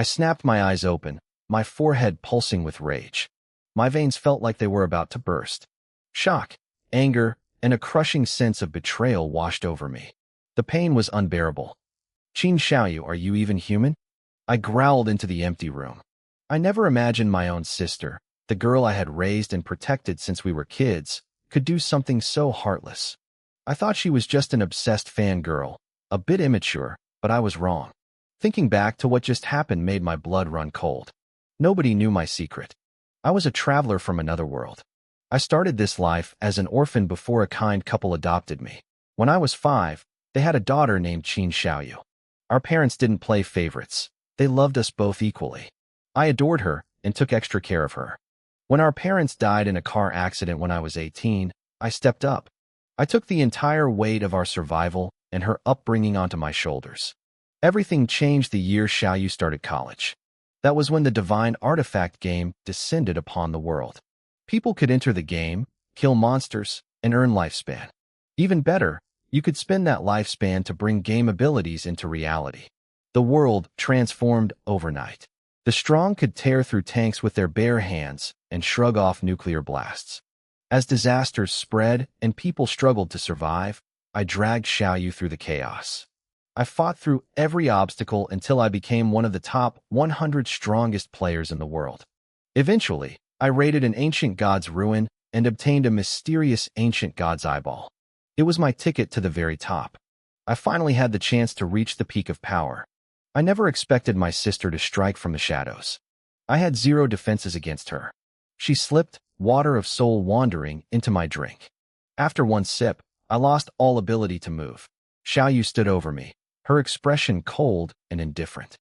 I snapped my eyes open, my forehead pulsing with rage. My veins felt like they were about to burst. Shock, anger, and a crushing sense of betrayal washed over me. The pain was unbearable. Qin Xiaoyu, are you even human? I growled into the empty room. I never imagined my own sister, the girl I had raised and protected since we were kids, could do something so heartless. I thought she was just an obsessed fangirl, a bit immature, but I was wrong. Thinking back to what just happened made my blood run cold. Nobody knew my secret. I was a traveler from another world. I started this life as an orphan before a kind couple adopted me. When I was 5, they had a daughter named Qin Xiaoyu. Our parents didn't play favorites. They loved us both equally. I adored her and took extra care of her. When our parents died in a car accident when I was 18, I stepped up. I took the entire weight of our survival and her upbringing onto my shoulders. Everything changed the year Xiaoyu started college. That was when the divine artifact game descended upon the world. People could enter the game, kill monsters, and earn lifespan. Even better, you could spend that lifespan to bring game abilities into reality. The world transformed overnight. The strong could tear through tanks with their bare hands and shrug off nuclear blasts. As disasters spread and people struggled to survive, I dragged Xiaoyu through the chaos. I fought through every obstacle until I became one of the top 100 strongest players in the world. Eventually, I raided an ancient god's ruin and obtained a mysterious ancient god's eyeball. It was my ticket to the very top. I finally had the chance to reach the peak of power. I never expected my sister to strike from the shadows. I had 0 defenses against her. She slipped, water of soul wandering, into my drink. After one sip, I lost all ability to move. Xiaoyu stood over me, her expression cold and indifferent.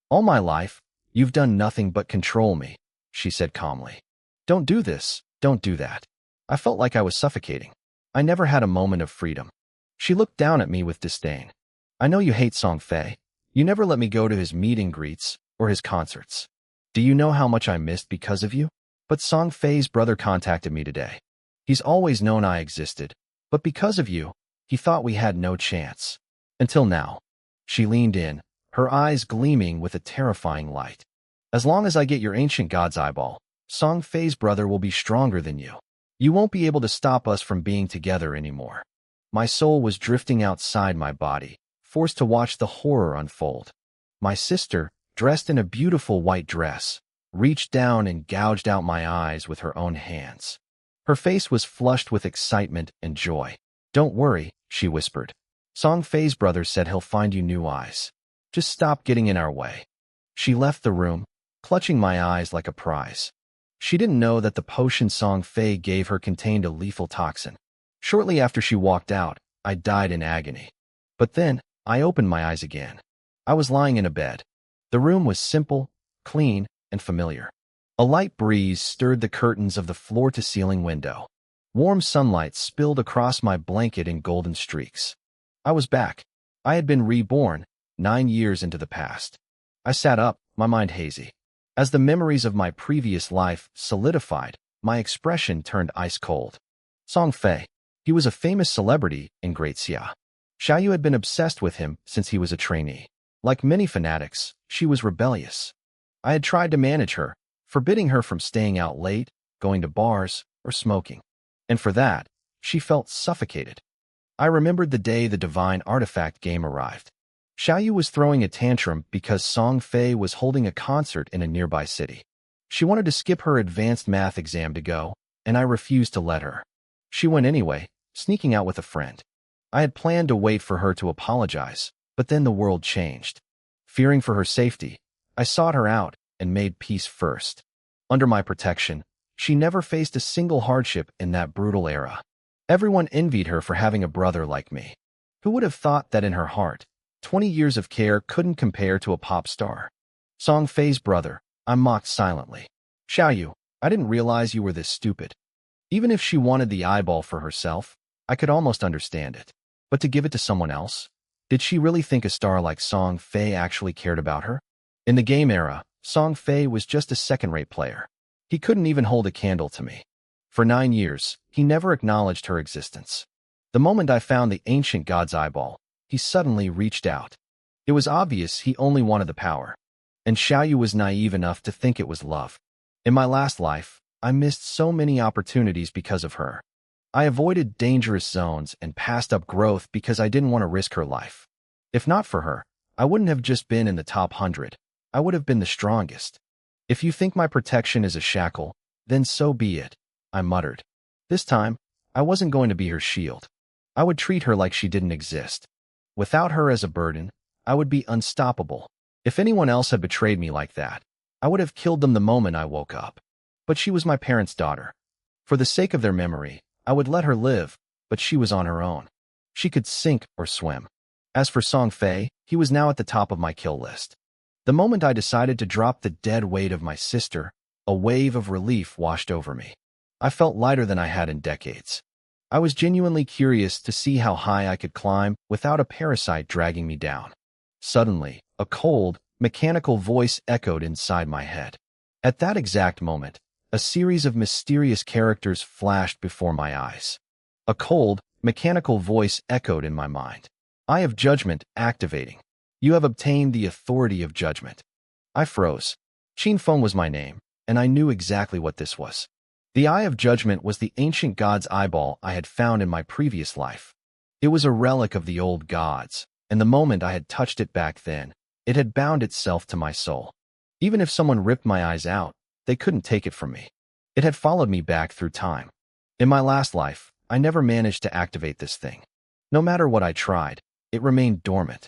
All my life, you've done nothing but control me, she said calmly. Don't do this, don't do that. I felt like I was suffocating. I never had a moment of freedom. She looked down at me with disdain. I know you hate Song Fei. You never let me go to his meet and greets or his concerts. Do you know how much I missed because of you? But Song Fei's brother contacted me today. He's always known I existed, but because of you, he thought we had no chance. Until now. She leaned in, her eyes gleaming with a terrifying light. As long as I get your ancient god's eyeball, Song Fei's brother will be stronger than you. You won't be able to stop us from being together anymore. My soul was drifting outside my body, forced to watch the horror unfold. My sister, dressed in a beautiful white dress, reached down and gouged out my eyes with her own hands. Her face was flushed with excitement and joy. Don't worry, she whispered. Song Fei's brother said he'll find you new eyes. Just stop getting in our way. She left the room, clutching my eyes like a prize. She didn't know that the potion Song Fei gave her contained a lethal toxin. Shortly after she walked out, I died in agony. But then, I opened my eyes again. I was lying in a bed. The room was simple, clean, and familiar. A light breeze stirred the curtains of the floor-to-ceiling window. Warm sunlight spilled across my blanket in golden streaks. I was back. I had been reborn, 9 years into the past. I sat up, my mind hazy. As the memories of my previous life solidified, my expression turned ice-cold. Song Fei. He was a famous celebrity in Great Xia. Xiaoyu had been obsessed with him since he was a trainee. Like many fanatics, she was rebellious. I had tried to manage her, forbidding her from staying out late, going to bars, or smoking. And for that, she felt suffocated. I remembered the day the divine artifact game arrived. Xiaoyu was throwing a tantrum because Song Fei was holding a concert in a nearby city. She wanted to skip her advanced math exam to go, and I refused to let her. She went anyway, sneaking out with a friend. I had planned to wait for her to apologize, but then the world changed. Fearing for her safety, I sought her out and made peace first. Under my protection, she never faced a single hardship in that brutal era. Everyone envied her for having a brother like me. Who would have thought that in her heart, 20 years of care couldn't compare to a pop star? Song Fei's brother, I mocked silently. Xiaoyu, I didn't realize you were this stupid. Even if she wanted the eyeball for herself, I could almost understand it. But to give it to someone else? Did she really think a star like Song Fei actually cared about her? In the game era, Song Fei was just a second-rate player. He couldn't even hold a candle to me. For 9 years, he never acknowledged her existence. The moment I found the ancient god's eyeball, he suddenly reached out. It was obvious he only wanted the power. and Xiaoyu was naive enough to think it was love. In my last life, I missed so many opportunities because of her. I avoided dangerous zones and passed up growth because I didn't want to risk her life. If not for her, I wouldn't have just been in the top 100. I would have been the strongest. If you think my protection is a shackle, then so be it, I muttered. This time, I wasn't going to be her shield. I would treat her like she didn't exist. Without her as a burden, I would be unstoppable. If anyone else had betrayed me like that, I would have killed them the moment I woke up. But she was my parents' daughter. For the sake of their memory, I would let her live, but she was on her own. She could sink or swim. As for Song Fei, he was now at the top of my kill list. The moment I decided to drop the dead weight of my sister, a wave of relief washed over me. I felt lighter than I had in decades. I was genuinely curious to see how high I could climb without a parasite dragging me down. Suddenly, a cold, mechanical voice echoed inside my head. At that exact moment, a series of mysterious characters flashed before my eyes. A cold, mechanical voice echoed in my mind. Eye of Judgment activating. You have obtained the authority of judgment. I froze. Qin Feng was my name, and I knew exactly what this was. The Eye of Judgment was the ancient god's eyeball I had found in my previous life. It was a relic of the old gods, and the moment I had touched it back then, it had bound itself to my soul. Even if someone ripped my eyes out, they couldn't take it from me. It had followed me back through time. In my last life, I never managed to activate this thing. No matter what I tried, it remained dormant.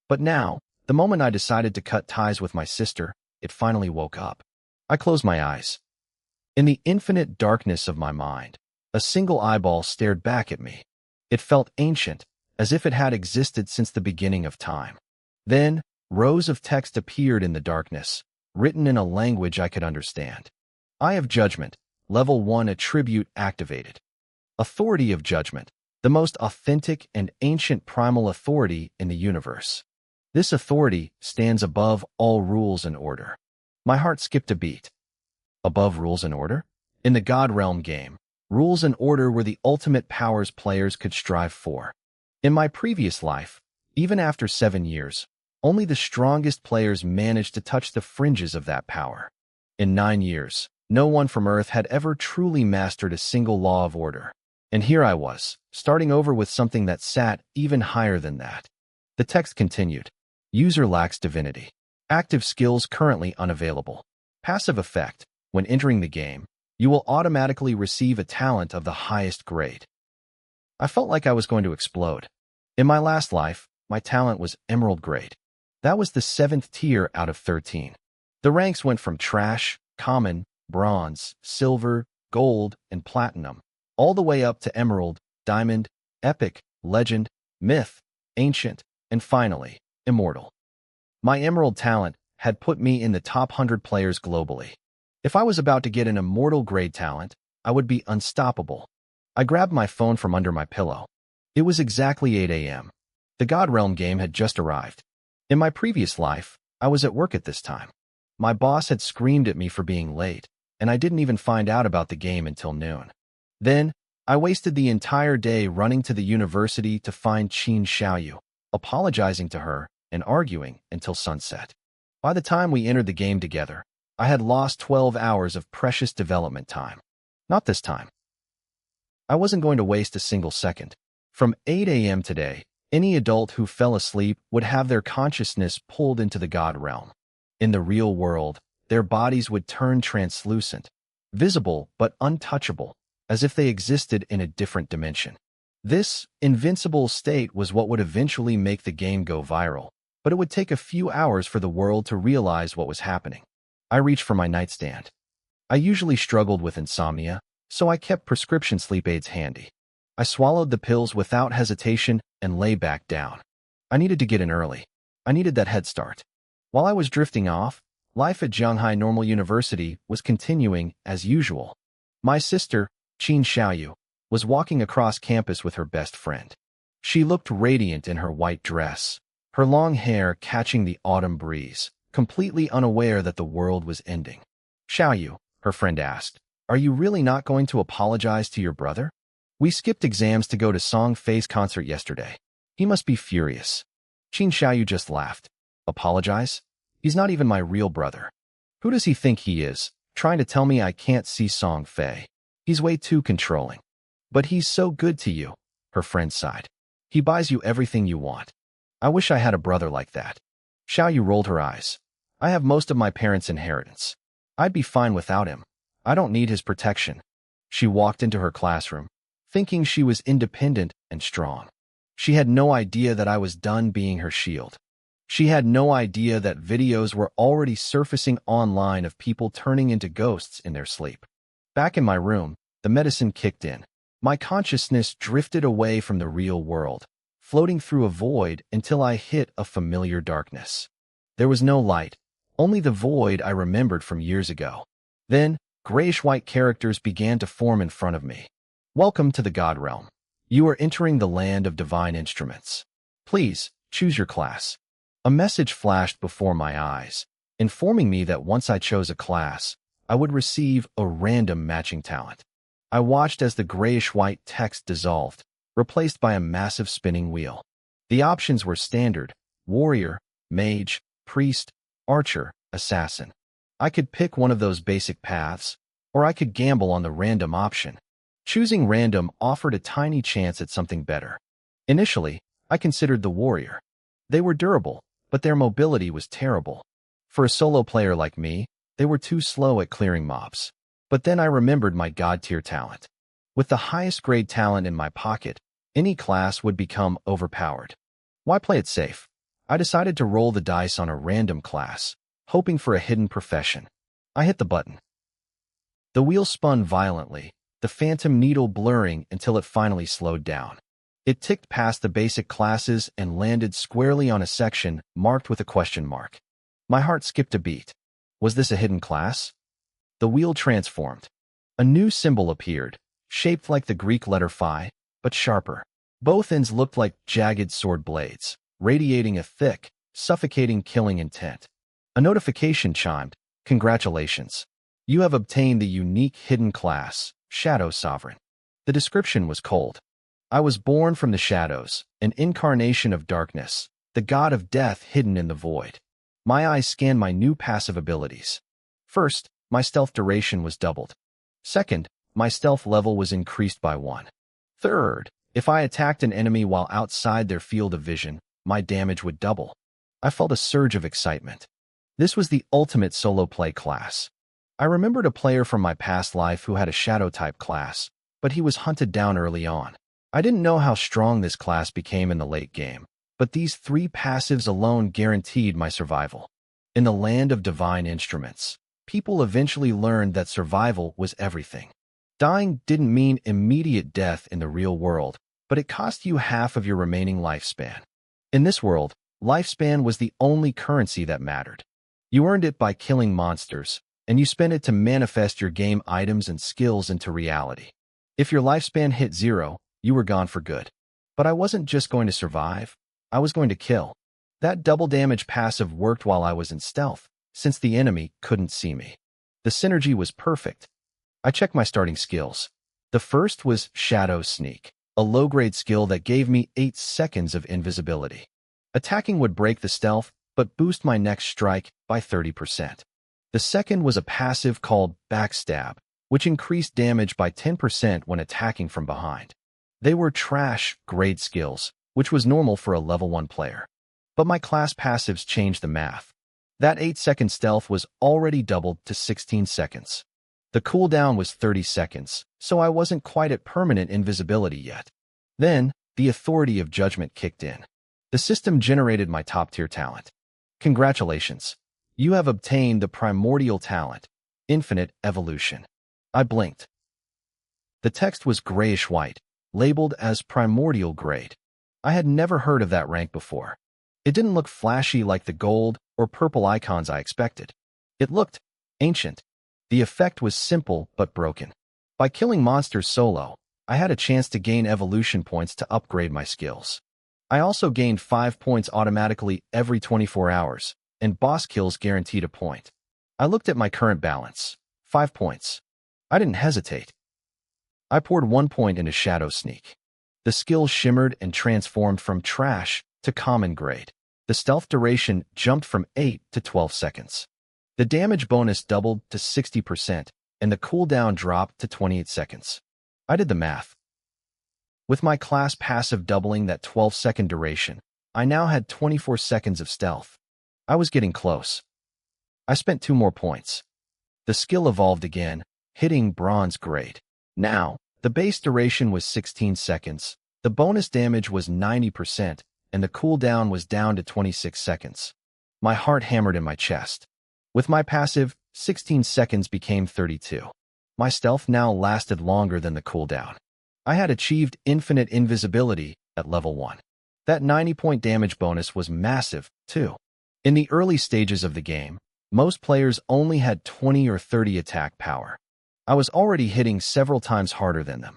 But now, the moment I decided to cut ties with my sister, it finally woke up. I closed my eyes. In the infinite darkness of my mind, a single eyeball stared back at me. It felt ancient, as if it had existed since the beginning of time. Then, rows of text appeared in the darkness, written in a language I could understand. Eye of Judgment, Level 1 Attribute activated. Authority of Judgment, the most authentic and ancient primal authority in the universe. This authority stands above all rules and order. My heart skipped a beat. Above rules and order? In the God Realm game, rules and order were the ultimate powers players could strive for. In my previous life, even after 7 years, only the strongest players managed to touch the fringes of that power. In 9 years, no one from Earth had ever truly mastered a single law of order. And here I was, starting over with something that sat even higher than that. The text continued. User lacks divinity. Active skills currently unavailable. Passive effect. When entering the game, you will automatically receive a talent of the highest grade. I felt like I was going to explode. In my last life, my talent was Emerald grade. That was the 7th tier out of 13. The ranks went from trash, common, bronze, silver, gold, and platinum, all the way up to emerald, diamond, epic, legend, myth, ancient, and finally, immortal. My emerald talent had put me in the top 100 players globally. If I was about to get an immortal grade talent, I would be unstoppable. I grabbed my phone from under my pillow. It was exactly 8 a.m. The God Realm game had just arrived. In my previous life, I was at work at this time. My boss had screamed at me for being late, and I didn't even find out about the game until noon. Then, I wasted the entire day running to the university to find Qin Xiaoyu, apologizing to her, and arguing until sunset. By the time we entered the game together, I had lost 12 hours of precious development time. Not this time. I wasn't going to waste a single second. From 8 a.m. today, any adult who fell asleep would have their consciousness pulled into the God Realm. In the real world, their bodies would turn translucent, visible but untouchable, as if they existed in a different dimension. This invincible state was what would eventually make the game go viral, but it would take a few hours for the world to realize what was happening. I reached for my nightstand. I usually struggled with insomnia, so I kept prescription sleep aids handy. I swallowed the pills without hesitation and lay back down. I needed to get in early. I needed that head start. While I was drifting off, life at Zhanghai Normal University was continuing as usual. My sister, Qin Xiaoyu, was walking across campus with her best friend. She looked radiant in her white dress, her long hair catching the autumn breeze, completely unaware that the world was ending. Xiaoyu, her friend asked, are you really not going to apologize to your brother? We skipped exams to go to Song Fei's concert yesterday. He must be furious. Qin Xiaoyu just laughed. Apologize? He's not even my real brother. Who does he think he is, trying to tell me I can't see Song Fei? He's way too controlling. But he's so good to you, her friend sighed. He buys you everything you want. I wish I had a brother like that. Xiaoyu rolled her eyes. I have most of my parents' inheritance. I'd be fine without him. I don't need his protection. She walked into her classroom, thinking she was independent and strong. She had no idea that I was done being her shield. She had no idea that videos were already surfacing online of people turning into ghosts in their sleep. Back in my room, the medicine kicked in. My consciousness drifted away from the real world, floating through a void until I hit a familiar darkness. There was no light, only the void I remembered from years ago. Then, grayish-white characters began to form in front of me. Welcome to the God Realm. You are entering the land of divine instruments. Please, choose your class. A message flashed before my eyes, informing me that once I chose a class, I would receive a random matching talent. I watched as the grayish-white text dissolved, replaced by a massive spinning wheel. The options were standard: warrior, mage, priest, archer, assassin. I could pick one of those basic paths, or I could gamble on the random option. Choosing random offered a tiny chance at something better. Initially, I considered the warrior. They were durable, but their mobility was terrible. For a solo player like me, they were too slow at clearing mobs. But then I remembered my god-tier talent. With the highest grade talent in my pocket, any class would become overpowered. Why play it safe? I decided to roll the dice on a random class, hoping for a hidden profession. I hit the button. The wheel spun violently, the phantom needle blurring until it finally slowed down. It ticked past the basic classes and landed squarely on a section marked with a question mark. My heart skipped a beat. Was this a hidden class? The wheel transformed. A new symbol appeared, shaped like the Greek letter phi, but sharper. Both ends looked like jagged sword blades, radiating a thick, suffocating killing intent. A notification chimed. Congratulations. You have obtained the unique hidden class, Shadow Sovereign. The description was cold. I was born from the shadows, an incarnation of darkness, the god of death hidden in the void. My eyes scanned my new passive abilities. First, my stealth duration was doubled. Second, my stealth level was increased by 1. Third, if I attacked an enemy while outside their field of vision, my damage would double. I felt a surge of excitement. This was the ultimate solo play class. I remembered a player from my past life who had a shadow-type class, but he was hunted down early on. I didn't know how strong this class became in the late game, but these 3 passives alone guaranteed my survival. In the land of divine instruments, people eventually learned that survival was everything. Dying didn't mean immediate death in the real world, but it cost you half of your remaining lifespan. In this world, lifespan was the only currency that mattered. You earned it by killing monsters, and you spent it to manifest your game items and skills into reality. If your lifespan hit 0, you were gone for good. But I wasn't just going to survive, I was going to kill. That double damage passive worked while I was in stealth, since the enemy couldn't see me. The synergy was perfect. I checked my starting skills. The first was Shadow Sneak, a low-grade skill that gave me 8 seconds of invisibility. Attacking would break the stealth, but boost my next strike by 30%. The second was a passive called Backstab, which increased damage by 10% when attacking from behind. They were trash grade skills, which was normal for a level 1 player. But my class passives changed the math. That 8-second stealth was already doubled to 16 seconds. The cooldown was 30 seconds, so I wasn't quite at permanent invisibility yet. Then, the authority of judgment kicked in. The system generated my top-tier talent. Congratulations. You have obtained the primordial talent, Infinite Evolution. I blinked. The text was grayish-white, labeled as primordial grade. I had never heard of that rank before. It didn't look flashy like the gold or purple icons I expected. It looked ancient. The effect was simple but broken. By killing monsters solo, I had a chance to gain evolution points to upgrade my skills. I also gained 5 points automatically every 24 hours, and boss kills guaranteed a point. I looked at my current balance. 5 points. I didn't hesitate. I poured 1 point into Shadow Sneak. The skill shimmered and transformed from trash to common grade. The stealth duration jumped from 8 to 12 seconds. The damage bonus doubled to 60%, and the cooldown dropped to 28 seconds. I did the math. With my class passive doubling that 12-second duration, I now had 24 seconds of stealth. I was getting close. I spent 2 more points. The skill evolved again, hitting bronze grade. Now, the base duration was 16 seconds, the bonus damage was 90%, and the cooldown was down to 26 seconds. My heart hammered in my chest. With my passive, 16 seconds became 32. My stealth now lasted longer than the cooldown. I had achieved infinite invisibility at level 1. That 90-point damage bonus was massive, too. In the early stages of the game, most players only had 20 or 30 attack power. I was already hitting several times harder than them.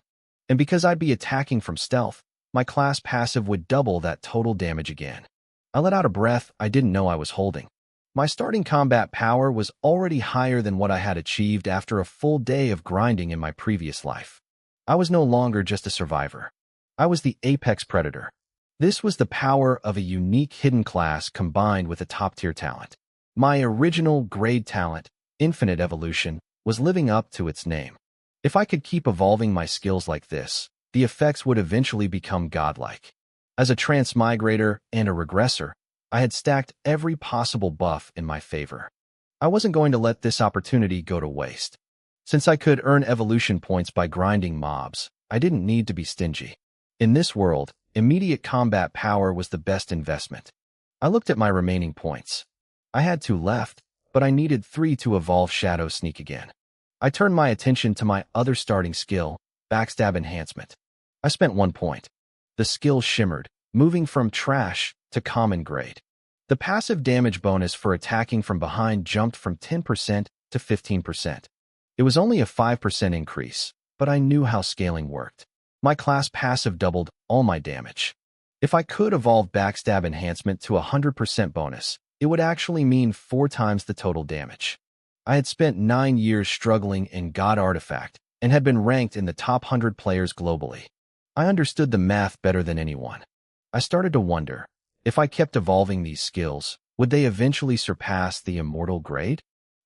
And because I'd be attacking from stealth, my class passive would double that total damage again. I let out a breath I didn't know I was holding. My starting combat power was already higher than what I had achieved after a full day of grinding in my previous life. I was no longer just a survivor. I was the apex predator. This was the power of a unique hidden class combined with a top-tier talent. My original grade talent, Infinite Evolution, was living up to its name. If I could keep evolving my skills like this, the effects would eventually become godlike. As a transmigrator and a regressor, I had stacked every possible buff in my favor. I wasn't going to let this opportunity go to waste. Since I could earn evolution points by grinding mobs, I didn't need to be stingy. In this world, immediate combat power was the best investment. I looked at my remaining points. I had 2 left, but I needed 3 to evolve Shadow Sneak again. I turned my attention to my other starting skill, Backstab Enhancement. I spent 1 point. The skill shimmered, moving from trash to common grade. The passive damage bonus for attacking from behind jumped from 10% to 15%. It was only a 5% increase, but I knew how scaling worked. My class passive doubled all my damage. If I could evolve Backstab Enhancement to a 100% bonus, it would actually mean 4 times the total damage. I had spent 9 years struggling in God Artifact and had been ranked in the top 100 players globally. I understood the math better than anyone. I started to wonder, if I kept evolving these skills, would they eventually surpass the immortal grade?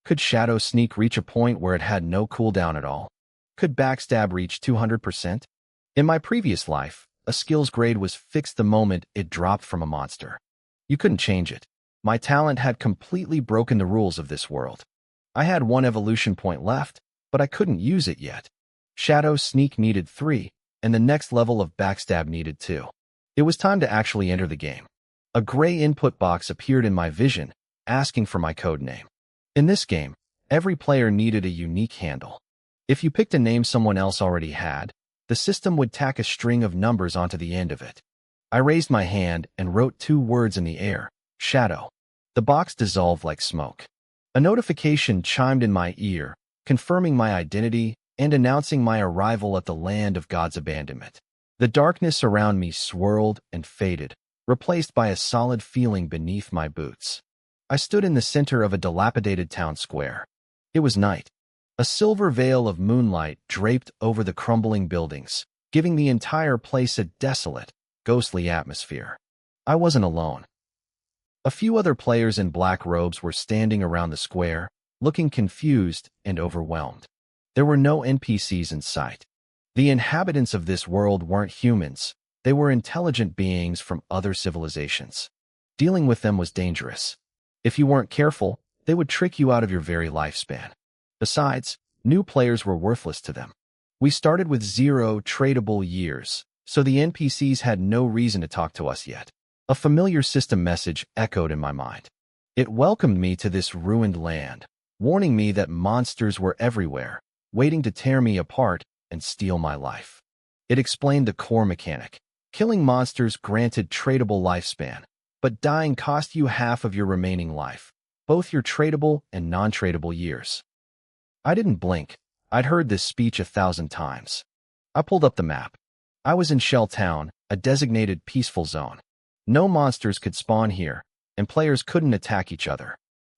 Could Shadow Sneak reach a point where it had no cooldown at all? Could Backstab reach 200%? In my previous life, a skill's grade was fixed the moment it dropped from a monster. You couldn't change it. My talent had completely broken the rules of this world. I had 1 evolution point left, but I couldn't use it yet. Shadow Sneak needed 3, and the next level of Backstab needed 2. It was time to actually enter the game. A gray input box appeared in my vision, asking for my code name. In this game, every player needed a unique handle. If you picked a name someone else already had, the system would tack a string of numbers onto the end of it. I raised my hand and wrote 2 words in the air, Shadow. The box dissolved like smoke. A notification chimed in my ear, confirming my identity and announcing my arrival at the land of God's abandonment. The darkness around me swirled and faded, replaced by a solid feeling beneath my boots. I stood in the center of a dilapidated town square. It was night. A silver veil of moonlight draped over the crumbling buildings, giving the entire place a desolate, ghostly atmosphere. I wasn't alone. A few other players in black robes were standing around the square, looking confused and overwhelmed. There were no NPCs in sight. The inhabitants of this world weren't humans. They were intelligent beings from other civilizations. Dealing with them was dangerous. If you weren't careful, they would trick you out of your very lifespan. Besides, new players were worthless to them. We started with 0 tradable years, so the NPCs had no reason to talk to us yet. A familiar system message echoed in my mind. It welcomed me to this ruined land, warning me that monsters were everywhere, waiting to tear me apart and steal my life. It explained the core mechanic. Killing monsters granted tradable lifespan, but dying cost you half of your remaining life, both your tradable and non-tradable years. I didn't blink. I'd heard this speech 1,000 times. I pulled up the map. I was in Shell Town, a designated peaceful zone. No monsters could spawn here, and players couldn't attack each other.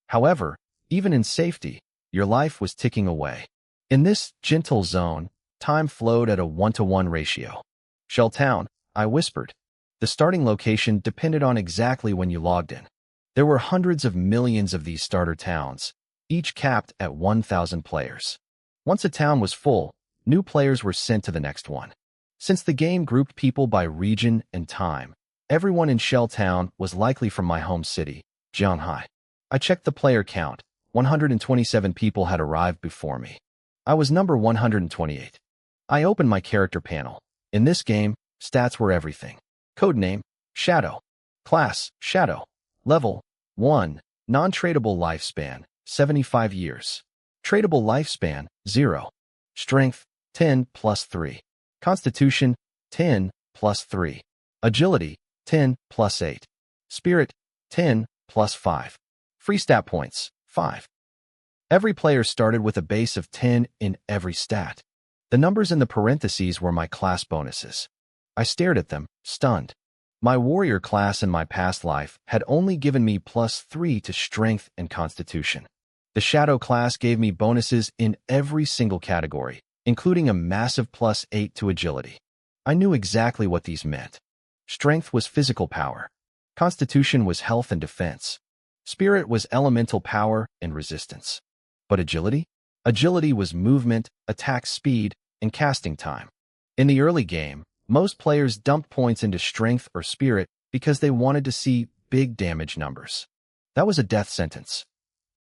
However, even in safety, your life was ticking away. In this gentle zone, time flowed at a 1-to-1 ratio. Shell Town, I whispered. The starting location depended on exactly when you logged in. There were hundreds of millions of these starter towns, each capped at 1,000 players. Once a town was full, new players were sent to the next one. Since the game grouped people by region and time, everyone in Shell Town was likely from my home city, Jianhai. I checked the player count. 127 people had arrived before me. I was number 128. I opened my character panel. In this game, stats were everything. Codename, Shadow. Class, Shadow. Level, 1. Non-tradable lifespan, 75 years. Tradable lifespan, 0. Strength, 10 plus 3. Constitution, 10 plus 3. Agility, 10 plus 8. Spirit, 10 plus 5. Free stat points, 5. Every player started with a base of 10 in every stat. The numbers in the parentheses were my class bonuses. I stared at them, stunned. My warrior class in my past life had only given me plus 3 to strength and constitution. The shadow class gave me bonuses in every single category, including a massive plus 8 to agility. I knew exactly what these meant. Strength was physical power. Constitution was health and defense. Spirit was elemental power and resistance. But agility? Agility was movement, attack speed, and casting time. In the early game, most players dumped points into strength or spirit because they wanted to see big damage numbers. That was a death sentence.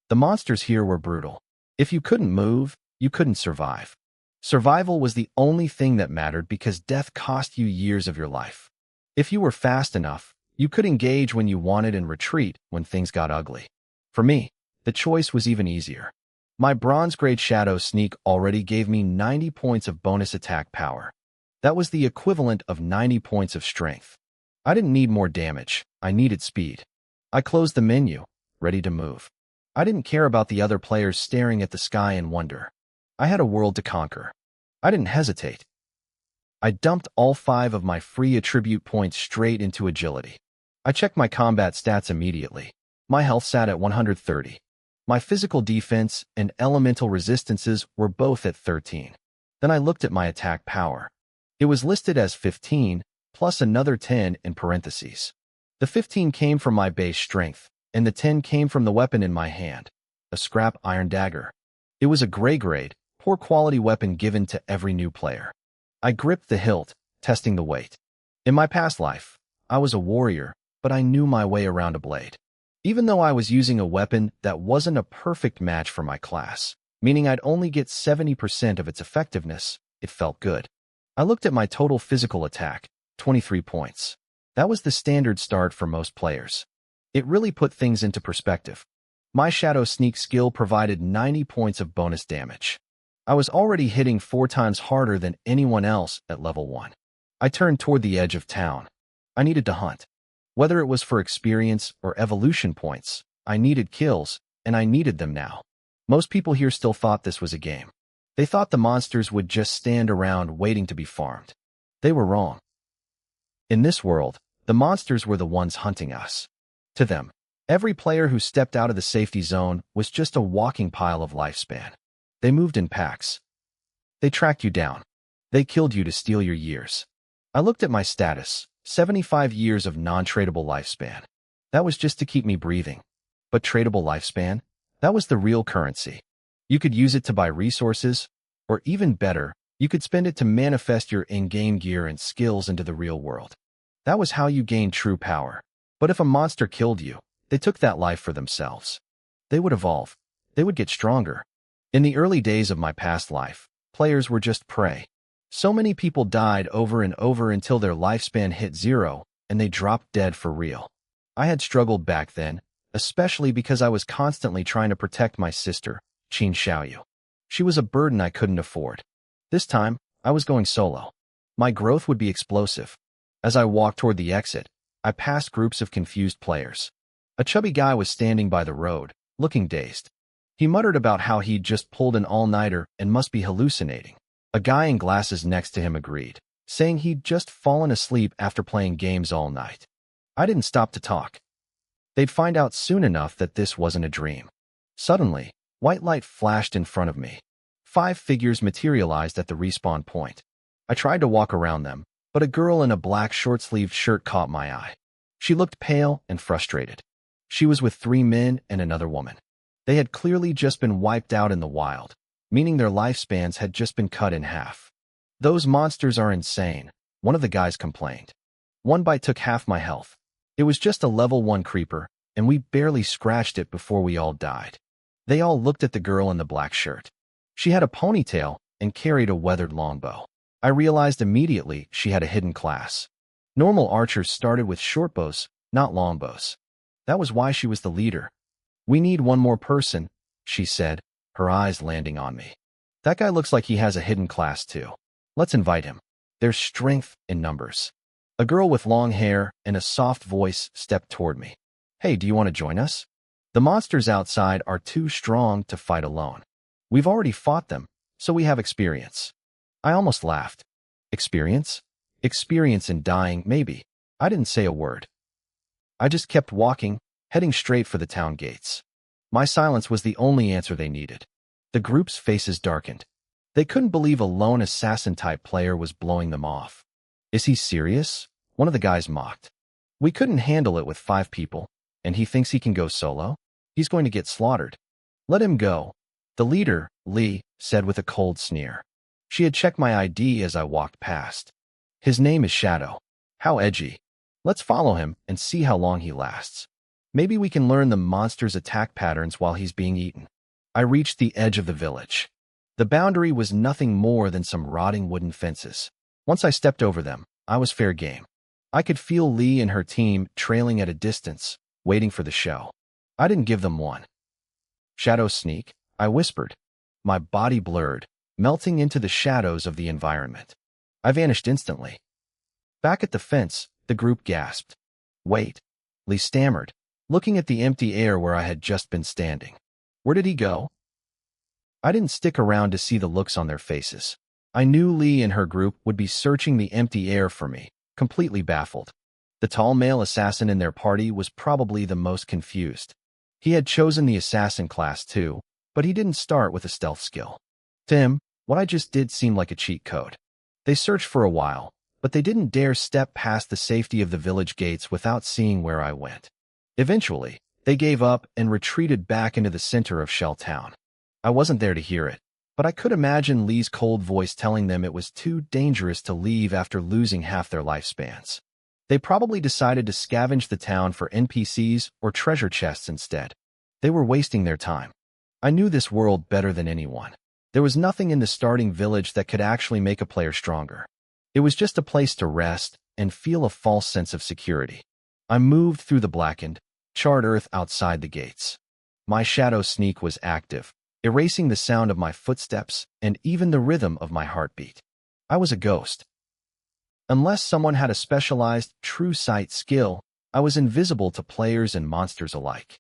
The monsters here were brutal. If you couldn't move, you couldn't survive. Survival was the only thing that mattered because death cost you years of your life. If you were fast enough, you could engage when you wanted and retreat when things got ugly. For me, the choice was even easier. My bronze-grade Shadow Sneak already gave me 90 points of bonus attack power. That was the equivalent of 90 points of strength. I didn't need more damage, I needed speed. I closed the menu, ready to move. I didn't care about the other players staring at the sky in wonder. I had a world to conquer. I didn't hesitate. I dumped all 5 of my free attribute points straight into agility. I checked my combat stats immediately. My health sat at 130. My physical defense and elemental resistances were both at 13. Then I looked at my attack power. It was listed as 15, plus another 10 in parentheses. The 15 came from my base strength, and the 10 came from the weapon in my hand, a scrap iron dagger. It was a gray grade, poor quality weapon given to every new player. I gripped the hilt, testing the weight. In my past life, I was a warrior, but I knew my way around a blade. Even though I was using a weapon that wasn't a perfect match for my class, meaning I'd only get 70% of its effectiveness, it felt good. I looked at my total physical attack, 23 points. That was the standard start for most players. It really put things into perspective. My Shadow Sneak skill provided 90 points of bonus damage. I was already hitting 4 times harder than anyone else at level 1. I turned toward the edge of town. I needed to hunt. Whether it was for experience or evolution points, I needed kills, and I needed them now. Most people here still thought this was a game. They thought the monsters would just stand around waiting to be farmed. They were wrong. In this world, the monsters were the ones hunting us. To them, every player who stepped out of the safety zone was just a walking pile of lifespan. They moved in packs. They tracked you down. They killed you to steal your years. I looked at my status, 75 years of non-tradable lifespan. That was just to keep me breathing. But tradable lifespan? That was the real currency. You could use it to buy resources, or even better, you could spend it to manifest your in-game gear and skills into the real world. That was how you gained true power. But if a monster killed you, they took that life for themselves. They would evolve. They would get stronger. In the early days of my past life, players were just prey. So many people died over and over until their lifespan hit 0, and they dropped dead for real. I had struggled back then, especially because I was constantly trying to protect my sister, Qin Xiaoyu. She was a burden I couldn't afford. This time, I was going solo. My growth would be explosive. As I walked toward the exit, I passed groups of confused players. A chubby guy was standing by the road, looking dazed. He muttered about how he'd just pulled an all-nighter and must be hallucinating. A guy in glasses next to him agreed, saying he'd just fallen asleep after playing games all night. I didn't stop to talk. They'd find out soon enough that this wasn't a dream. Suddenly, white light flashed in front of me. 5 figures materialized at the respawn point. I tried to walk around them, But a girl in a black short-sleeved shirt caught my eye. She looked pale and frustrated. She was with 3 men and another woman. They had clearly just been wiped out in the wild, meaning their lifespans had just been cut in half. "Those monsters are insane," one of the guys complained. "One bite took half my health. It was just a level 1 creeper, and we barely scratched it before we all died." They all looked at the girl in the black shirt. She had a ponytail and carried a weathered longbow. I realized immediately she had a hidden class. Normal archers started with shortbows, not longbows. That was why she was the leader. "We need one more person," she said, her eyes landing on me. "That guy looks like he has a hidden class too. Let's invite him. There's strength in numbers." A girl with long hair and a soft voice stepped toward me. "Hey, do you want to join us? The monsters outside are too strong to fight alone. We've already fought them, so we have experience." I almost laughed. Experience? Experience in dying, maybe. I didn't say a word. I just kept walking, heading straight for the town gates. My silence was the only answer they needed. The group's faces darkened. They couldn't believe a lone assassin-type player was blowing them off. "Is he serious?" one of the guys mocked. "We couldn't handle it with 5 people, and he thinks he can go solo? He's going to get slaughtered. Let him go." The leader, Lee, said with a cold sneer. She had checked my ID as I walked past. "His name is Shadow. How edgy. Let's follow him and see how long he lasts. Maybe we can learn the monster's attack patterns while he's being eaten." I reached the edge of the village. The boundary was nothing more than some rotting wooden fences. Once I stepped over them, I was fair game. I could feel Lee and her team trailing at a distance, waiting for the show. I didn't give them one. "Shadow sneak," I whispered. My body blurred, melting into the shadows of the environment. I vanished instantly. Back at the fence, the group gasped. "Wait," Lee stammered, looking at the empty air where I had just been standing. "Where did he go?" I didn't stick around to see the looks on their faces. I knew Lee and her group would be searching the empty air for me, completely baffled. The tall male assassin in their party was probably the most confused. He had chosen the assassin class too, but he didn't start with a stealth skill. To him, what I just did seemed like a cheat code. They searched for a while, but they didn't dare step past the safety of the village gates without seeing where I went. Eventually, they gave up and retreated back into the center of Shell Town. I wasn't there to hear it, but I could imagine Lee's cold voice telling them it was too dangerous to leave after losing half their lifespans. They probably decided to scavenge the town for NPCs or treasure chests instead. They were wasting their time. I knew this world better than anyone. There was nothing in the starting village that could actually make a player stronger. It was just a place to rest and feel a false sense of security. I moved through the blackened, charred earth outside the gates. My shadow sneak was active, erasing the sound of my footsteps and even the rhythm of my heartbeat. I was a ghost. Unless someone had a specialized true sight skill, I was invisible to players and monsters alike.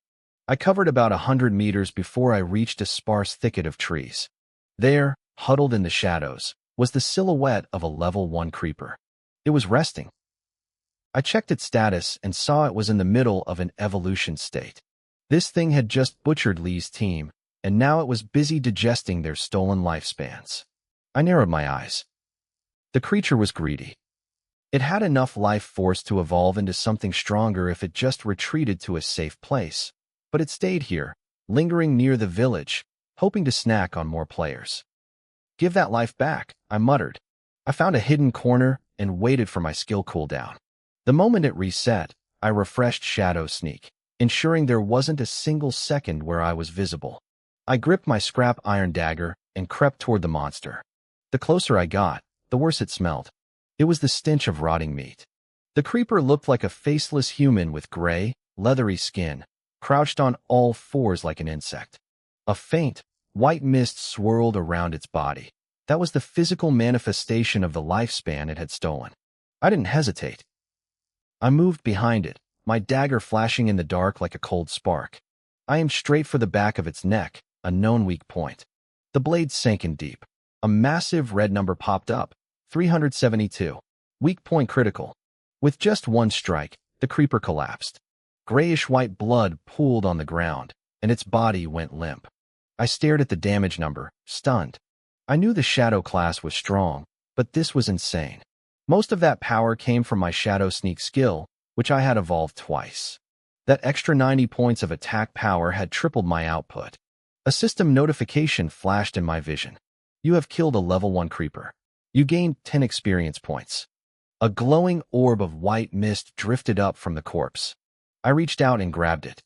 I covered about 100 meters before I reached a sparse thicket of trees. There, huddled in the shadows, was the silhouette of a level 1 creeper. It was resting. I checked its status and saw it was in the middle of an evolution state. This thing had just butchered Lee's team, and now it was busy digesting their stolen lifespans. I narrowed my eyes. The creature was greedy. It had enough life force to evolve into something stronger if it just retreated to a safe place, but it stayed here, lingering near the village, hoping to snack on more players. "Give that life back," I muttered. I found a hidden corner and waited for my skill cooldown. The moment it reset, I refreshed Shadow Sneak, ensuring there wasn't a single second where I was visible. I gripped my scrap iron dagger and crept toward the monster. The closer I got, the worse it smelled. It was the stench of rotting meat. The creeper looked like a faceless human with gray, leathery skin, crouched on all fours like an insect. A faint, white mist swirled around its body. That was the physical manifestation of the lifespan it had stolen. I didn't hesitate. I moved behind it, my dagger flashing in the dark like a cold spark. I aimed straight for the back of its neck, a known weak point. The blade sank in deep. A massive red number popped up, 372. Weak point critical. With just one strike, the creeper collapsed. Grayish-white blood pooled on the ground, and its body went limp. I stared at the damage number, stunned. I knew the shadow class was strong, but this was insane. Most of that power came from my shadow sneak skill, which I had evolved twice. That extra 90 points of attack power had tripled my output. A system notification flashed in my vision. You have killed a level 1 creeper. You gained 10 experience points. A glowing orb of white mist drifted up from the corpse. I reached out and grabbed it.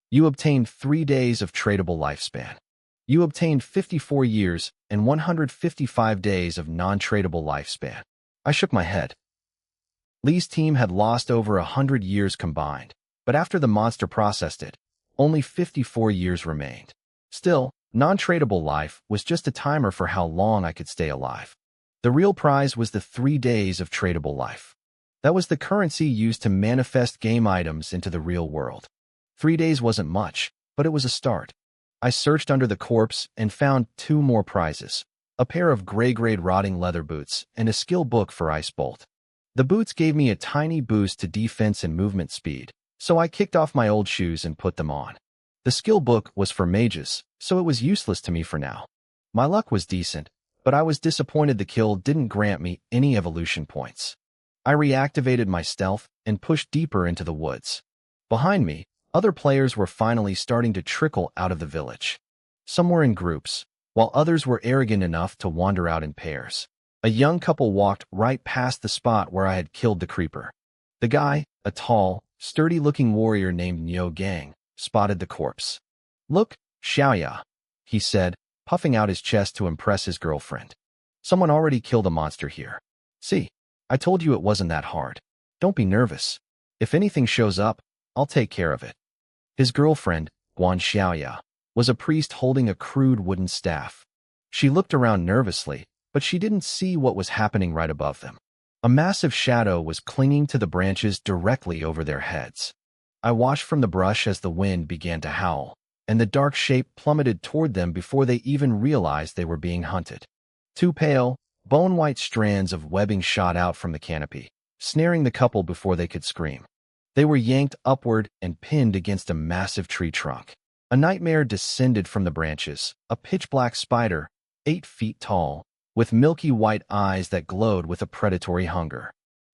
You obtained 3 days of tradable lifespan. You obtained 54 years and 155 days of non-tradable lifespan. I shook my head. Lee's team had lost over 100 years combined, but after the monster processed it, only 54 years remained. Still, non-tradable life was just a timer for how long I could stay alive. The real prize was the 3 days of tradable life. That was the currency used to manifest game items into the real world. 3 days wasn't much, but it was a start. I searched under the corpse and found 2 more prizes, a pair of gray-grade rotting leather boots and a skill book for Ice Bolt. The boots gave me a tiny boost to defense and movement speed, so I kicked off my old shoes and put them on. The skill book was for mages, so it was useless to me for now. My luck was decent, but I was disappointed the kill didn't grant me any evolution points. I reactivated my stealth and pushed deeper into the woods. Behind me, other players were finally starting to trickle out of the village. Some were in groups, while others were arrogant enough to wander out in pairs. A young couple walked right past the spot where I had killed the creeper. The guy, a tall, sturdy-looking warrior named Nyo Gang, spotted the corpse. "Look, Xiaoya," he said, puffing out his chest to impress his girlfriend. "Someone already killed a monster here. See, I told you it wasn't that hard. Don't be nervous. If anything shows up, I'll take care of it." His girlfriend, Guan Xiaoya, was a priest holding a crude wooden staff. She looked around nervously, but she didn't see what was happening right above them. A massive shadow was clinging to the branches directly over their heads. I watched from the brush as the wind began to howl, and the dark shape plummeted toward them before they even realized they were being hunted. 2 pale, bone-white strands of webbing shot out from the canopy, snaring the couple before they could scream. They were yanked upward and pinned against a massive tree trunk. A nightmare descended from the branches, a pitch-black spider, 8 feet tall, with milky white eyes that glowed with a predatory hunger.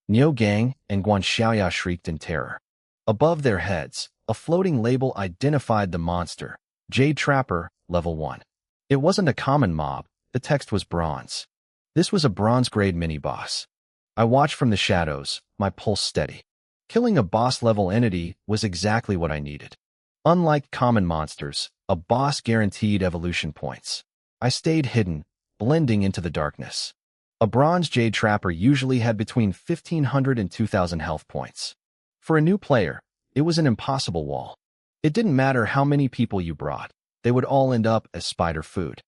Nyo Gang and Guan Xiaoya shrieked in terror. Above their heads, a floating label identified the monster, Jade Trapper, Level 1. It wasn't a common mob, the text was bronze. This was a bronze-grade mini-boss. I watched from the shadows, my pulse steady. Killing a boss-level entity was exactly what I needed. Unlike common monsters, a boss guaranteed evolution points. I stayed hidden, blending into the darkness. A bronze Jade Trapper usually had between 1,500 and 2,000 health points. For a new player, it was an impossible wall. It didn't matter how many people you brought, they would all end up as spider food.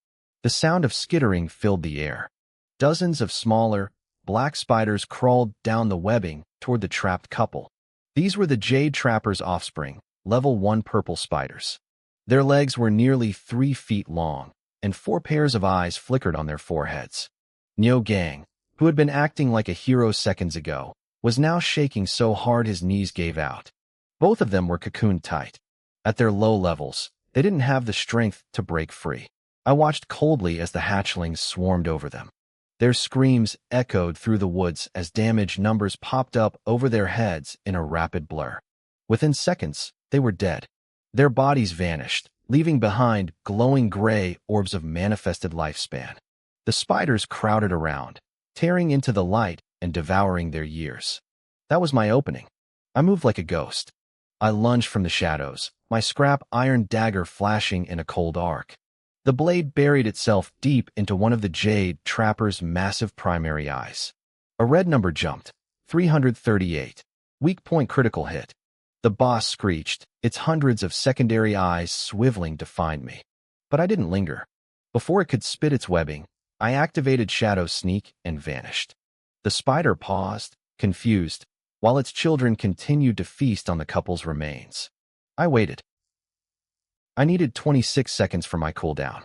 The sound of skittering filled the air. Dozens of smaller, black spiders crawled down the webbing toward the trapped couple. These were the Jade Trapper's offspring, Level 1 purple spiders. Their legs were nearly 3 feet long, and 4 pairs of eyes flickered on their foreheads. Nyo Gang, who had been acting like a hero seconds ago, was now shaking so hard his knees gave out. Both of them were cocooned tight. At their low levels, they didn't have the strength to break free. I watched coldly as the hatchlings swarmed over them. Their screams echoed through the woods as damage numbers popped up over their heads in a rapid blur. Within seconds, they were dead. Their bodies vanished, leaving behind glowing gray orbs of manifested lifespan. The spiders crowded around, tearing into the light and devouring their years. That was my opening. I moved like a ghost. I lunged from the shadows, my scrap iron dagger flashing in a cold arc. The blade buried itself deep into one of the Jade Trapper's massive primary eyes. A red number jumped, 338. Weak point critical hit. The boss screeched, its hundreds of secondary eyes swiveling to find me. But I didn't linger. Before it could spit its webbing, I activated Shadow Sneak and vanished. The spider paused, confused, while its children continued to feast on the couple's remains. I waited. I needed 26 seconds for my cooldown.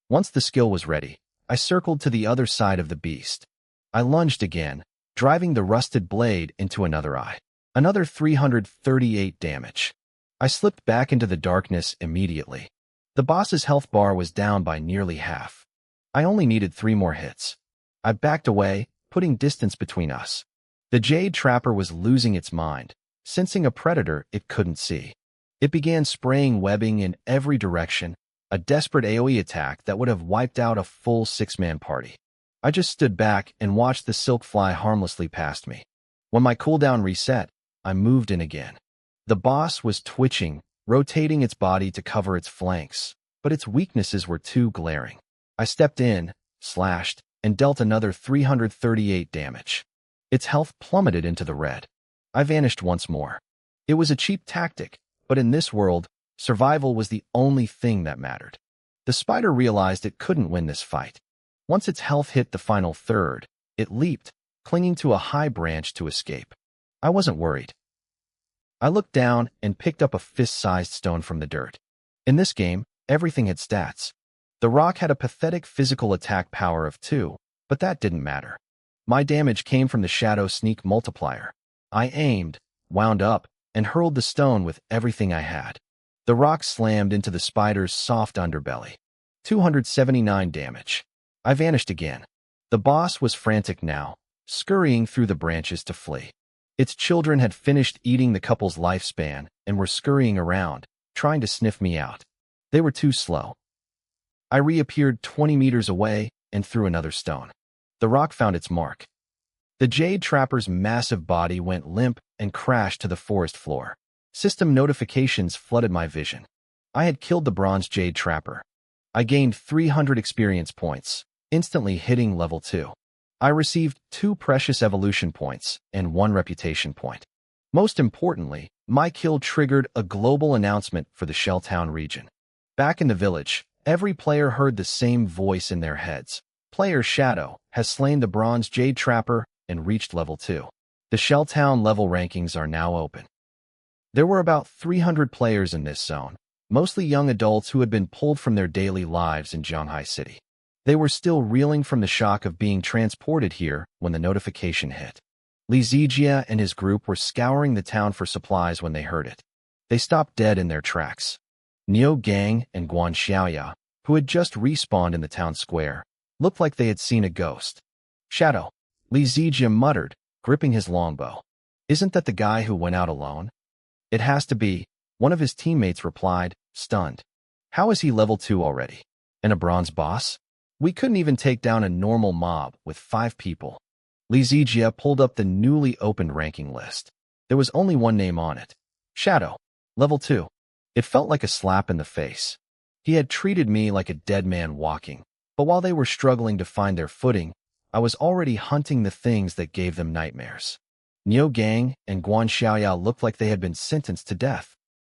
Once the skill was ready, I circled to the other side of the beast. I lunged again, driving the rusted blade into another eye. Another 338 damage. I slipped back into the darkness immediately. The boss's health bar was down by nearly half. I only needed 3 more hits. I backed away, putting distance between us. The Jade Trapper was losing its mind, sensing a predator it couldn't see. It began spraying webbing in every direction, a desperate AoE attack that would have wiped out a full six-man party. I just stood back and watched the silk fly harmlessly past me. When my cooldown reset, I moved in again. The boss was twitching, rotating its body to cover its flanks, but its weaknesses were too glaring. I stepped in, slashed, and dealt another 338 damage. Its health plummeted into the red. I vanished once more. It was a cheap tactic, but in this world, survival was the only thing that mattered. The spider realized it couldn't win this fight. Once its health hit the final third, it leaped, clinging to a high branch to escape. I wasn't worried. I looked down and picked up a fist-sized stone from the dirt. In this game, everything had stats. The rock had a pathetic physical attack power of 2, but that didn't matter. My damage came from the shadow sneak multiplier. I aimed, wound up, and hurled the stone with everything I had. The rock slammed into the spider's soft underbelly. 279 damage. I vanished again. The boss was frantic now, scurrying through the branches to flee. Its children had finished eating the couple's lifespan and were scurrying around, trying to sniff me out. They were too slow. I reappeared 20 meters away and threw another stone. The rock found its mark. The Jade Trapper's massive body went limp and crashed to the forest floor. System notifications flooded my vision. I had killed the bronze Jade Trapper. I gained 300 experience points, instantly hitting level 2. I received 2 precious evolution points and 1 reputation point. Most importantly, my kill triggered a global announcement for the Shelltown region. Back in the village, every player heard the same voice in their heads. Player Shadow has slain the bronze Jade Trapper and reached level 2. The Shelltown level rankings are now open. There were about 300 players in this zone, mostly young adults who had been pulled from their daily lives in Zhonghai City. They were still reeling from the shock of being transported here when the notification hit. Li Zijia and his group were scouring the town for supplies when they heard it. They stopped dead in their tracks. Niu Gang and Guan Xiaoya, who had just respawned in the town square, looked like they had seen a ghost. Shadow, Li Zijia muttered, gripping his longbow. Isn't that the guy who went out alone? It has to be, one of his teammates replied, stunned. How is he level 2 already? And a bronze boss? We couldn't even take down a normal mob with 5 people. Li Zijia pulled up the newly opened ranking list. There was only one name on it. Shadow, level 2. It felt like a slap in the face. He had treated me like a dead man walking, but while they were struggling to find their footing, I was already hunting the things that gave them nightmares. Niu Gang and Guan Xiaoya looked like they had been sentenced to death.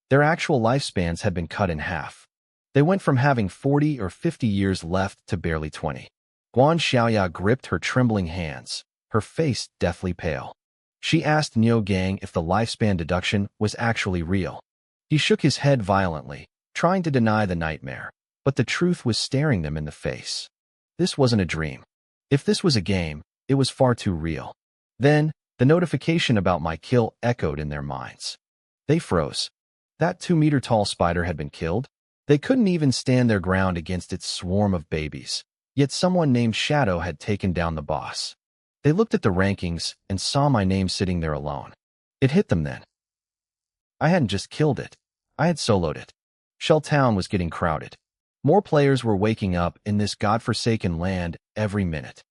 Their actual lifespans had been cut in half. They went from having 40 or 50 years left to barely 20. Guan Xiaoya gripped her trembling hands, her face deathly pale. She asked Niu Gang if the lifespan deduction was actually real. He shook his head violently, trying to deny the nightmare, but the truth was staring them in the face. This wasn't a dream. If this was a game, it was far too real. Then, the notification about my kill echoed in their minds. They froze. That 2-meter-tall spider had been killed? They couldn't even stand their ground against its swarm of babies, yet someone named Shadow had taken down the boss. They looked at the rankings and saw my name sitting there alone. It hit them then. I hadn't just killed it. I had soloed it. Shelltown was getting crowded. More players were waking up in this godforsaken land every minute.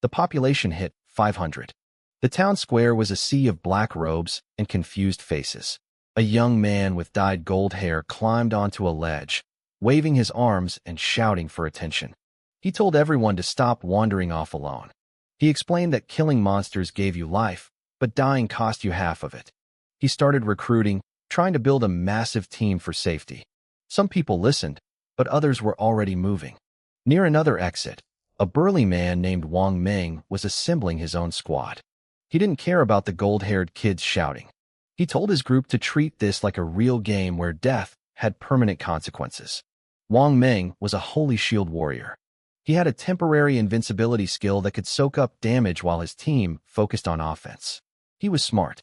The population hit 500. The town square was a sea of black robes and confused faces. A young man with dyed gold hair climbed onto a ledge, waving his arms and shouting for attention. He told everyone to stop wandering off alone. He explained that killing monsters gave you life, but dying cost you half of it. He started recruiting, trying to build a massive team for safety. Some people listened, but others were already moving. Near another exit, a burly man named Wang Meng was assembling his own squad. He didn't care about the gold-haired kids shouting. He told his group to treat this like a real game where death had permanent consequences. Wang Meng was a holy shield warrior. He had a temporary invincibility skill that could soak up damage while his team focused on offense. He was smart.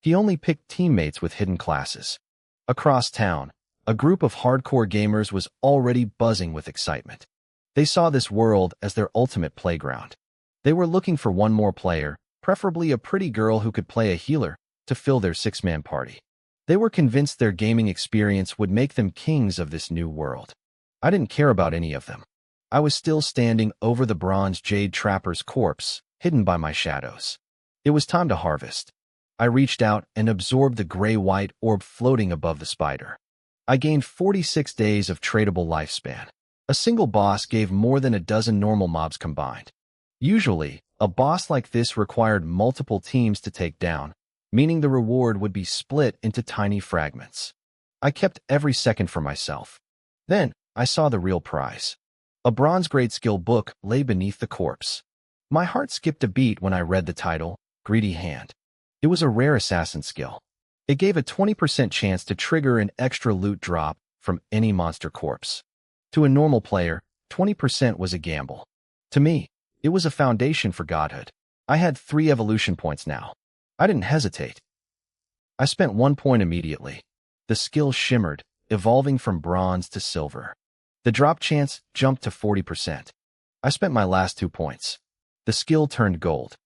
He only picked teammates with hidden classes. Across town, a group of hardcore gamers was already buzzing with excitement. They saw this world as their ultimate playground. They were looking for one more player, preferably a pretty girl who could play a healer, to fill their six-man party. They were convinced their gaming experience would make them kings of this new world. I didn't care about any of them. I was still standing over the bronze jade trapper's corpse, hidden by my shadows. It was time to harvest. I reached out and absorbed the gray-white orb floating above the spider. I gained 46 days of tradable lifespan. A single boss gave more than a dozen normal mobs combined. Usually, a boss like this required multiple teams to take down, meaning the reward would be split into tiny fragments. I kept every second for myself. Then, I saw the real prize. A bronze-grade skill book lay beneath the corpse. My heart skipped a beat when I read the title, Greedy Hand. It was a rare assassin skill. It gave a 20% chance to trigger an extra loot drop from any monster corpse. To a normal player, 20% was a gamble. To me, it was a foundation for godhood. I had 3 evolution points now. I didn't hesitate. I spent 1 point immediately. The skill shimmered, evolving from bronze to silver. The drop chance jumped to 40%. I spent my last 2 points. The skill turned gold.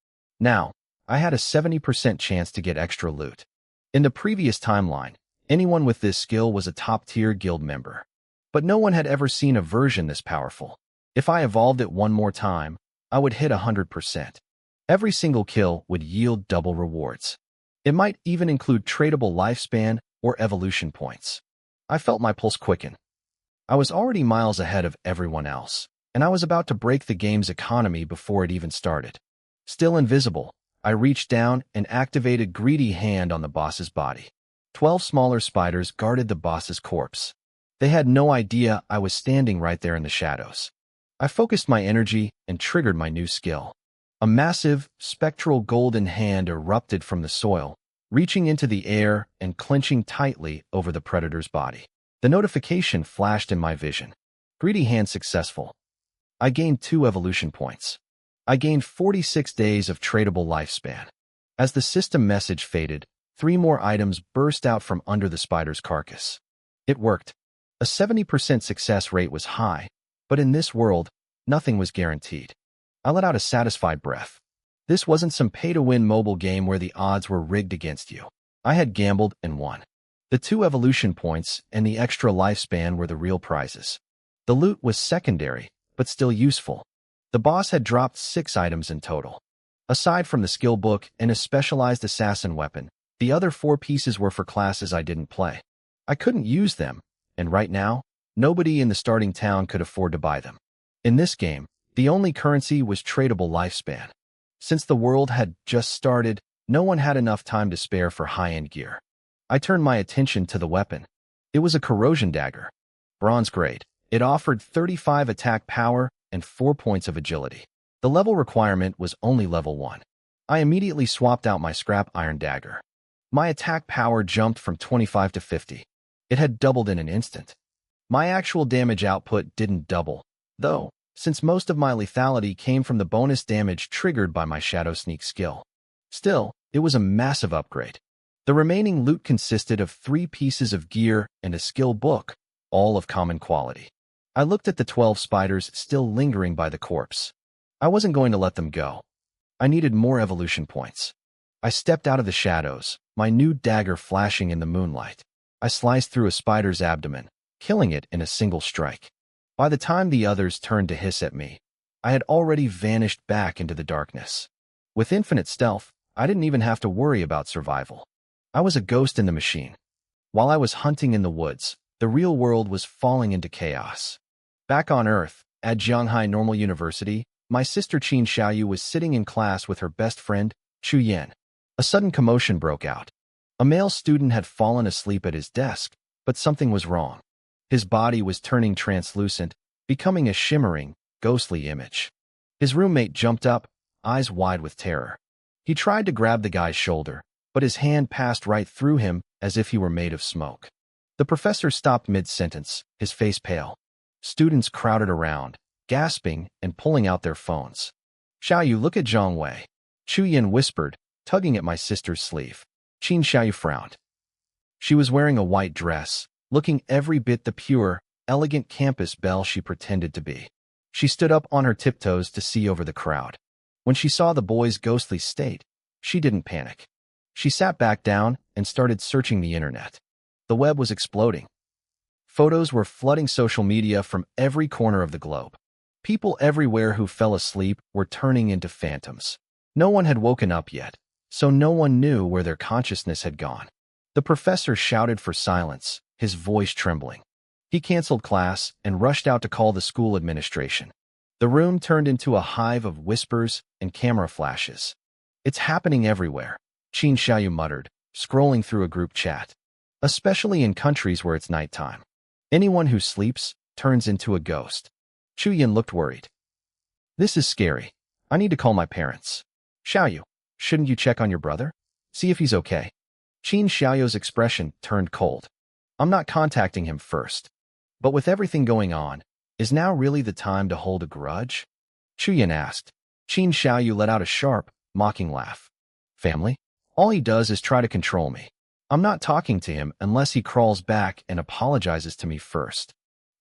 Now, I had a 70% chance to get extra loot. In the previous timeline, anyone with this skill was a top-tier guild member. But no one had ever seen a version this powerful. If I evolved it one more time, I would hit 100%. Every single kill would yield double rewards. It might even include tradable lifespan or evolution points. I felt my pulse quicken. I was already miles ahead of everyone else, and I was about to break the game's economy before it even started. Still invisible, I reached down and activated Greedy Hand on the boss's body. 12 smaller spiders guarded the boss's corpse. They had no idea I was standing right there in the shadows. I focused my energy and triggered my new skill. A massive, spectral golden hand erupted from the soil, reaching into the air and clenching tightly over the predator's body. The notification flashed in my vision. Greedy Hand successful. I gained 2 evolution points. I gained 46 days of tradable lifespan. As the system message faded, 3 more items burst out from under the spider's carcass. It worked. A 70% success rate was high, but in this world, nothing was guaranteed. I let out a satisfied breath. This wasn't some pay-to-win mobile game where the odds were rigged against you. I had gambled and won. The 2 evolution points and the extra lifespan were the real prizes. The loot was secondary, but still useful. The boss had dropped 6 items in total. Aside from the skill book and a specialized assassin weapon, the other 4 pieces were for classes I didn't play. I couldn't use them, and right now, nobody in the starting town could afford to buy them. In this game, the only currency was tradable lifespan. Since the world had just started, no one had enough time to spare for high-end gear. I turned my attention to the weapon. It was a corrosion dagger. Bronze grade. It offered 35 attack power and 4 points of agility. The level requirement was only level 1. I immediately swapped out my scrap iron dagger. My attack power jumped from 25 to 50. It had doubled in an instant. My actual damage output didn't double, though, since most of my lethality came from the bonus damage triggered by my Shadow Sneak skill. Still, it was a massive upgrade. The remaining loot consisted of 3 pieces of gear and a skill book, all of common quality. I looked at the 12 spiders still lingering by the corpse. I wasn't going to let them go. I needed more evolution points. I stepped out of the shadows, my new dagger flashing in the moonlight. I sliced through a spider's abdomen, killing it in a single strike. By the time the others turned to hiss at me, I had already vanished back into the darkness. With infinite stealth, I didn't even have to worry about survival. I was a ghost in the machine. While I was hunting in the woods, the real world was falling into chaos. Back on Earth, at Zhanghai Normal University, my sister Qin Xiaoyu was sitting in class with her best friend, Chu Yan. A sudden commotion broke out. A male student had fallen asleep at his desk, but something was wrong. His body was turning translucent, becoming a shimmering, ghostly image. His roommate jumped up, eyes wide with terror. He tried to grab the guy's shoulder, but his hand passed right through him as if he were made of smoke. The professor stopped mid-sentence, his face pale. Students crowded around, gasping and pulling out their phones. "Xiaoyu, look at Zhang Wei," Chu Yin whispered, tugging at my sister's sleeve. Qin Xiaoyu frowned. She was wearing a white dress, looking every bit the pure, elegant campus belle she pretended to be. She stood up on her tiptoes to see over the crowd. When she saw the boy's ghostly state, she didn't panic. She sat back down and started searching the internet. The web was exploding. Photos were flooding social media from every corner of the globe. People everywhere who fell asleep were turning into phantoms. No one had woken up yet, so no one knew where their consciousness had gone. The professor shouted for silence, his voice trembling. He canceled class and rushed out to call the school administration. The room turned into a hive of whispers and camera flashes. "It's happening everywhere," Qin Xiaoyu muttered, scrolling through a group chat. "Especially in countries where it's nighttime. Anyone who sleeps turns into a ghost." Chu Yin looked worried. "This is scary. I need to call my parents." "Xiaoyu, shouldn't you check on your brother? See if he's okay?" Qin Xiaoyu's expression turned cold. "I'm not contacting him first. But with everything going on, is now really the time to hold a grudge?" Chu Yin asked. Qin Xiaoyu let out a sharp, mocking laugh. "Family? All he does is try to control me. I'm not talking to him unless he crawls back and apologizes to me first.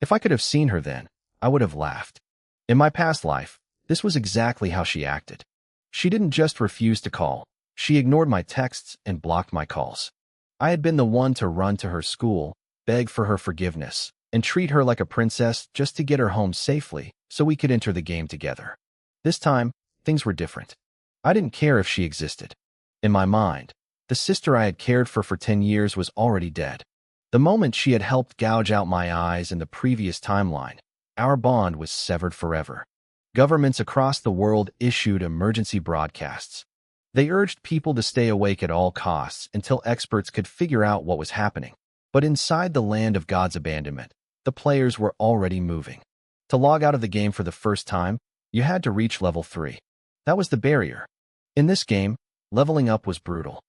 If I could have seen her then, I would have laughed. In my past life, this was exactly how she acted. She didn't just refuse to call. She ignored my texts and blocked my calls. I had been the one to run to her school, beg for her forgiveness, and treat her like a princess just to get her home safely so we could enter the game together. This time, things were different. I didn't care if she existed. In my mind, the sister I had cared for 10 years was already dead. The moment she had helped gouge out my eyes in the previous timeline, our bond was severed forever. Governments across the world issued emergency broadcasts. They urged people to stay awake at all costs until experts could figure out what was happening. But inside the land of God's abandonment, the players were already moving. To log out of the game for the first time, you had to reach level 3. That was the barrier. In this game, leveling up was brutal.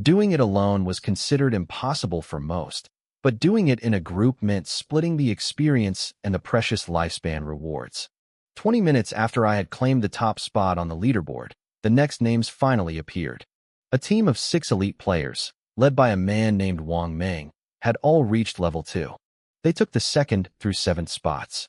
Doing it alone was considered impossible for most, but doing it in a group meant splitting the experience and the precious lifespan rewards. 20 minutes after I had claimed the top spot on the leaderboard, the next names finally appeared. A team of 6 elite players, led by a man named Wang Meng, had all reached level 2. They took the 2nd through 7th spots.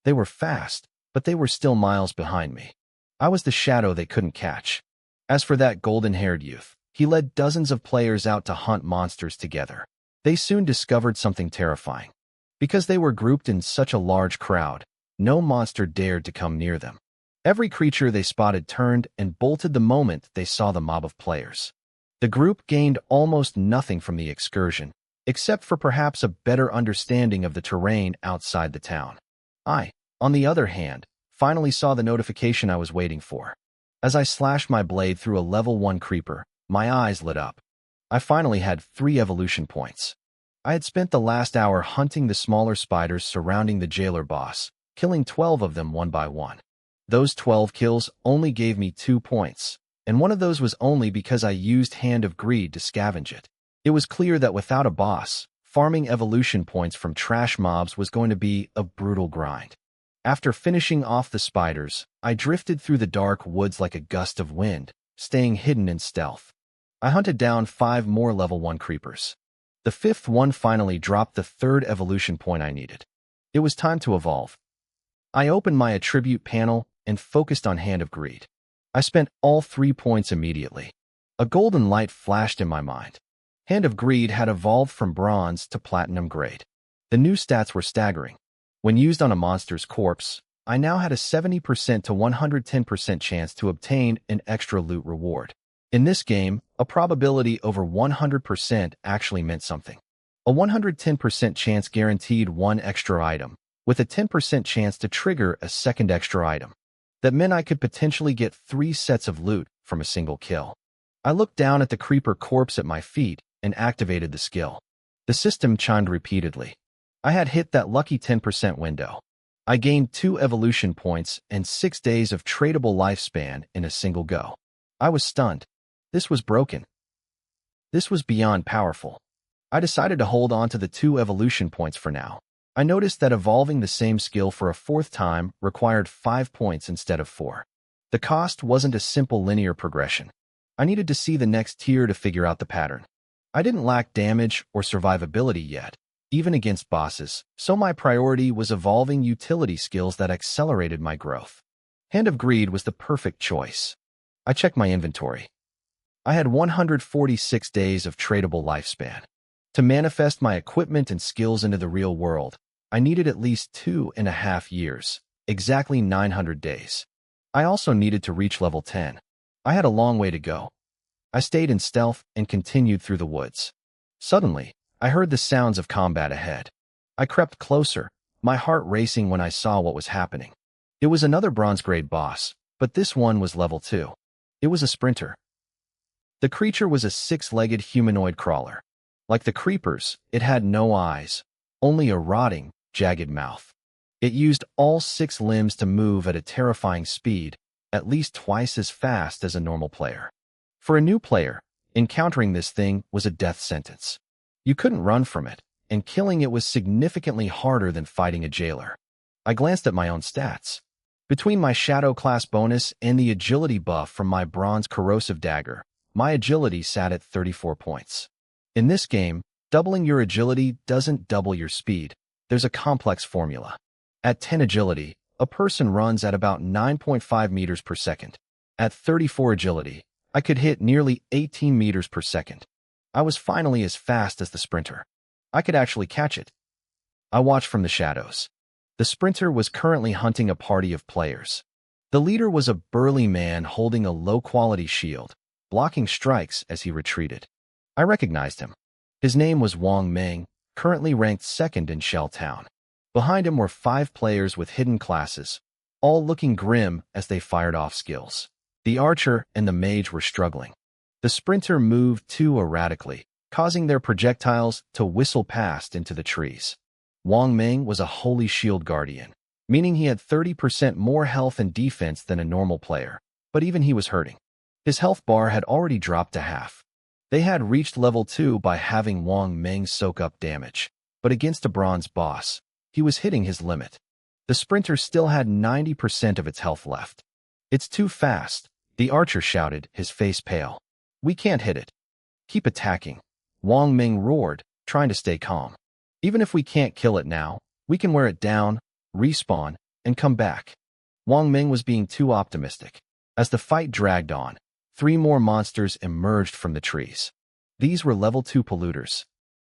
They were fast, but they were still miles behind me. I was the shadow they couldn't catch. As for that golden-haired youth, he led dozens of players out to hunt monsters together. They soon discovered something terrifying. Because they were grouped in such a large crowd, no monster dared to come near them. Every creature they spotted turned and bolted the moment they saw the mob of players. The group gained almost nothing from the excursion, except for perhaps a better understanding of the terrain outside the town. I, on the other hand, finally saw the notification I was waiting for. As I slashed my blade through a level 1 creeper, my eyes lit up. I finally had 3 evolution points. I had spent the last hour hunting the smaller spiders surrounding the jailer boss, killing 12 of them one by one. Those 12 kills only gave me 2 points, and one of those was only because I used Hand of Greed to scavenge it. It was clear that without a boss, farming evolution points from trash mobs was going to be a brutal grind. After finishing off the spiders, I drifted through the dark woods like a gust of wind, staying hidden in stealth. I hunted down 5 more level 1 creepers. The 5th one finally dropped the 3rd evolution point I needed. It was time to evolve. I opened my attribute panel and focused on Hand of Greed. I spent all 3 points immediately. A golden light flashed in my mind. Hand of Greed had evolved from bronze to platinum grade. The new stats were staggering. When used on a monster's corpse, I now had a 70% to 110% chance to obtain an extra loot reward. In this game, a probability over 100% actually meant something. A 110% chance guaranteed 1 extra item, with a 10% chance to trigger a 2nd extra item. That meant I could potentially get 3 sets of loot from a single kill. I looked down at the creeper corpse at my feet and activated the skill. The system chimed repeatedly. I had hit that lucky 10% window. I gained 2 evolution points and 6 days of tradable lifespan in a single go. I was stunned. This was broken. This was beyond powerful. I decided to hold on to the 2 evolution points for now. I noticed that evolving the same skill for a 4th time required 5 points instead of 4. The cost wasn't a simple linear progression. I needed to see the next tier to figure out the pattern. I didn't lack damage or survivability yet, even against bosses, so my priority was evolving utility skills that accelerated my growth. Hand of Greed was the perfect choice. I checked my inventory. I had 146 days of tradable lifespan. To manifest my equipment and skills into the real world, I needed at least 2.5 years, exactly 900 days. I also needed to reach level 10. I had a long way to go. I stayed in stealth and continued through the woods. Suddenly, I heard the sounds of combat ahead. I crept closer, my heart racing when I saw what was happening. It was another bronze-grade boss, but this one was level 2. It was a sprinter. The creature was a 6-legged humanoid crawler. Like the creepers, it had no eyes, only a rotting, jagged mouth. It used all 6 limbs to move at a terrifying speed, at least twice as fast as a normal player. For a new player, encountering this thing was a death sentence. You couldn't run from it, and killing it was significantly harder than fighting a jailer. I glanced at my own stats. Between my Shadow class bonus and the agility buff from my bronze corrosive dagger, my agility sat at 34 points. In this game, doubling your agility doesn't double your speed. There's a complex formula. At 10 agility, a person runs at about 9.5 meters per second. At 34 agility, I could hit nearly 18 meters per second. I was finally as fast as the sprinter. I could actually catch it. I watched from the shadows. The sprinter was currently hunting a party of players. The leader was a burly man holding a low-quality shield, blocking strikes as he retreated. I recognized him. His name was Wang Meng, currently ranked 2nd in Shell Town. Behind him were 5 players with hidden classes, all looking grim as they fired off skills. The archer and the mage were struggling. The sprinter moved too erratically, causing their projectiles to whistle past into the trees. Wang Meng was a holy shield guardian, meaning he had 30% more health and defense than a normal player, but even he was hurting. His health bar had already dropped to half. They had reached level 2 by having Wang Meng soak up damage, but against a bronze boss, he was hitting his limit. The sprinter still had 90% of its health left. "It's too fast," the archer shouted, his face pale. "We can't hit it." "Keep attacking," Wang Meng roared, trying to stay calm. "Even if we can't kill it now, we can wear it down, respawn, and come back." Wang Meng was being too optimistic. As the fight dragged on, 3 more monsters emerged from the trees. These were level 2 polluters.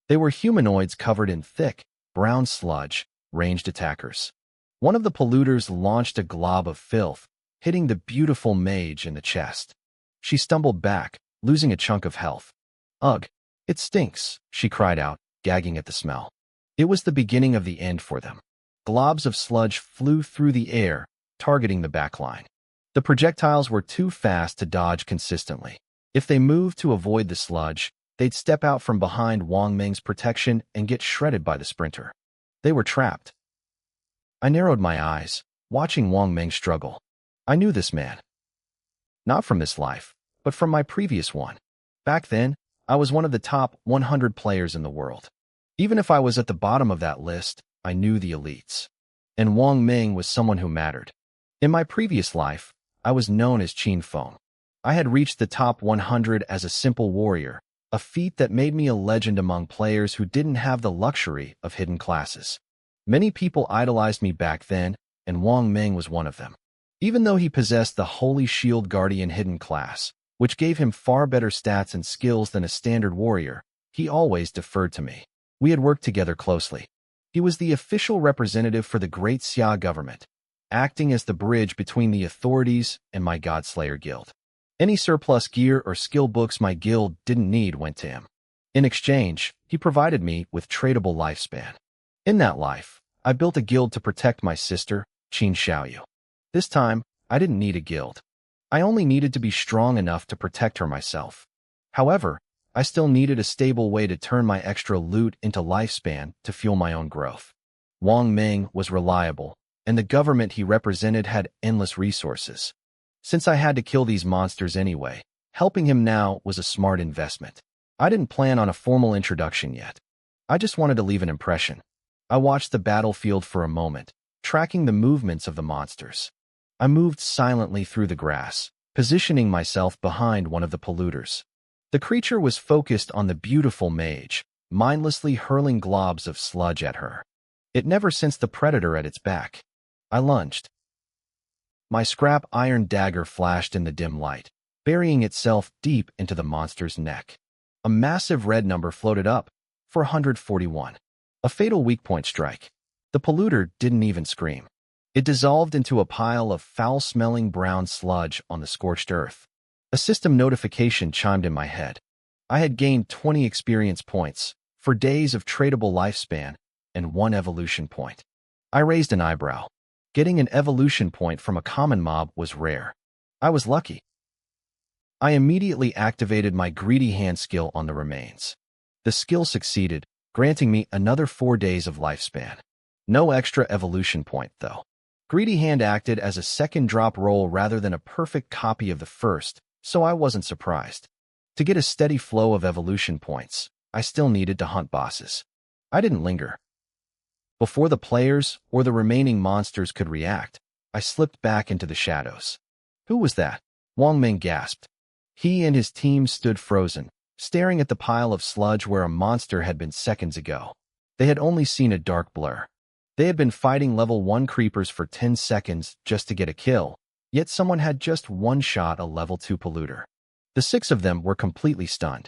They were humanoids covered in thick, brown sludge, ranged attackers. One of the polluters launched a glob of filth, hitting the beautiful mage in the chest. She stumbled back, losing a chunk of health. "Ugh, it stinks," she cried out, gagging at the smell. It was the beginning of the end for them. Globs of sludge flew through the air, targeting the backline. The projectiles were too fast to dodge consistently. If they moved to avoid the sludge, they'd step out from behind Wang Meng's protection and get shredded by the sprinter. They were trapped. I narrowed my eyes, watching Wang Meng struggle. I knew this man. Not from this life, but from my previous one. Back then, I was one of the top 100 players in the world. Even if I was at the bottom of that list, I knew the elites. And Wang Meng was someone who mattered. In my previous life, I was known as Qin Feng. I had reached the top 100 as a simple warrior, a feat that made me a legend among players who didn't have the luxury of hidden classes. Many people idolized me back then, and Wang Meng was one of them. Even though he possessed the Holy Shield Guardian hidden class, which gave him far better stats and skills than a standard warrior, he always deferred to me. We had worked together closely. He was the official representative for the Great Xia government, acting as the bridge between the authorities and my Godslayer guild. Any surplus gear or skill books my guild didn't need went to him. In exchange, he provided me with tradable lifespan. In that life, I built a guild to protect my sister, Qin Xiaoyu. This time, I didn't need a guild. I only needed to be strong enough to protect her myself. However, I still needed a stable way to turn my extra loot into lifespan to fuel my own growth. Wang Meng was reliable, and the government he represented had endless resources. Since I had to kill these monsters anyway, helping him now was a smart investment. I didn't plan on a formal introduction yet. I just wanted to leave an impression. I watched the battlefield for a moment, tracking the movements of the monsters. I moved silently through the grass, positioning myself behind one of the polluters. The creature was focused on the beautiful mage, mindlessly hurling globs of sludge at her. It never sensed the predator at its back. I lunged. My scrap iron dagger flashed in the dim light. burying itself deep into the monster's neck. A massive red number floated up, 441. A fatal weak point strike. The polluter didn't even scream. It dissolved into a pile of foul-smelling brown sludge on the scorched earth. A system notification chimed in my head. I had gained 20 experience points, 4 days of tradable lifespan, and 1 evolution point. I raised an eyebrow. Getting an evolution point from a common mob was rare. I was lucky. I immediately activated my greedy hand skill on the remains. The skill succeeded, granting me another 4 days of lifespan. No extra evolution point, though. Greedy Hand acted as a second drop roll rather than a perfect copy of the first, so I wasn't surprised. To get a steady flow of evolution points, I still needed to hunt bosses. I didn't linger. Before the players or the remaining monsters could react, I slipped back into the shadows. Who was that? Wang Ming gasped. He and his team stood frozen, staring at the pile of sludge where a monster had been seconds ago. They had only seen a dark blur. They had been fighting level 1 creepers for 10 seconds just to get a kill, yet someone had just one-shot a level 2 polluter. The 6 of them were completely stunned.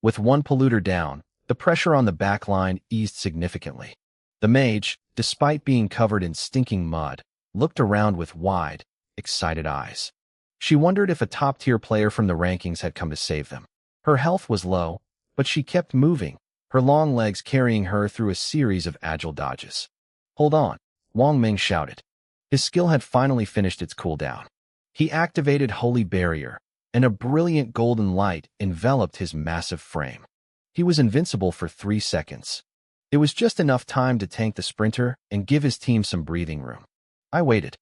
With 1 polluter down, the pressure on the back line eased significantly. The mage, despite being covered in stinking mud, looked around with wide, excited eyes. She wondered if a top-tier player from the rankings had come to save them. Her health was low, but she kept moving, her long legs carrying her through a series of agile dodges. Hold on, Wang Ming shouted. His skill had finally finished its cooldown. He activated Holy Barrier, and a brilliant golden light enveloped his massive frame. He was invincible for 3 seconds. It was just enough time to tank the sprinter and give his team some breathing room. I waited.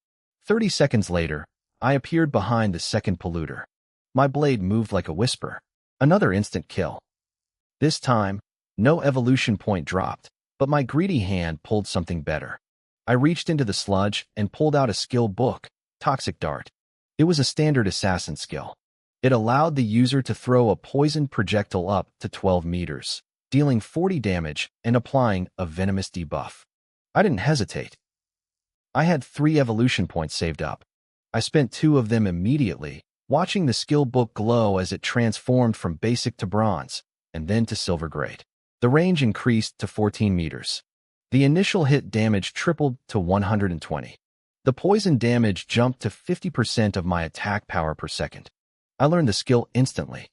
30 seconds later, I appeared behind the second polluter. My blade moved like a whisper. Another instant kill. This time, no evolution point dropped, but my greedy hand pulled something better. I reached into the sludge and pulled out a skill book, Toxic Dart. It was a standard assassin skill. It allowed the user to throw a poisoned projectile up to 12 meters, dealing 40 damage and applying a venomous debuff. I didn't hesitate. I had 3 evolution points saved up. I spent 2 of them immediately, watching the skill book glow as it transformed from basic to bronze, and then to silver grade. The range increased to 14 meters. The initial hit damage tripled to 120. The poison damage jumped to 50% of my attack power per second. I learned the skill instantly.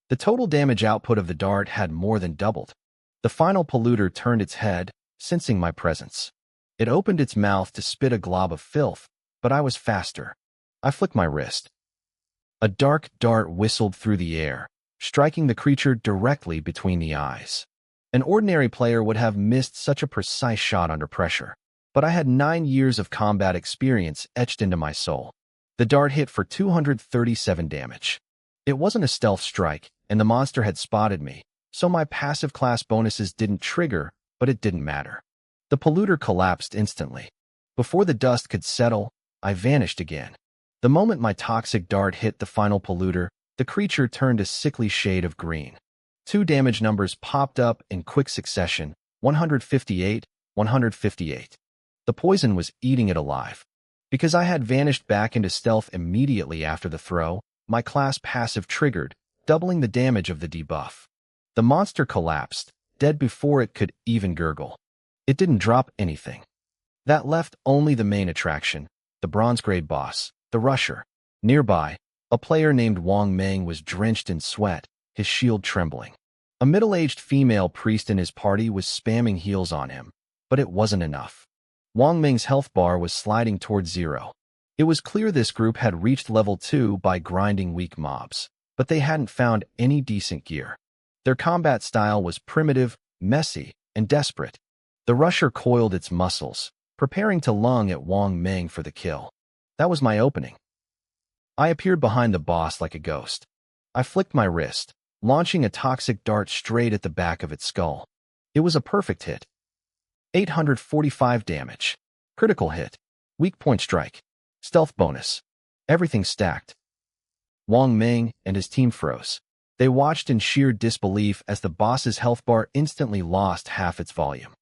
The total damage output of the dart had more than doubled. The final polluter turned its head, sensing my presence. It opened its mouth to spit a glob of filth, but I was faster. I flicked my wrist. A dark dart whistled through the air, striking the creature directly between the eyes. An ordinary player would have missed such a precise shot under pressure, but I had 9 years of combat experience etched into my soul. The dart hit for 237 damage. It wasn't a stealth strike, and the monster had spotted me, so my passive class bonuses didn't trigger, but it didn't matter. The polluter collapsed instantly. Before the dust could settle, I vanished again. The moment my toxic dart hit the final polluter, the creature turned a sickly shade of green. 2 damage numbers popped up in quick succession, 158, 158. The poison was eating it alive. Because I had vanished back into stealth immediately after the throw, my class passive triggered, doubling the damage of the debuff. The monster collapsed, dead before it could even gurgle. It didn't drop anything. That left only the main attraction, the bronze-grade boss, the Rusher. Nearby, a player named Wang Ming was drenched in sweat, his shield trembling. A middle-aged female priest in his party was spamming heals on him, but it wasn't enough. Wang Ming's health bar was sliding towards 0. It was clear this group had reached level 2 by grinding weak mobs, but they hadn't found any decent gear. Their combat style was primitive, messy, and desperate. The Rusher coiled its muscles, preparing to lung at Wang Ming for the kill. That was my opening. I appeared behind the boss like a ghost. I flicked my wrist, launching a toxic dart straight at the back of its skull. It was a perfect hit. 845 damage. Critical hit. Weak point strike. Stealth bonus. Everything stacked. Wang Ming and his team froze. They watched in sheer disbelief as the boss's health bar instantly lost half its volume.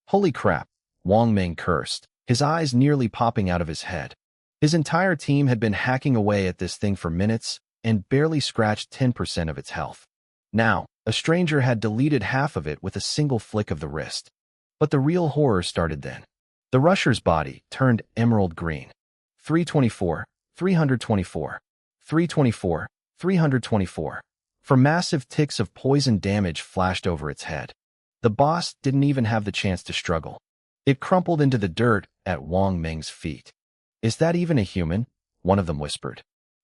Holy crap, Wang Ming cursed, his eyes nearly popping out of his head. His entire team had been hacking away at this thing for minutes, and barely scratched 10% of its health. Now, a stranger had deleted half of it with a single flick of the wrist. But the real horror started then. The rusher's body turned emerald green. 324, 324, 324, 324. For massive ticks of poison damage flashed over its head. The boss didn't even have the chance to struggle. It crumpled into the dirt at Wang Meng's feet. "Is that even a human?" one of them whispered.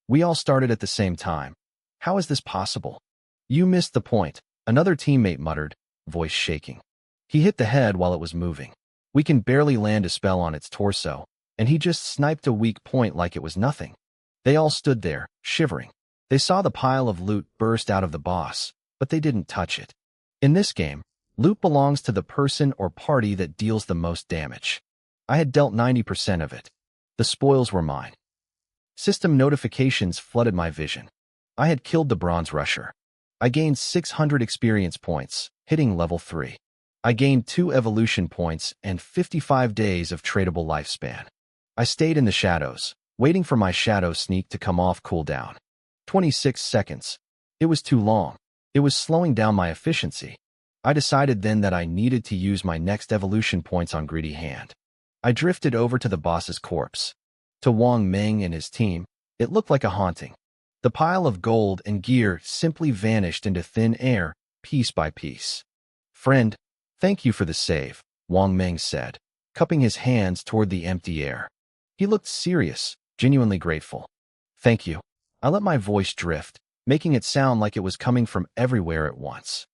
"We all started at the same time. How is this possible?" "You missed the point," another teammate muttered, voice shaking. "He hit the head while it was moving. We can barely land a spell on its torso, and he just sniped a weak point like it was nothing." They all stood there, shivering. They saw the pile of loot burst out of the boss, but they didn't touch it. In this game, loot belongs to the person or party that deals the most damage. I had dealt 90% of it. The spoils were mine. System notifications flooded my vision. I had killed the bronze rusher. I gained 600 experience points, hitting level 3. I gained 2 evolution points and 55 days of tradable lifespan. I stayed in the shadows, waiting for my shadow sneak to come off cooldown. 26 seconds. It was too long. It was slowing down my efficiency. I decided then that I needed to use my next evolution points on Greedy Hand. I drifted over to the boss's corpse. To Wang Meng and his team, it looked like a haunting. The pile of gold and gear simply vanished into thin air, piece by piece. "Friend, thank you for the save," Wang Meng said, cupping his hands toward the empty air. He looked serious, genuinely grateful. "Thank you." I let my voice drift, making it sound like it was coming from everywhere at once.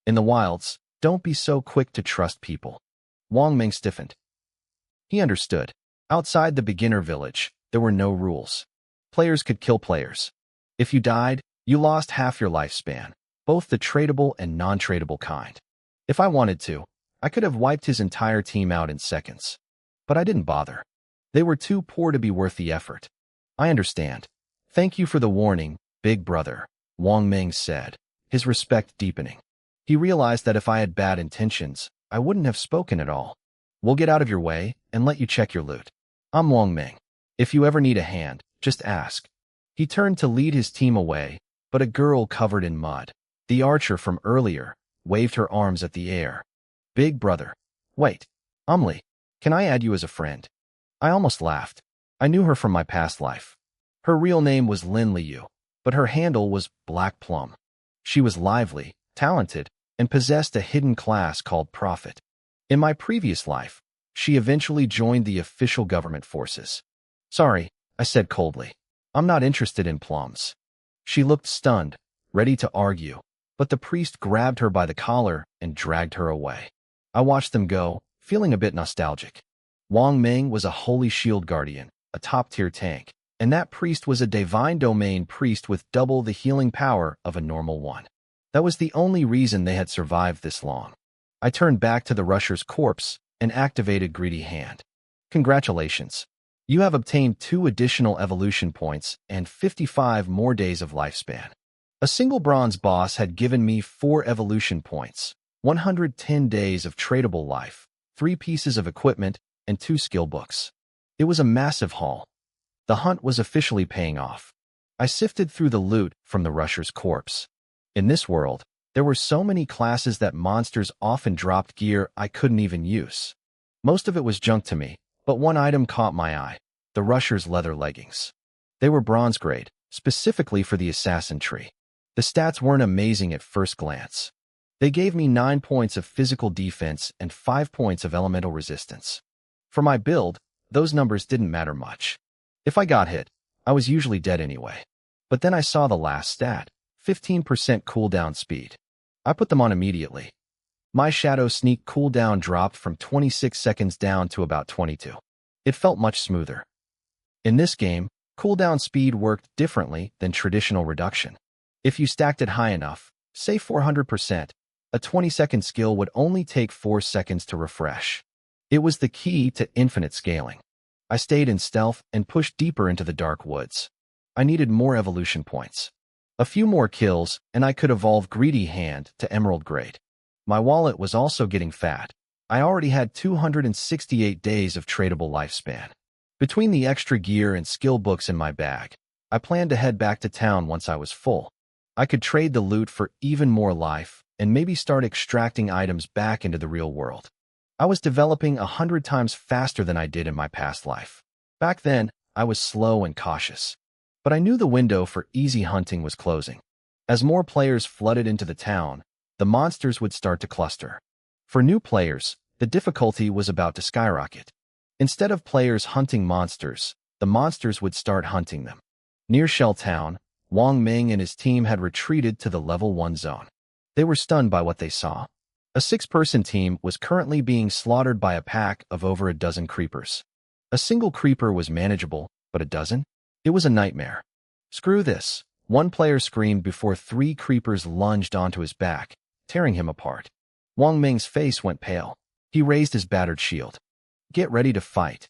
"In the wilds, don't be so quick to trust people." Wang Meng stiffened. He understood. Outside the beginner village, there were no rules. Players could kill players. If you died, you lost half your lifespan, both the tradable and non-tradable kind. If I wanted to, I could have wiped his entire team out in seconds. But I didn't bother. They were too poor to be worth the effort. "I understand. Thank you for the warning, big brother," Wang Meng said, his respect deepening. He realized that if I had bad intentions, I wouldn't have spoken at all. "We'll get out of your way and let you check your loot. I'm Wang Meng. If you ever need a hand, just ask." He turned to lead his team away, but a girl covered in mud, the archer from earlier, waved her arms at the air. "Big brother. Wait. Umli, can I add you as a friend?" I almost laughed. I knew her from my past life. Her real name was Lin Liu, but her handle was Black Plum. She was lively, talented, and possessed a hidden class called Prophet. In my previous life, she eventually joined the official government forces. "Sorry," I said coldly. "I'm not interested in plums." She looked stunned, ready to argue, but the priest grabbed her by the collar and dragged her away. I watched them go, feeling a bit nostalgic. Wang Meng was a holy shield guardian, a top-tier tank, and that priest was a divine domain priest with double the healing power of a normal one. That was the only reason they had survived this long. I turned back to the rusher's corpse and activated Greedy Hand. "Congratulations. You have obtained 2 additional evolution points and 55 more days of lifespan." A single bronze boss had given me 4 evolution points, 110 days of tradable life, 3 pieces of equipment, and 2 skill books. It was a massive haul. The hunt was officially paying off. I sifted through the loot from the rusher's corpse. In this world, there were so many classes that monsters often dropped gear I couldn't even use. Most of it was junk to me, but one item caught my eye, the rusher's leather leggings. They were bronze grade, specifically for the assassin tree. The stats weren't amazing at first glance. They gave me 9 points of physical defense and 5 points of elemental resistance. For my build, those numbers didn't matter much. If I got hit, I was usually dead anyway. But then I saw the last stat, 15% cooldown speed. I put them on immediately. My shadow sneak cooldown dropped from 26 seconds down to about 22. It felt much smoother. In this game, cooldown speed worked differently than traditional reduction. If you stacked it high enough, say 400%, a 20-second skill would only take 4 seconds to refresh. It was the key to infinite scaling. I stayed in stealth and pushed deeper into the dark woods. I needed more evolution points. A few more kills, and I could evolve Greedy Hand to Emerald Grade. My wallet was also getting fat. I already had 268 days of tradable lifespan. Between the extra gear and skill books in my bag, I planned to head back to town once I was full. I could trade the loot for even more life and maybe start extracting items back into the real world. I was developing 100 times faster than I did in my past life. Back then, I was slow and cautious. But I knew the window for easy hunting was closing. As more players flooded into the town, the monsters would start to cluster. For new players, the difficulty was about to skyrocket. Instead of players hunting monsters, the monsters would start hunting them. Near Shell Town, Wang Ming and his team had retreated to the level 1 zone. They were stunned by what they saw. A 6-person team was currently being slaughtered by a pack of over a dozen creepers. A single creeper was manageable, but a dozen? It was a nightmare. Screw this, one player screamed before 3 creepers lunged onto his back, tearing him apart. Wang Ming's face went pale. He raised his battered shield. Get ready to fight.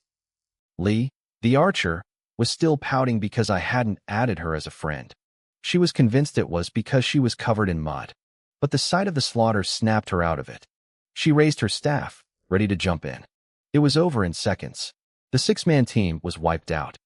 Li, the archer, was still pouting because I hadn't added her as a friend. She was convinced it was because she was covered in mud. But the sight of the slaughter snapped her out of it. She raised her staff, ready to jump in. It was over in seconds. The 6-man team was wiped out.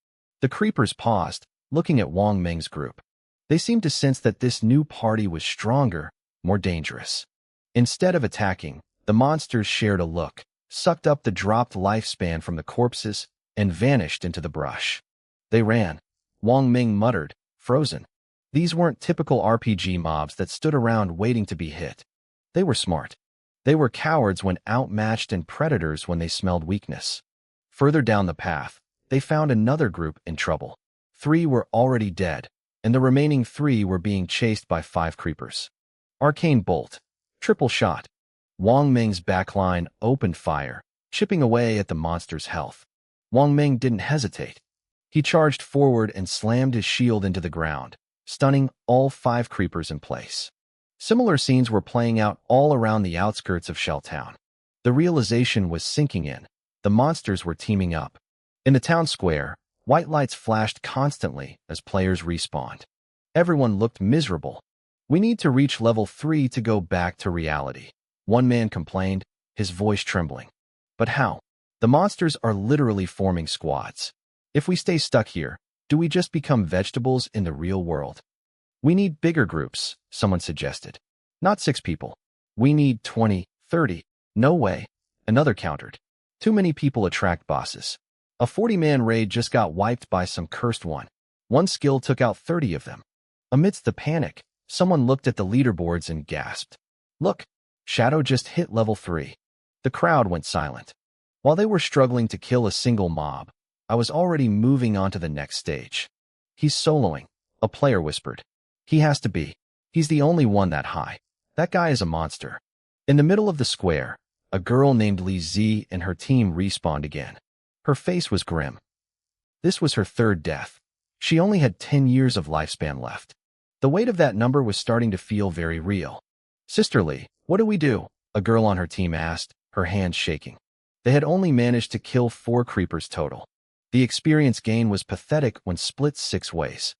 The creepers paused, looking at Wang Ming's group. They seemed to sense that this new party was stronger, more dangerous. Instead of attacking, the monsters shared a look, sucked up the dropped lifespan from the corpses, and vanished into the brush. They ran. Wang Ming muttered, frozen. These weren't typical RPG mobs that stood around waiting to be hit. They were smart. They were cowards when outmatched and predators when they smelled weakness. Further down the path, they found another group in trouble. 3 were already dead, and the remaining 3 were being chased by 5 creepers. Arcane bolt. Triple shot. Wang Ming's backline opened fire, chipping away at the monster's health. Wang Ming didn't hesitate. He charged forward and slammed his shield into the ground, stunning all 5 creepers in place. Similar scenes were playing out all around the outskirts of Shell Town. The realization was sinking in. The monsters were teaming up. In the town square, white lights flashed constantly as players respawned. Everyone looked miserable. We need to reach level 3 to go back to reality. One man complained, his voice trembling. But how? The monsters are literally forming squads. If we stay stuck here, do we just become vegetables in the real world? We need bigger groups, someone suggested. Not 6 people. We need 20, 30. No way. Another countered. Too many people attract bosses. A 40-man raid just got wiped by some cursed one. One skill took out 30 of them. Amidst the panic, someone looked at the leaderboards and gasped. Look, Shadow just hit level 3. The crowd went silent. While they were struggling to kill a single mob, I was already moving on to the next stage. He's soloing, a player whispered. He has to be. He's the only one that high. That guy is a monster. In the middle of the square, a girl named Li Z and her team respawned again. Her face was grim. This was her 3rd death. She only had 10 years of lifespan left. The weight of that number was starting to feel very real. Sister Li, what do we do? A girl on her team asked, her hands shaking. They had only managed to kill 4 creepers total. The experience gain was pathetic when split 6 ways.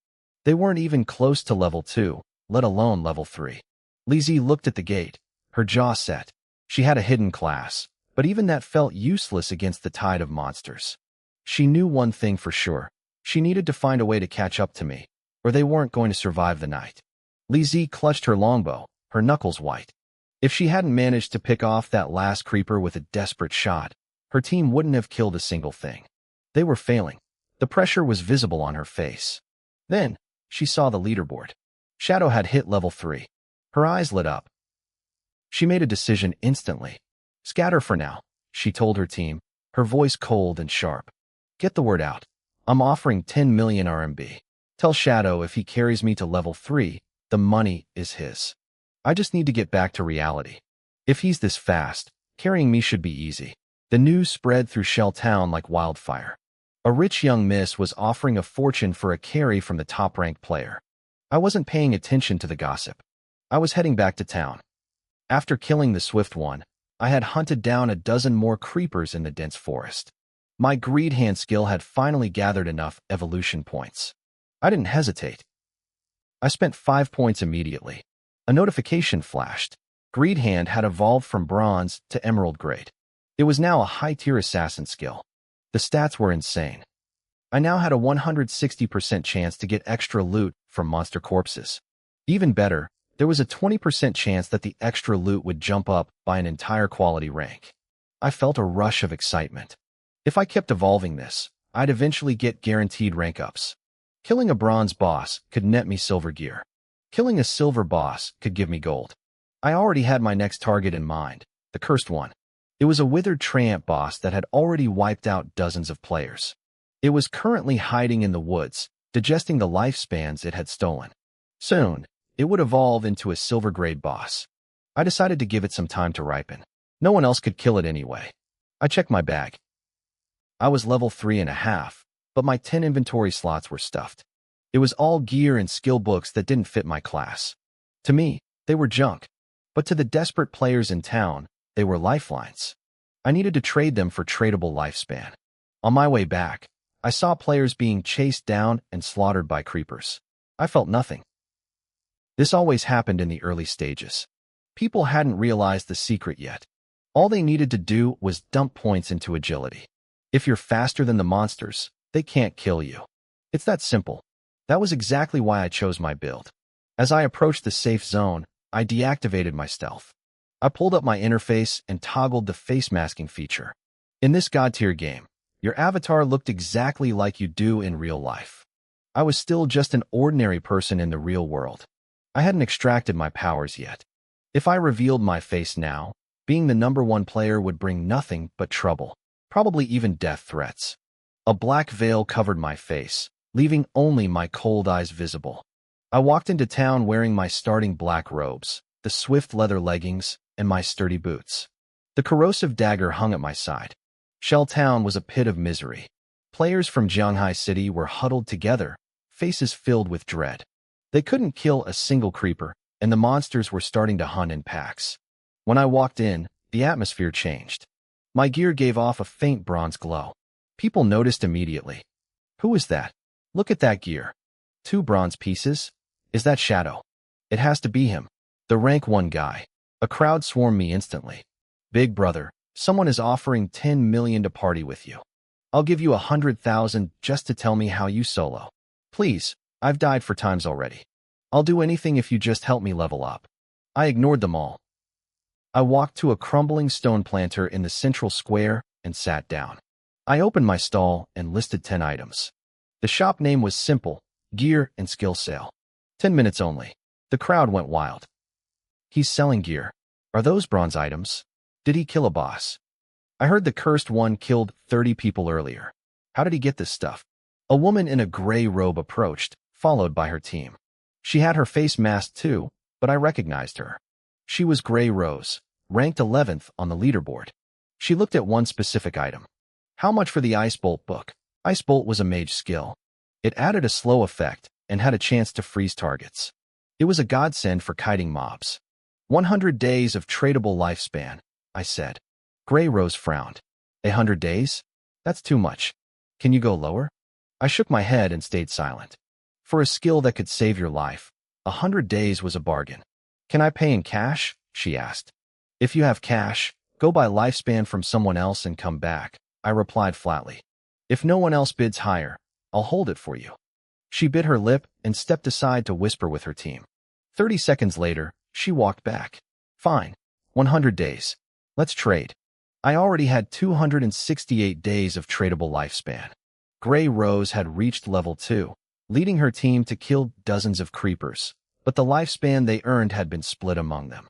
They weren't even close to level 2, let alone level 3. Lizzie looked at the gate, her jaw set. She had a hidden class, but even that felt useless against the tide of monsters. She knew one thing for sure. She needed to find a way to catch up to me, or they weren't going to survive the night. Lizzie clutched her longbow, her knuckles white. If she hadn't managed to pick off that last creeper with a desperate shot, her team wouldn't have killed a single thing. They were failing. The pressure was visible on her face. Then, she saw the leaderboard. Shadow had hit level 3. Her eyes lit up. She made a decision instantly. Scatter for now, she told her team, her voice cold and sharp. Get the word out. I'm offering 10 million RMB. Tell Shadow if he carries me to level 3, the money is his. I just need to get back to reality. If he's this fast, carrying me should be easy. The news spread through Shell Town like wildfire. A rich young miss was offering a fortune for a carry from the top-ranked player. I wasn't paying attention to the gossip. I was heading back to town. After killing the swift one, I had hunted down a dozen more creepers in the dense forest. My greed hand skill had finally gathered enough evolution points. I didn't hesitate. I spent 5 points immediately. A notification flashed. Greed hand had evolved from bronze to emerald grade. It was now a high-tier assassin skill. The stats were insane. I now had a 160% chance to get extra loot from monster corpses. Even better, there was a 20% chance that the extra loot would jump up by an entire quality rank. I felt a rush of excitement. If I kept evolving this, I'd eventually get guaranteed rank ups. Killing a bronze boss could net me silver gear. Killing a silver boss could give me gold. I already had my next target in mind, the cursed one. It was a withered Treant boss that had already wiped out dozens of players. It was currently hiding in the woods, digesting the lifespans it had stolen. Soon, it would evolve into a silver-grade boss. I decided to give it some time to ripen. No one else could kill it anyway. I checked my bag. I was level 3.5, but my 10 inventory slots were stuffed. It was all gear and skill books that didn't fit my class. To me, they were junk. But to the desperate players in town, they were lifelines. I needed to trade them for tradable lifespan. On my way back, I saw players being chased down and slaughtered by creepers. I felt nothing. This always happened in the early stages. People hadn't realized the secret yet. All they needed to do was dump points into agility. If you're faster than the monsters, they can't kill you. It's that simple. That was exactly why I chose my build. As I approached the safe zone, I deactivated my stealth. I pulled up my interface and toggled the face masking feature. In this god-tier game, your avatar looked exactly like you do in real life. I was still just an ordinary person in the real world. I hadn't extracted my powers yet. If I revealed my face now, being the #1 player would bring nothing but trouble, probably even death threats. A black veil covered my face, leaving only my cold eyes visible. I walked into town wearing my starting black robes, the swift leather leggings, and my sturdy boots. The corrosive dagger hung at my side. Shell Town was a pit of misery. Players from Jianghai City were huddled together, faces filled with dread. They couldn't kill a single creeper, and the monsters were starting to hunt in packs. When I walked in, the atmosphere changed. My gear gave off a faint bronze glow. People noticed immediately. Who is that? Look at that gear. 2 bronze pieces? Is that Shadow? It has to be him. The rank 1 guy. A crowd swarmed me instantly. Big brother, someone is offering 10 million to party with you. I'll give you 100,000 just to tell me how you solo. Please, I've died 4 times already. I'll do anything if you just help me level up. I ignored them all. I walked to a crumbling stone planter in the central square and sat down. I opened my stall and listed 10 items. The shop name was simple, Gear and Skill Sale. 10 minutes only. The crowd went wild. He's selling gear. Are those bronze items? Did he kill a boss? I heard the cursed one killed 30 people earlier. How did he get this stuff? A woman in a gray robe approached, followed by her team. She had her face masked too, but I recognized her. She was Grey Rose, ranked 11th on the leaderboard. She looked at one specific item. How much for the Ice Bolt book? Ice Bolt was a mage skill. It added a slow effect and had a chance to freeze targets. It was a godsend for kiting mobs. 100 days of tradable lifespan, I said. Grey Rose frowned. 100 days? That's too much. Can you go lower? I shook my head and stayed silent. For a skill that could save your life, 100 days was a bargain. Can I pay in cash? She asked. If you have cash, go buy lifespan from someone else and come back, I replied flatly. If no one else bids higher, I'll hold it for you. She bit her lip and stepped aside to whisper with her team. 30 seconds later, she walked back. Fine. 100 days. Let's trade. I already had 268 days of tradable lifespan. Grey Rose had reached level 2, leading her team to kill dozens of creepers, but the lifespan they earned had been split among them.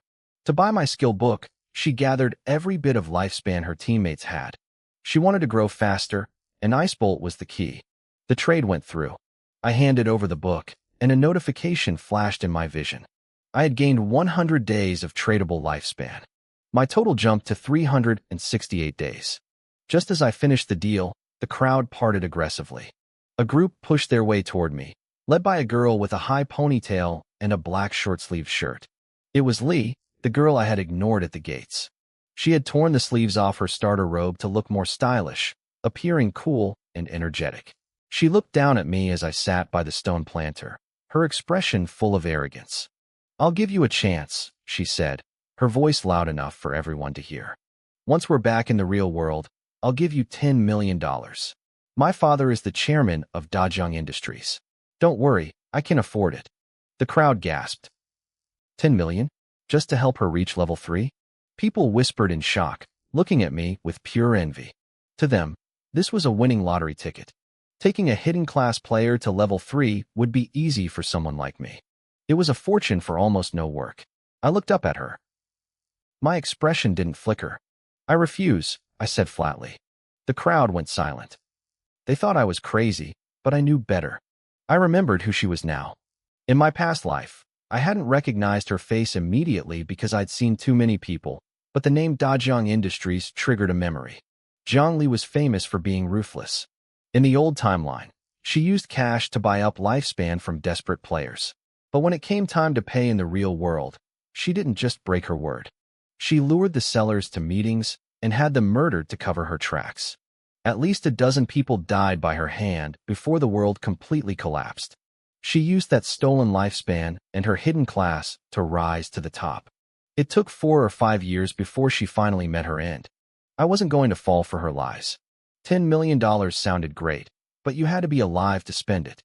To buy my skill book, she gathered every bit of lifespan her teammates had. She wanted to grow faster, and Ice Bolt was the key. The trade went through. I handed over the book, and a notification flashed in my vision. I had gained 100 days of tradable lifespan. My total jumped to 368 days. Just as I finished the deal, the crowd parted aggressively. A group pushed their way toward me, led by a girl with a high ponytail and a black short-sleeved shirt. It was Lee, the girl I had ignored at the gates. She had torn the sleeves off her starter robe to look more stylish, appearing cool and energetic. She looked down at me as I sat by the stone planter, her expression full of arrogance. I'll give you a chance, she said, her voice loud enough for everyone to hear. Once we're back in the real world, I'll give you $10 million. My father is the chairman of Dajang Industries. Don't worry, I can afford it. The crowd gasped. 10 million? Just to help her reach level 3? People whispered in shock, looking at me with pure envy. To them, this was a winning lottery ticket. Taking a hidden class player to level 3 would be easy for someone like me. It was a fortune for almost no work. I looked up at her. My expression didn't flicker. I refuse, I said flatly. The crowd went silent. They thought I was crazy, but I knew better. I remembered who she was now. In my past life, I hadn't recognized her face immediately because I'd seen too many people, but the name Dajang Industries triggered a memory. Zhongli was famous for being ruthless. In the old timeline, she used cash to buy up lifespan from desperate players. But when it came time to pay in the real world, she didn't just break her word. She lured the sellers to meetings and had them murdered to cover her tracks. At least a dozen people died by her hand before the world completely collapsed. She used that stolen lifespan and her hidden class to rise to the top. It took 4 or 5 years before she finally met her end. I wasn't going to fall for her lies. $10 million sounded great, but you had to be alive to spend it.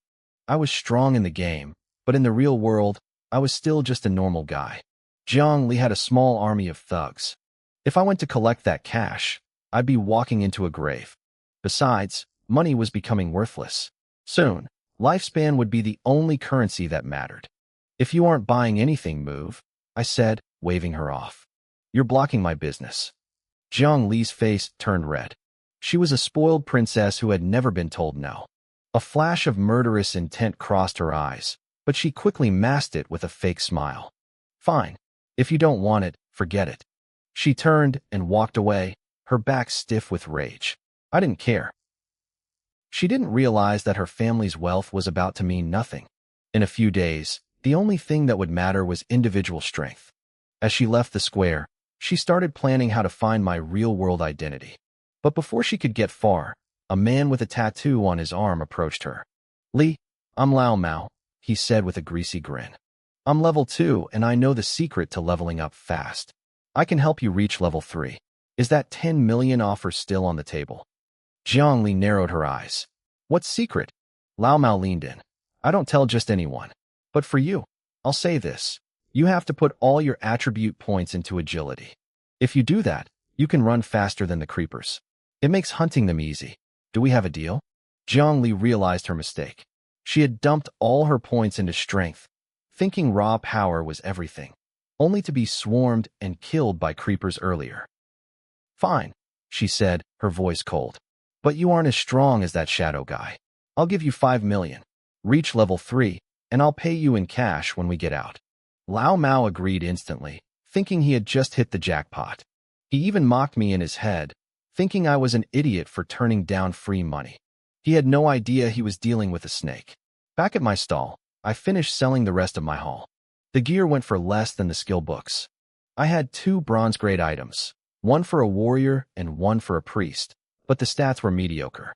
I was strong in the game, but in the real world, I was still just a normal guy. Zhang Li had a small army of thugs. If I went to collect that cash, I'd be walking into a grave. Besides, money was becoming worthless. Soon, lifespan would be the only currency that mattered. If you aren't buying anything, move, I said, waving her off. You're blocking my business. Zhang Li's face turned red. She was a spoiled princess who had never been told no. A flash of murderous intent crossed her eyes, but she quickly masked it with a fake smile. Fine. If you don't want it, forget it. She turned and walked away, her back stiff with rage. I didn't care. She didn't realize that her family's wealth was about to mean nothing. In a few days, the only thing that would matter was individual strength. As she left the square, she started planning how to find my real-world identity. But before she could get far, a man with a tattoo on his arm approached her. Li, I'm Lao Mao, he said with a greasy grin. I'm level 2 and I know the secret to leveling up fast. I can help you reach level 3. Is that 10 million offer still on the table? Zhang Li narrowed her eyes. What secret? Lao Mao leaned in. I don't tell just anyone. But for you, I'll say this. You have to put all your attribute points into agility. If you do that, you can run faster than the creepers. It makes hunting them easy. Do we have a deal? Zhang Li realized her mistake. She had dumped all her points into strength, thinking raw power was everything, only to be swarmed and killed by creepers earlier. Fine, she said, her voice cold. But you aren't as strong as that shadow guy. I'll give you 5 million. Reach level 3, and I'll pay you in cash when we get out. Lao Mao agreed instantly, thinking he had just hit the jackpot. He even mocked me in his head, thinking I was an idiot for turning down free money. He had no idea he was dealing with a snake. Back at my stall, I finished selling the rest of my haul. The gear went for less than the skill books. I had 2 bronze-grade items, one for a warrior and one for a priest, but the stats were mediocre.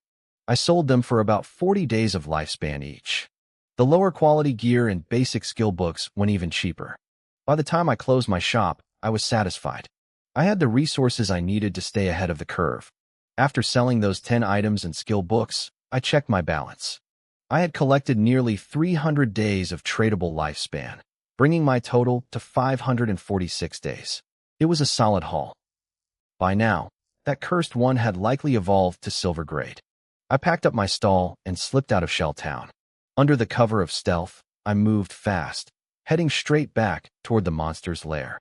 I sold them for about 40 days of lifespan each. The lower quality gear and basic skill books went even cheaper. By the time I closed my shop, I was satisfied. I had the resources I needed to stay ahead of the curve. After selling those 10 items and skill books, I checked my balance. I had collected nearly 300 days of tradable lifespan, bringing my total to 546 days. It was a solid haul. By now, that cursed one had likely evolved to silver grade. I packed up my stall and slipped out of Shell Town. Under the cover of stealth, I moved fast, heading straight back toward the monster's lair.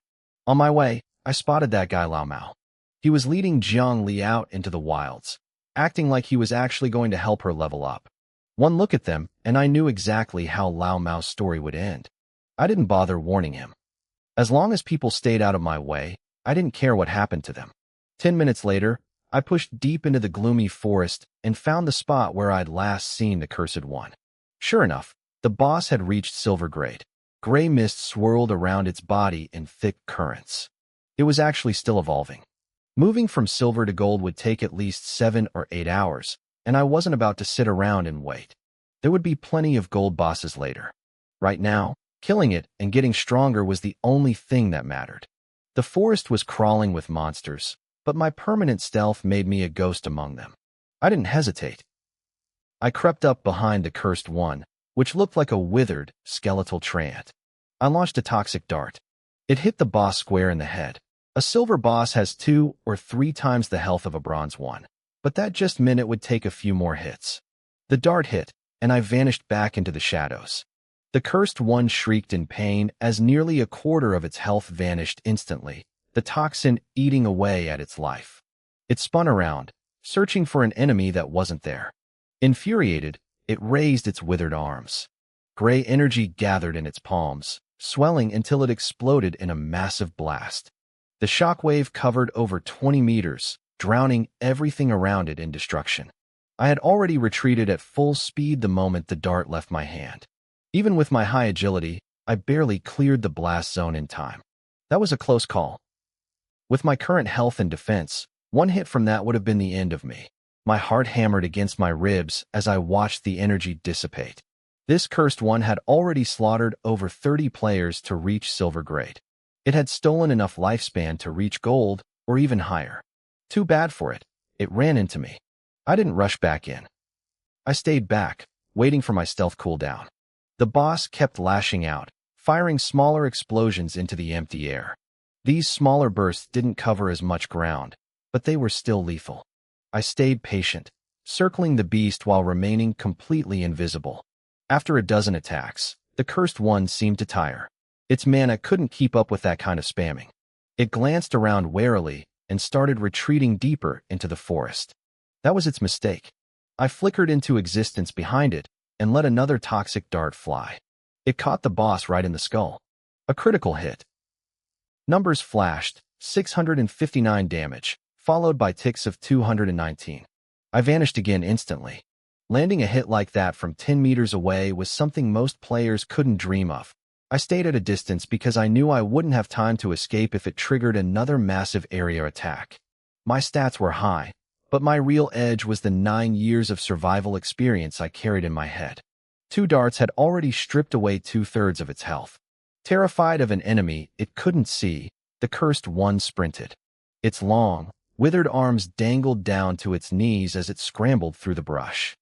On my way, I spotted that guy Lao Mao. He was leading Zhang Li out into the wilds, acting like he was actually going to help her level up. One look at them, and I knew exactly how Lao Mao's story would end. I didn't bother warning him. As long as people stayed out of my way, I didn't care what happened to them. 10 minutes later, I pushed deep into the gloomy forest and found the spot where I'd last seen the cursed one. Sure enough, the boss had reached silver grade. Gray mist swirled around its body in thick currents. It was actually still evolving. Moving from silver to gold would take at least 7 or 8 hours, and I wasn't about to sit around and wait. There would be plenty of gold bosses later. Right now, killing it and getting stronger was the only thing that mattered. The forest was crawling with monsters, but my permanent stealth made me a ghost among them. I didn't hesitate. I crept up behind the cursed one, which looked like a withered, skeletal treant. I launched a toxic dart. It hit the boss square in the head. A silver boss has 2 or 3 times the health of a bronze one, but that just meant it would take a few more hits. The dart hit, and I vanished back into the shadows. The cursed one shrieked in pain as nearly a quarter of its health vanished instantly, the toxin eating away at its life. It spun around, searching for an enemy that wasn't there. Infuriated, it raised its withered arms. Gray energy gathered in its palms, swelling until it exploded in a massive blast. The shockwave covered over 20 meters, drowning everything around it in destruction. I had already retreated at full speed the moment the dart left my hand. Even with my high agility, I barely cleared the blast zone in time. That was a close call. With my current health and defense, one hit from that would have been the end of me. My heart hammered against my ribs as I watched the energy dissipate. This cursed one had already slaughtered over 30 players to reach silver grade. It had stolen enough lifespan to reach gold or even higher. Too bad for it. It ran into me. I didn't rush back in. I stayed back, waiting for my stealth cooldown. The boss kept lashing out, firing smaller explosions into the empty air. These smaller bursts didn't cover as much ground, but they were still lethal. I stayed patient, circling the beast while remaining completely invisible. After a dozen attacks, the cursed one seemed to tire. Its mana couldn't keep up with that kind of spamming. It glanced around warily and started retreating deeper into the forest. That was its mistake. I flickered into existence behind it and let another toxic dart fly. It caught the boss right in the skull. A critical hit. Numbers flashed, 659 damage, followed by ticks of 219. I vanished again instantly. Landing a hit like that from 10 meters away was something most players couldn't dream of. I stayed at a distance because I knew I wouldn't have time to escape if it triggered another massive area attack. My stats were high, but my real edge was the 9 years of survival experience I carried in my head. 2 darts had already stripped away 2/3 of its health. Terrified of an enemy it couldn't see, the cursed one sprinted. Its long, withered arms dangled down to its knees as it scrambled through the brush.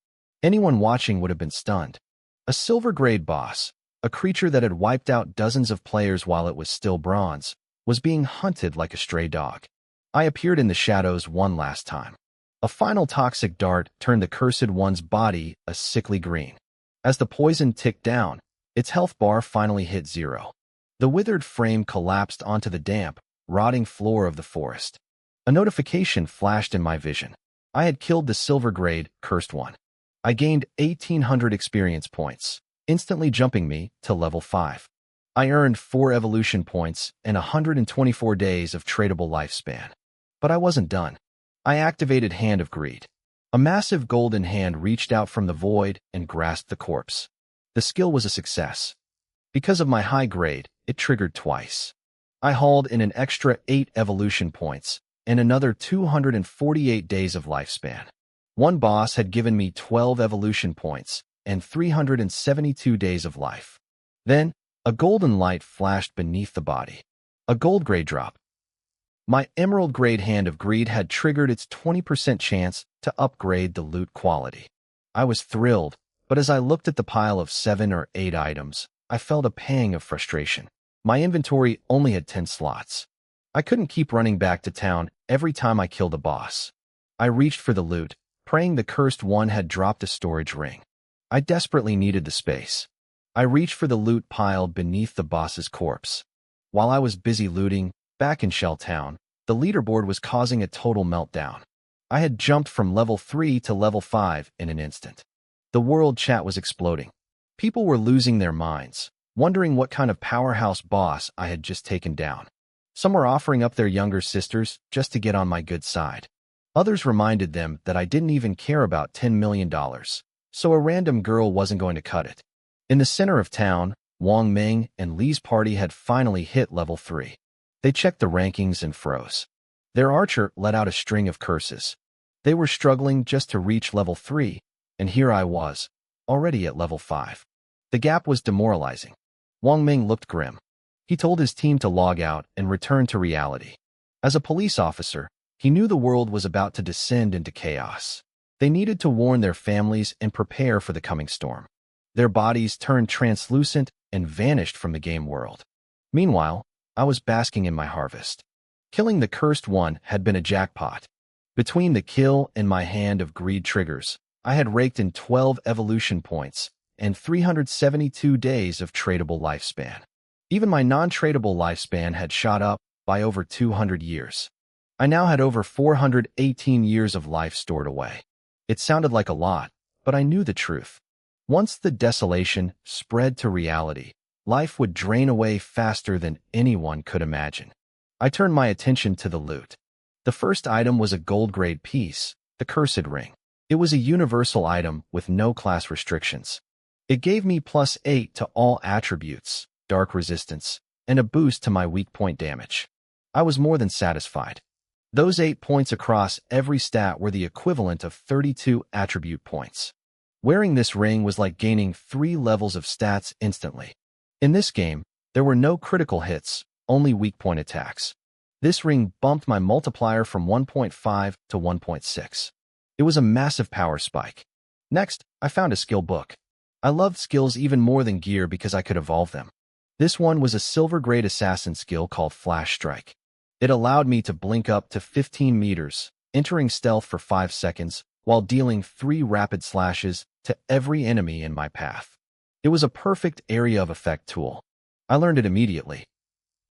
Anyone watching would have been stunned. A silver-grade boss, a creature that had wiped out dozens of players while it was still bronze, was being hunted like a stray dog. I appeared in the shadows one last time. A final toxic dart turned the cursed one's body a sickly green. As the poison ticked down, its health bar finally hit 0. The withered frame collapsed onto the damp, rotting floor of the forest. A notification flashed in my vision. I had killed the silver-grade, cursed one. I gained 1,800 experience points, instantly jumping me to level 5. I earned 4 evolution points and 124 days of tradable lifespan. But I wasn't done. I activated Hand of Greed. A massive golden hand reached out from the void and grasped the corpse. The skill was a success. Because of my high grade, it triggered twice. I hauled in an extra 8 evolution points and another 248 days of lifespan. One boss had given me 12 evolution points and 372 days of life. Then, a golden light flashed beneath the body. A gold grade drop. My emerald grade Hand of Greed had triggered its 20% chance to upgrade the loot quality. I was thrilled, but as I looked at the pile of 7 or 8 items, I felt a pang of frustration. My inventory only had 10 slots. I couldn't keep running back to town every time I killed a boss. I reached for the loot, praying the cursed one had dropped a storage ring. I desperately needed the space. I reached for the loot piled beneath the boss's corpse. While I was busy looting, back in Shell Town, the leaderboard was causing a total meltdown. I had jumped from level 3 to level 5 in an instant. The world chat was exploding. People were losing their minds, wondering what kind of powerhouse boss I had just taken down. Some were offering up their younger sisters just to get on my good side. Others reminded them that I didn't even care about $10 million, so a random girl wasn't going to cut it. In the center of town, Wang Ming and Li's party had finally hit level 3. They checked the rankings and froze. Their archer let out a string of curses. They were struggling just to reach level 3, and here I was, already at level 5. The gap was demoralizing. Wang Ming looked grim. He told his team to log out and return to reality. As a police officer, he knew the world was about to descend into chaos. They needed to warn their families and prepare for the coming storm. Their bodies turned translucent and vanished from the game world. Meanwhile, I was basking in my harvest. Killing the cursed one had been a jackpot. Between the kill and my hand of greed triggers, I had raked in 12 evolution points and 372 days of tradable lifespan. Even my non-tradable lifespan had shot up by over 200 years. I now had over 418 years of life stored away. It sounded like a lot, but I knew the truth. Once the desolation spread to reality, life would drain away faster than anyone could imagine. I turned my attention to the loot. The first item was a gold-grade piece, the Cursed Ring. It was a universal item with no class restrictions. It gave me +8 to all attributes, dark resistance, and a boost to my weak point damage. I was more than satisfied. Those 8 points across every stat were the equivalent of 32 attribute points. Wearing this ring was like gaining 3 levels of stats instantly. In this game, there were no critical hits, only weak point attacks. This ring bumped my multiplier from 1.5 to 1.6. It was a massive power spike. Next, I found a skill book. I loved skills even more than gear because I could evolve them. This one was a silver-grade assassin skill called Flash Strike. It allowed me to blink up to 15 meters, entering stealth for 5 seconds, while dealing 3 rapid slashes to every enemy in my path. It was a perfect area of effect tool. I learned it immediately.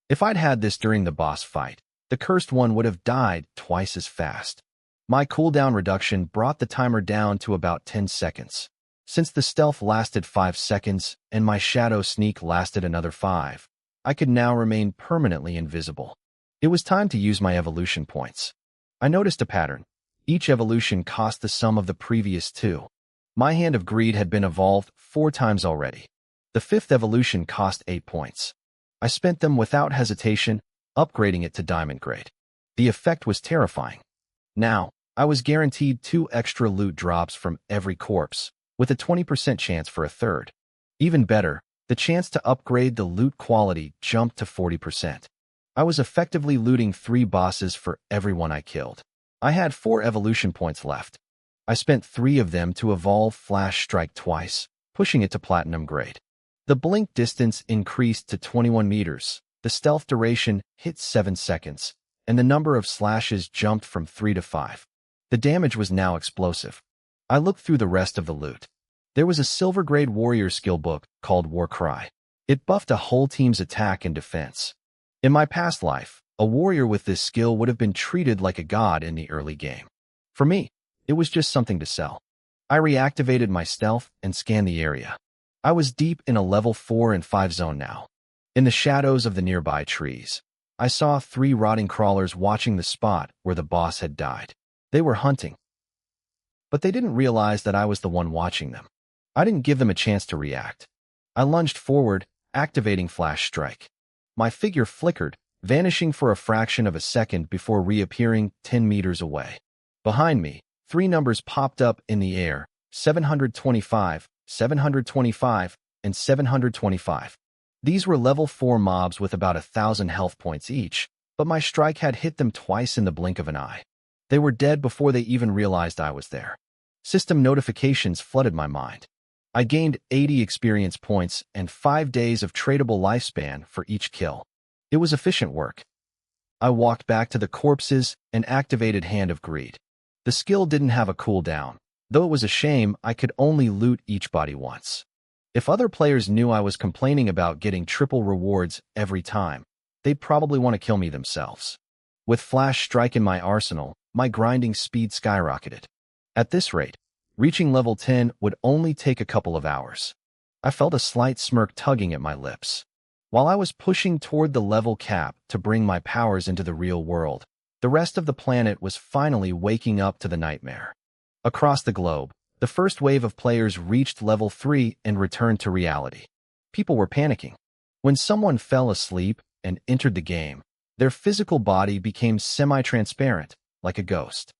If I'd had this during the boss fight, the cursed one would have died twice as fast. My cooldown reduction brought the timer down to about 10 seconds. Since the stealth lasted 5 seconds and my shadow sneak lasted another 5, I could now remain permanently invisible. It was time to use my evolution points. I noticed a pattern. Each evolution cost the sum of the previous 2. My Hand of Greed had been evolved 4 times already. The 5th evolution cost 8 points. I spent them without hesitation, upgrading it to Diamond Grade. The effect was terrifying. Now, I was guaranteed 2 extra loot drops from every corpse, with a 20% chance for a third. Even better, the chance to upgrade the loot quality jumped to 40%. I was effectively looting 3 bosses for everyone I killed. I had 4 evolution points left. I spent 3 of them to evolve Flash Strike twice, pushing it to Platinum Grade. The blink distance increased to 21 meters, the stealth duration hit 7 seconds, and the number of slashes jumped from 3 to 5. The damage was now explosive. I looked through the rest of the loot. There was a silver-grade warrior skill book called War Cry. It buffed a whole team's attack and defense. In my past life, a warrior with this skill would have been treated like a god in the early game. For me, it was just something to sell. I reactivated my stealth and scanned the area. I was deep in a level 4 and 5 zone now. In the shadows of the nearby trees, I saw 3 rotting crawlers watching the spot where the boss had died. They were hunting. But they didn't realize that I was the one watching them. I didn't give them a chance to react. I lunged forward, activating Flash Strike. My figure flickered, vanishing for a fraction of a second before reappearing 10 meters away. Behind me, 3 numbers popped up in the air, 725, 725, and 725. These were level 4 mobs with about 1,000 health points each, but my strike had hit them twice in the blink of an eye. They were dead before they even realized I was there. System notifications flooded my mind. I gained 80 experience points and 5 days of tradable lifespan for each kill. It was efficient work. I walked back to the corpses and activated Hand of Greed. The skill didn't have a cooldown, though it was a shame I could only loot each body once. If other players knew I was complaining about getting triple rewards every time, they'd probably want to kill me themselves. With Flash Strike in my arsenal, my grinding speed skyrocketed. At this rate, reaching level 10 would only take a couple of hours. I felt a slight smirk tugging at my lips. While I was pushing toward the level cap to bring my powers into the real world, the rest of the planet was finally waking up to the nightmare. Across the globe, the first wave of players reached level 3 and returned to reality. People were panicking. When someone fell asleep and entered the game, their physical body became semi-transparent, like a ghost.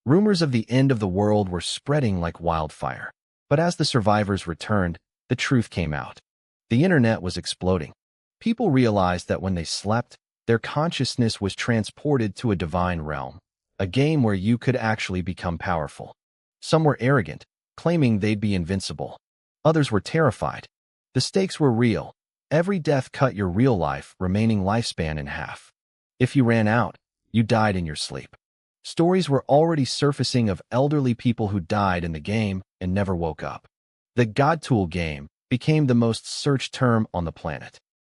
Rumors of the end of the world were spreading like wildfire. But as the survivors returned, the truth came out. The internet was exploding. People realized that when they slept, their consciousness was transported to a divine realm, a game where you could actually become powerful. Some were arrogant, claiming they'd be invincible. Others were terrified. The stakes were real. Every death cut your real life remaining lifespan in half. If you ran out, you died in your sleep. Stories were already surfacing of elderly people who died in the game and never woke up. The God Tool game became the most searched term on the planet.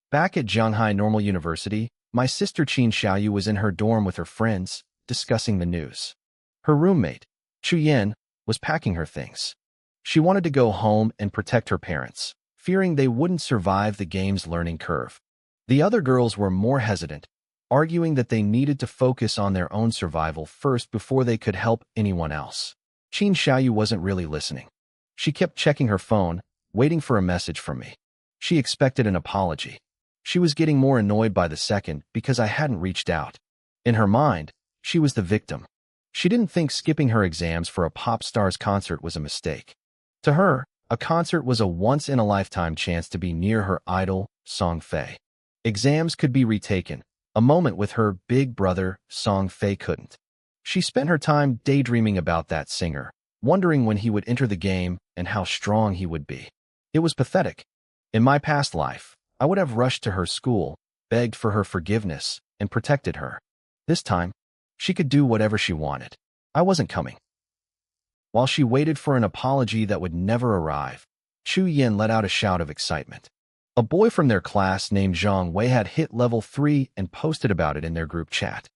Back at Shanghai Normal University, my sister Qin Xiaoyu was in her dorm with her friends, discussing the news. Her roommate, Chu Yen, was packing her things. She wanted to go home and protect her parents, fearing they wouldn't survive the game's learning curve. The other girls were more hesitant, arguing that they needed to focus on their own survival first before they could help anyone else. Qin Xiaoyu wasn't really listening. She kept checking her phone, waiting for a message from me. She expected an apology. She was getting more annoyed by the second because I hadn't reached out. In her mind, she was the victim. She didn't think skipping her exams for a pop star's concert was a mistake. To her, a concert was a once-in-a-lifetime chance to be near her idol, Song Fei. Exams could be retaken, a moment with her big brother, Song Fei, couldn't. She spent her time daydreaming about that singer, wondering when he would enter the game and how strong he would be. It was pathetic. In my past life, I would have rushed to her school, begged for her forgiveness, and protected her. This time, she could do whatever she wanted. I wasn't coming. While she waited for an apology that would never arrive, Chu Yen let out a shout of excitement. A boy from their class named Zhang Wei had hit level 3 and posted about it in their group chat.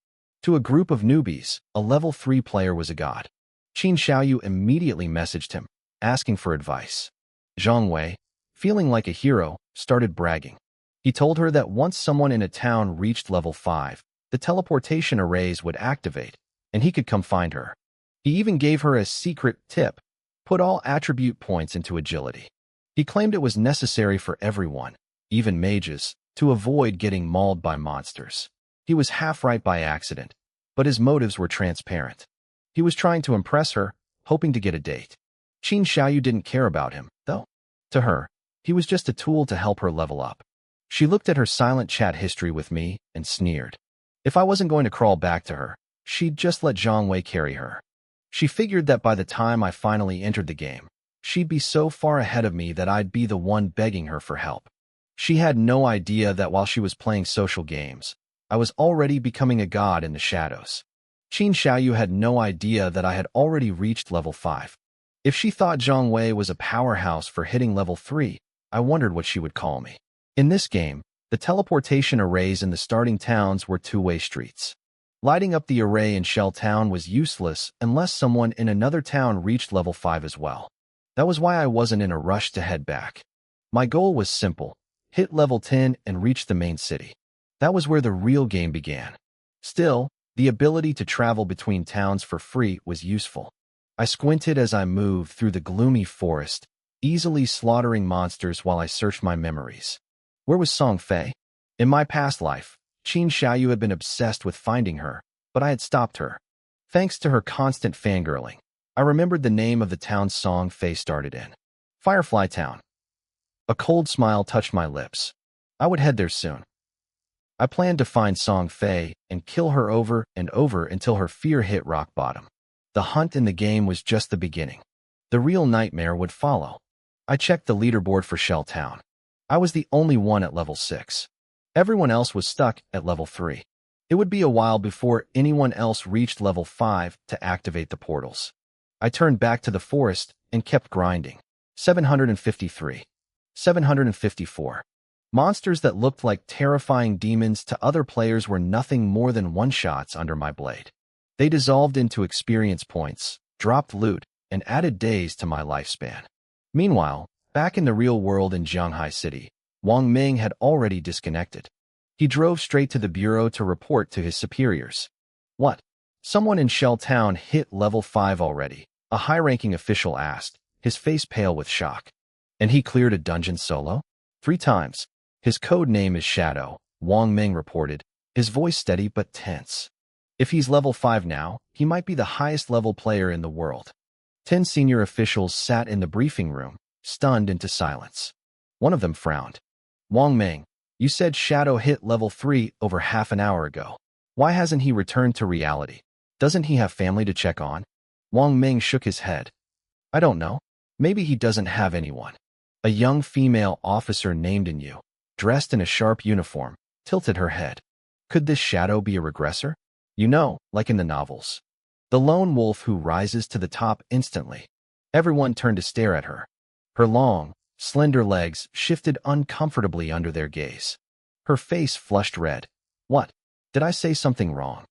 To a group of newbies, a level 3 player was a god. Qin Xiaoyu immediately messaged him, asking for advice. Zhang Wei, feeling like a hero, started bragging. He told her that once someone in a town reached level 5, the teleportation arrays would activate, and he could come find her. He even gave her a secret tip: put all attribute points into agility. He claimed it was necessary for everyone, even mages, to avoid getting mauled by monsters. He was half right by accident, but his motives were transparent. He was trying to impress her, hoping to get a date. Qin Xiaoyu didn't care about him, though. To her, he was just a tool to help her level up. She looked at her silent chat history with me and sneered. If I wasn't going to crawl back to her, she'd just let Zhang Wei carry her. She figured that by the time I finally entered the game, she'd be so far ahead of me that I'd be the one begging her for help. She had no idea that while she was playing social games, I was already becoming a god in the shadows. Qin Xiaoyu had no idea that I had already reached level 5. If she thought Zhang Wei was a powerhouse for hitting level 3, I wondered what she would call me. In this game, the teleportation arrays in the starting towns were two-way streets. Lighting up the array in Shell Town was useless unless someone in another town reached level 5 as well. That was why I wasn't in a rush to head back. My goal was simple: hit level 10 and reach the main city. That was where the real game began. Still, the ability to travel between towns for free was useful. I squinted as I moved through the gloomy forest, easily slaughtering monsters while I searched my memories. Where was Song Fei? In my past life, Qin Xiaoyu had been obsessed with finding her, but I had stopped her. Thanks to her constant fangirling, I remembered the name of the town Song Fei started in. Firefly Town. A cold smile touched my lips. I would head there soon. I planned to find Song Fei and kill her over and over until her fear hit rock bottom. The hunt in the game was just the beginning. The real nightmare would follow. I checked the leaderboard for Shell Town. I was the only one at level 6. Everyone else was stuck at level 3. It would be a while before anyone else reached level 5 to activate the portals. I turned back to the forest and kept grinding. 753. 754. Monsters that looked like terrifying demons to other players were nothing more than one-shots under my blade. They dissolved into experience points, dropped loot, and added days to my lifespan. Meanwhile, back in the real world in Shanghai City, Wang Ming had already disconnected. He drove straight to the bureau to report to his superiors. What? Someone in Shell Town hit level 5 already, a high-ranking official asked, his face pale with shock. And he cleared a dungeon solo? 3 times. His code name is Shadow, Wang Ming reported, his voice steady but tense. If he's level 5 now, he might be the highest level player in the world. 10 senior officials sat in the briefing room, stunned into silence. One of them frowned. Wang Ming, you said Shadow hit level 3 over half an hour ago. Why hasn't he returned to reality? Doesn't he have family to check on? Wang Ming shook his head. I don't know. Maybe he doesn't have anyone. A young female officer named Enyu, dressed in a sharp uniform, tilted her head. Could this shadow be a regressor? You know, like in the novels. The lone wolf who rises to the top instantly. Everyone turned to stare at her. Her long, slender legs shifted uncomfortably under their gaze. Her face flushed red. What? Did I say something wrong?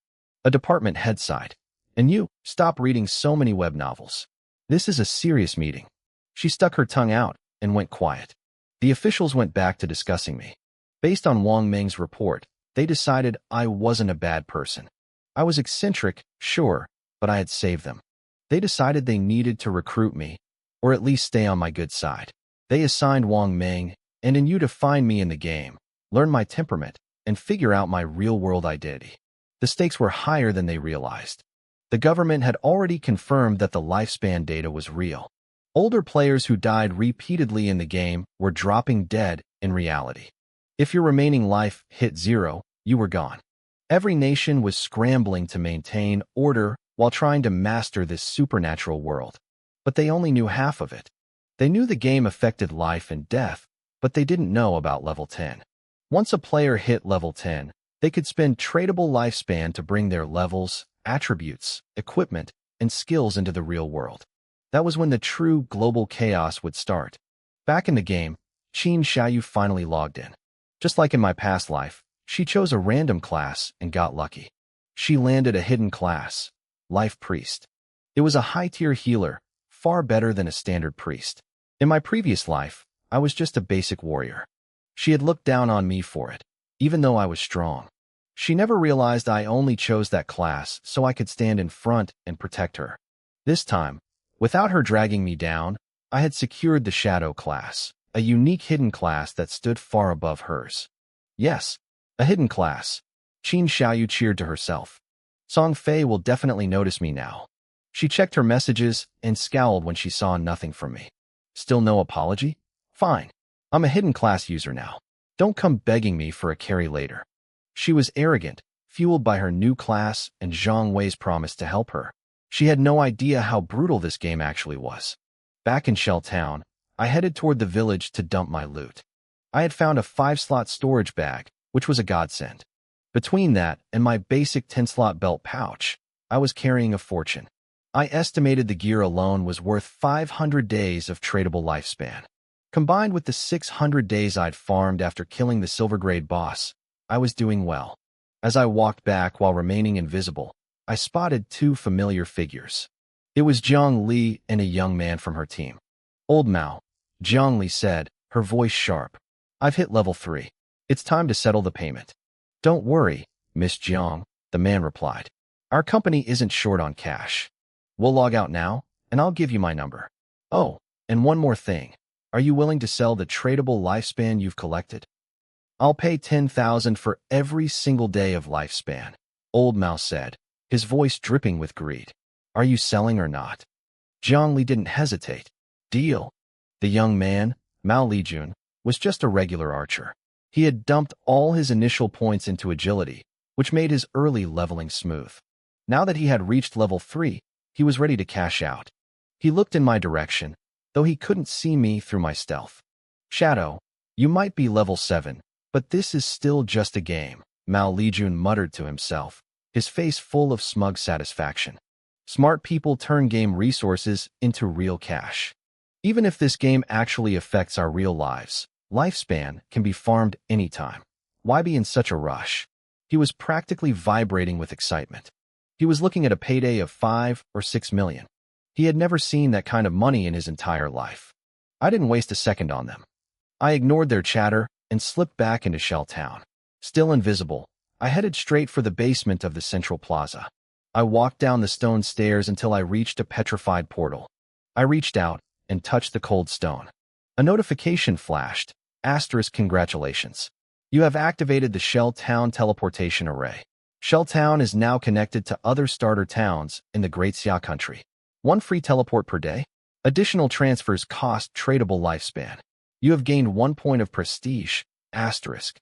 A department head sighed. And you, stop reading so many web novels. This is a serious meeting. She stuck her tongue out and went quiet. The officials went back to discussing me. Based on Wang Ming's report, they decided I wasn't a bad person. I was eccentric, sure, but I had saved them. They decided they needed to recruit me, or at least stay on my good side. They assigned Wang Ming and Enyu to find me in the game, learn my temperament, and figure out my real-world identity. The stakes were higher than they realized. The government had already confirmed that the lifespan data was real. Older players who died repeatedly in the game were dropping dead in reality. If your remaining life hit 0, you were gone. Every nation was scrambling to maintain order while trying to master this supernatural world. But they only knew half of it. They knew the game affected life and death, but they didn't know about level 10. Once a player hit level 10, they could spend tradable lifespan to bring their levels, attributes, equipment, and skills into the real world. That was when the true global chaos would start. Back in the game, Qin Xiaoyu finally logged in. Just like in my past life, she chose a random class and got lucky. She landed a hidden class, Life Priest. It was a high-tier healer, far better than a standard priest. In my previous life, I was just a basic warrior. She had looked down on me for it, even though I was strong. She never realized I only chose that class so I could stand in front and protect her. This time, without her dragging me down, I had secured the Shadow class, a unique hidden class that stood far above hers. Yes, a hidden class. Qin Xiaoyu cheered to herself. Song Fei will definitely notice me now. She checked her messages and scowled when she saw nothing from me. Still no apology? Fine. I'm a hidden class user now. Don't come begging me for a carry later. She was arrogant, fueled by her new class and Zhang Wei's promise to help her. She had no idea how brutal this game actually was. Back in Shell Town, I headed toward the village to dump my loot. I had found a 5-slot storage bag, which was a godsend. Between that and my basic 10-slot belt pouch, I was carrying a fortune. I estimated the gear alone was worth 500 days of tradable lifespan. Combined with the 600 days I'd farmed after killing the Silvergrade boss, I was doing well. As I walked back while remaining invisible, I spotted 2 familiar figures. It was Jiang Li and a young man from her team. Old Mao, Jiang Li said, her voice sharp. I've hit level 3. It's time to settle the payment. Don't worry, Miss Jiang, the man replied. Our company isn't short on cash. We'll log out now, and I'll give you my number. Oh, and one more thing. Are you willing to sell the tradable lifespan you've collected? I'll pay 10,000 for every single day of lifespan, Old Mao said, his voice dripping with greed. Are you selling or not? Jiang Li didn't hesitate. Deal. The young man, Mao Lijun, was just a regular archer. He had dumped all his initial points into agility, which made his early leveling smooth. Now that he had reached level 3, he was ready to cash out. He looked in my direction, though he couldn't see me through my stealth. Shadow, you might be level 7, but this is still just a game, Mao Lijun muttered to himself, his face full of smug satisfaction. Smart people turn game resources into real cash. Even if this game actually affects our real lives, lifespan can be farmed anytime. Why be in such a rush? He was practically vibrating with excitement. He was looking at a payday of 5 or 6 million. He had never seen that kind of money in his entire life. I didn't waste a second on them. I ignored their chatter and slipped back into Shell Town. Still invisible, I headed straight for the basement of the central plaza. I walked down the stone stairs until I reached a petrified portal. I reached out and touched the cold stone. A notification flashed. Asterisk congratulations. You have activated the Shell Town teleportation array. Shell Town is now connected to other starter towns in the Great Xia country. 1 free teleport per day. Additional transfers cost tradable lifespan. You have gained 1 point of prestige. Asterisk.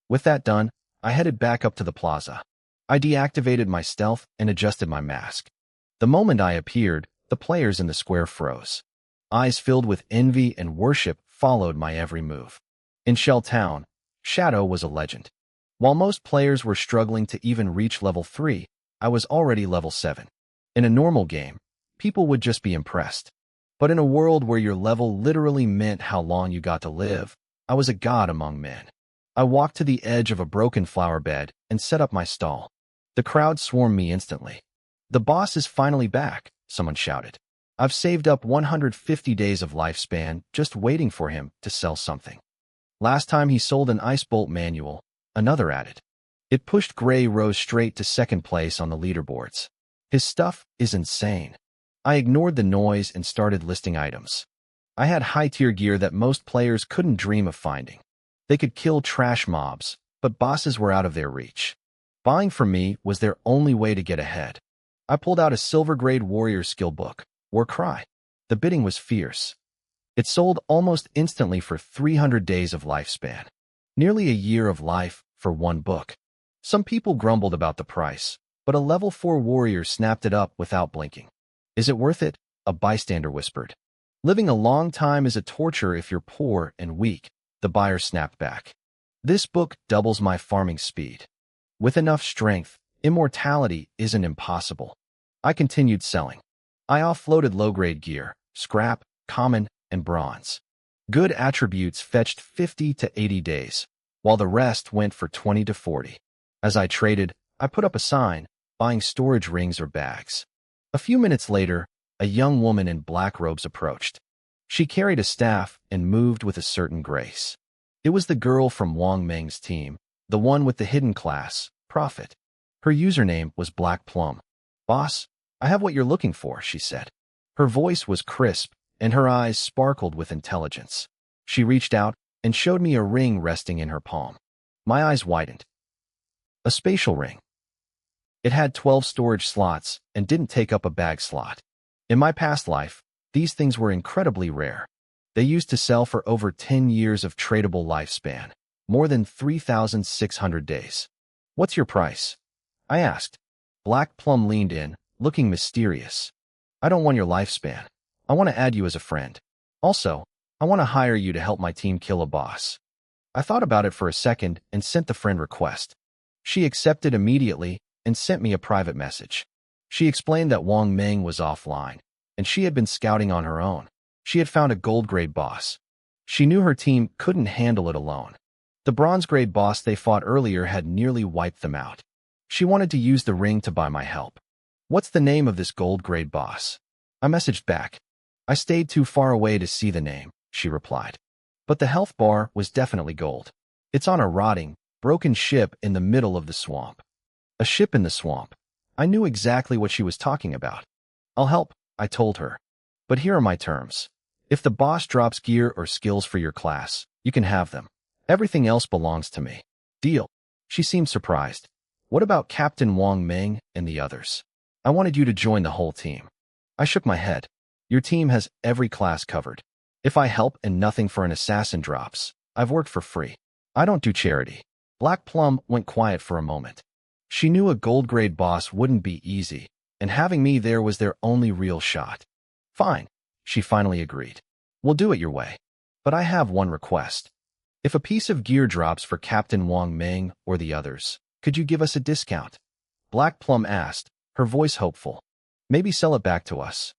With that done, I headed back up to the plaza. I deactivated my stealth and adjusted my mask. The moment I appeared, The players in the square froze. Eyes filled with envy and worship followed my every move. In Shell Town, Shadow was a legend. While most players were struggling to even reach level 3, I was already level 7. In a normal game, people would just be impressed. But in a world where your level literally meant how long you got to live, I was a god among men. I walked to the edge of a broken flower bed and set up my stall. The crowd swarmed me instantly. "The boss is finally back," someone shouted. "I've saved up 150 days of lifespan just waiting for him to sell something." "Last time he sold an ice bolt manual," another added. It pushed Gray Rose straight to second place on the leaderboards. "His stuff is insane." I ignored the noise and started listing items. I had high-tier gear that most players couldn't dream of finding. They could kill trash mobs, but bosses were out of their reach. Buying from me was their only way to get ahead. I pulled out a silver-grade warrior skill book, Warcry. The bidding was fierce. It sold almost instantly for 300 days of lifespan. Nearly a year of life for one book. Some people grumbled about the price, but a level 4 warrior snapped it up without blinking. "Is it worth it?" a bystander whispered. "Living a long time is a torture if you're poor and weak," the buyer snapped back. "This book doubles my farming speed. With enough strength, immortality isn't impossible." I continued selling. I offloaded low-grade gear, scrap, common, and bronze. Good attributes fetched 50 to 80 days, while the rest went for 20 to 40. As I traded, I put up a sign, buying storage rings or bags. A few minutes later, a young woman in black robes approached. She carried a staff and moved with a certain grace. It was the girl from Wang Meng's team, the one with the hidden class, Prophet. Her username was Black Plum. "Boss, I have what you're looking for," she said. Her voice was crisp, and her eyes sparkled with intelligence. She reached out and showed me a ring resting in her palm. My eyes widened. A spatial ring. It had 12 storage slots and didn't take up a bag slot. In my past life, these things were incredibly rare. They used to sell for over 10 years of tradable lifespan, more than 3,600 days. "What's your price?" I asked. Black Plum leaned in, looking mysterious. "I don't want your lifespan. I want to add you as a friend. Also, I want to hire you to help my team kill a boss." I thought about it for a second and sent the friend request. She accepted immediately and sent me a private message. She explained that Wang Meng was offline, and she had been scouting on her own. She had found a gold-grade boss. She knew her team couldn't handle it alone. The bronze-grade boss they fought earlier had nearly wiped them out. She wanted to use the ring to buy my help. "What's the name of this gold-grade boss?" I messaged back. "I stayed too far away to see the name," she replied. But the health bar was definitely gold. "It's on a rotting, broken ship in the middle of the swamp." A ship in the swamp. I knew exactly what she was talking about. "I'll help," I told her. "But here are my terms. If the boss drops gear or skills for your class, you can have them. Everything else belongs to me." "Deal." She seemed surprised. "What about Captain Wang Meng and the others? I wanted you to join the whole team." I shook my head. "Your team has every class covered. If I help and nothing for an assassin drops, I've worked for free. I don't do charity." Black Plum went quiet for a moment. She knew a gold-grade boss wouldn't be easy, and having me there was their only real shot. "Fine," she finally agreed. "We'll do it your way. But I have one request. If a piece of gear drops for Captain Wang Meng or the others, could you give us a discount?" Black Plum asked, her voice hopeful. "Maybe sell it back to us."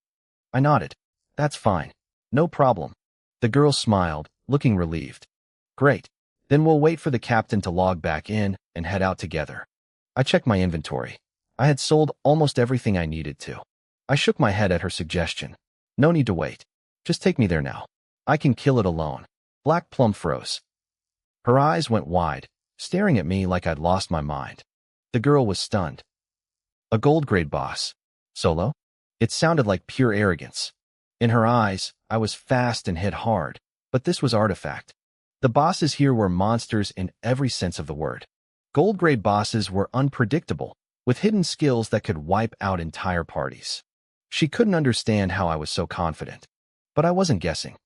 I nodded. "That's fine. No problem." The girl smiled, looking relieved. "Great. Then we'll wait for the captain to log back in and head out together." I checked my inventory. I had sold almost everything I needed to. I shook my head at her suggestion. "No need to wait. Just take me there now. I can kill it alone." Black Plum froze. Her eyes went wide, staring at me like I'd lost my mind. The girl was stunned. "A gold-grade boss. Solo?" It sounded like pure arrogance. In her eyes, I was fast and hit hard, but this was artifact. The bosses here were monsters in every sense of the word. Gold-grade bosses were unpredictable, with hidden skills that could wipe out entire parties. She couldn't understand how I was so confident, but I wasn't guessing.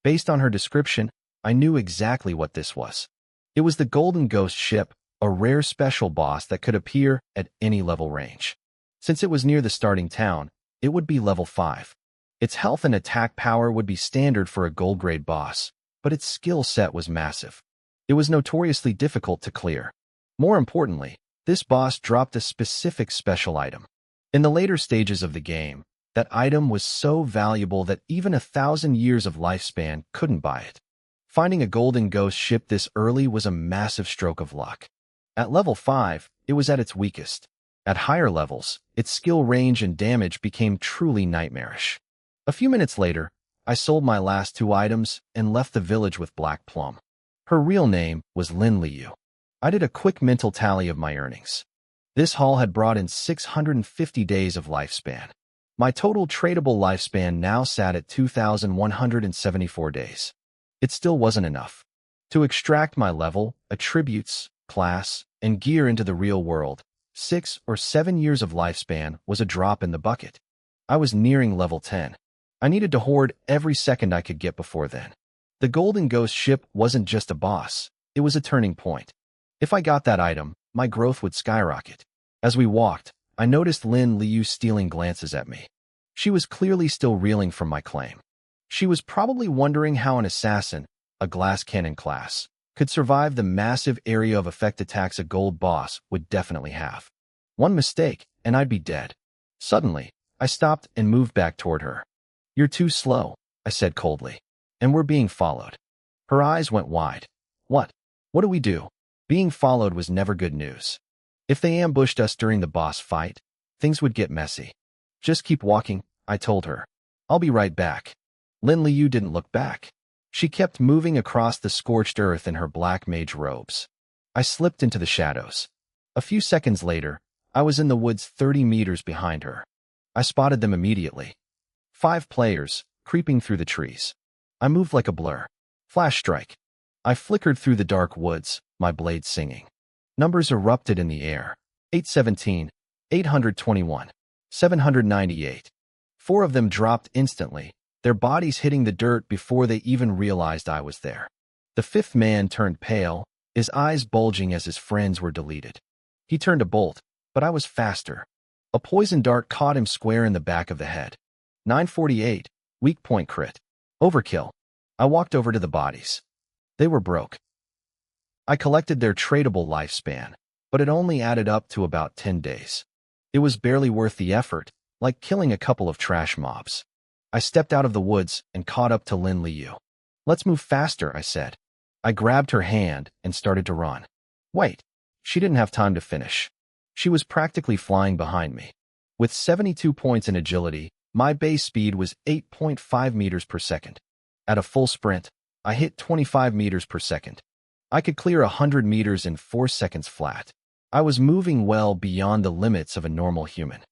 Based on her description, I knew exactly what this was. It was the Golden Ghost ship, a rare special boss that could appear at any level range. Since it was near the starting town, It would be level 5. Its health and attack power would be standard for a gold-grade boss, but its skill set was massive. It was notoriously difficult to clear. More importantly, this boss dropped a specific special item. In the later stages of the game, that item was so valuable that even 1,000 years of lifespan couldn't buy it. Finding a golden ghost ship this early was a massive stroke of luck. At level 5, it was at its weakest. At higher levels, its skill range and damage became truly nightmarish. A few minutes later, I sold my last 2 items and left the village with Black Plum. Her real name was Lin Liu. I did a quick mental tally of my earnings. This haul had brought in 650 days of lifespan. My total tradable lifespan now sat at 2,174 days. It still wasn't enough. To extract my level, attributes, class, and gear into the real world, 6 or 7 years of lifespan was a drop in the bucket. I was nearing level 10. I needed to hoard every second I could get before then. The Golden Ghost ship wasn't just a boss, it was a turning point. If I got that item, my growth would skyrocket. As we walked, I noticed Lin Liu stealing glances at me. She was clearly still reeling from my claim. She was probably wondering how an assassin, a glass cannon class, could survive the massive area of effect attacks a gold boss would definitely have. One mistake, and I'd be dead. Suddenly, I stopped and moved back toward her. "You're too slow," I said coldly. "And we're being followed." Her eyes went wide. What? What do we do?" Being followed was never good news. If they ambushed us during the boss fight, things would get messy. "Just keep walking," I told her. "I'll be right back." Lin Liu didn't look back. She kept moving across the scorched earth in her black mage robes. I slipped into the shadows. A few seconds later, I was in the woods 30 meters behind her. I spotted them immediately. 5 players, creeping through the trees. I moved like a blur. Flash strike. I flickered through the dark woods, my blade singing. Numbers erupted in the air. 817, 821, 798. 4 of them dropped instantly, their bodies hitting the dirt before they even realized I was there. The 5th man turned pale, his eyes bulging as his friends were deleted. He turned a bolt, but I was faster. A poison dart caught him square in the back of the head. 948, weak point crit. Overkill. I walked over to the bodies. They were broke. I collected their tradable lifespan, but it only added up to about 10 days. It was barely worth the effort, like killing a couple of trash mobs. I stepped out of the woods and caught up to Lin Liu. "Let's move faster," I said. I grabbed her hand and started to run. Wait, she didn't have time to finish. She was practically flying behind me. With 72 points in agility, my base speed was 8.5 meters per second. At a full sprint, I hit 25 meters per second. I could clear 100 meters in 4 seconds flat. I was moving well beyond the limits of a normal human.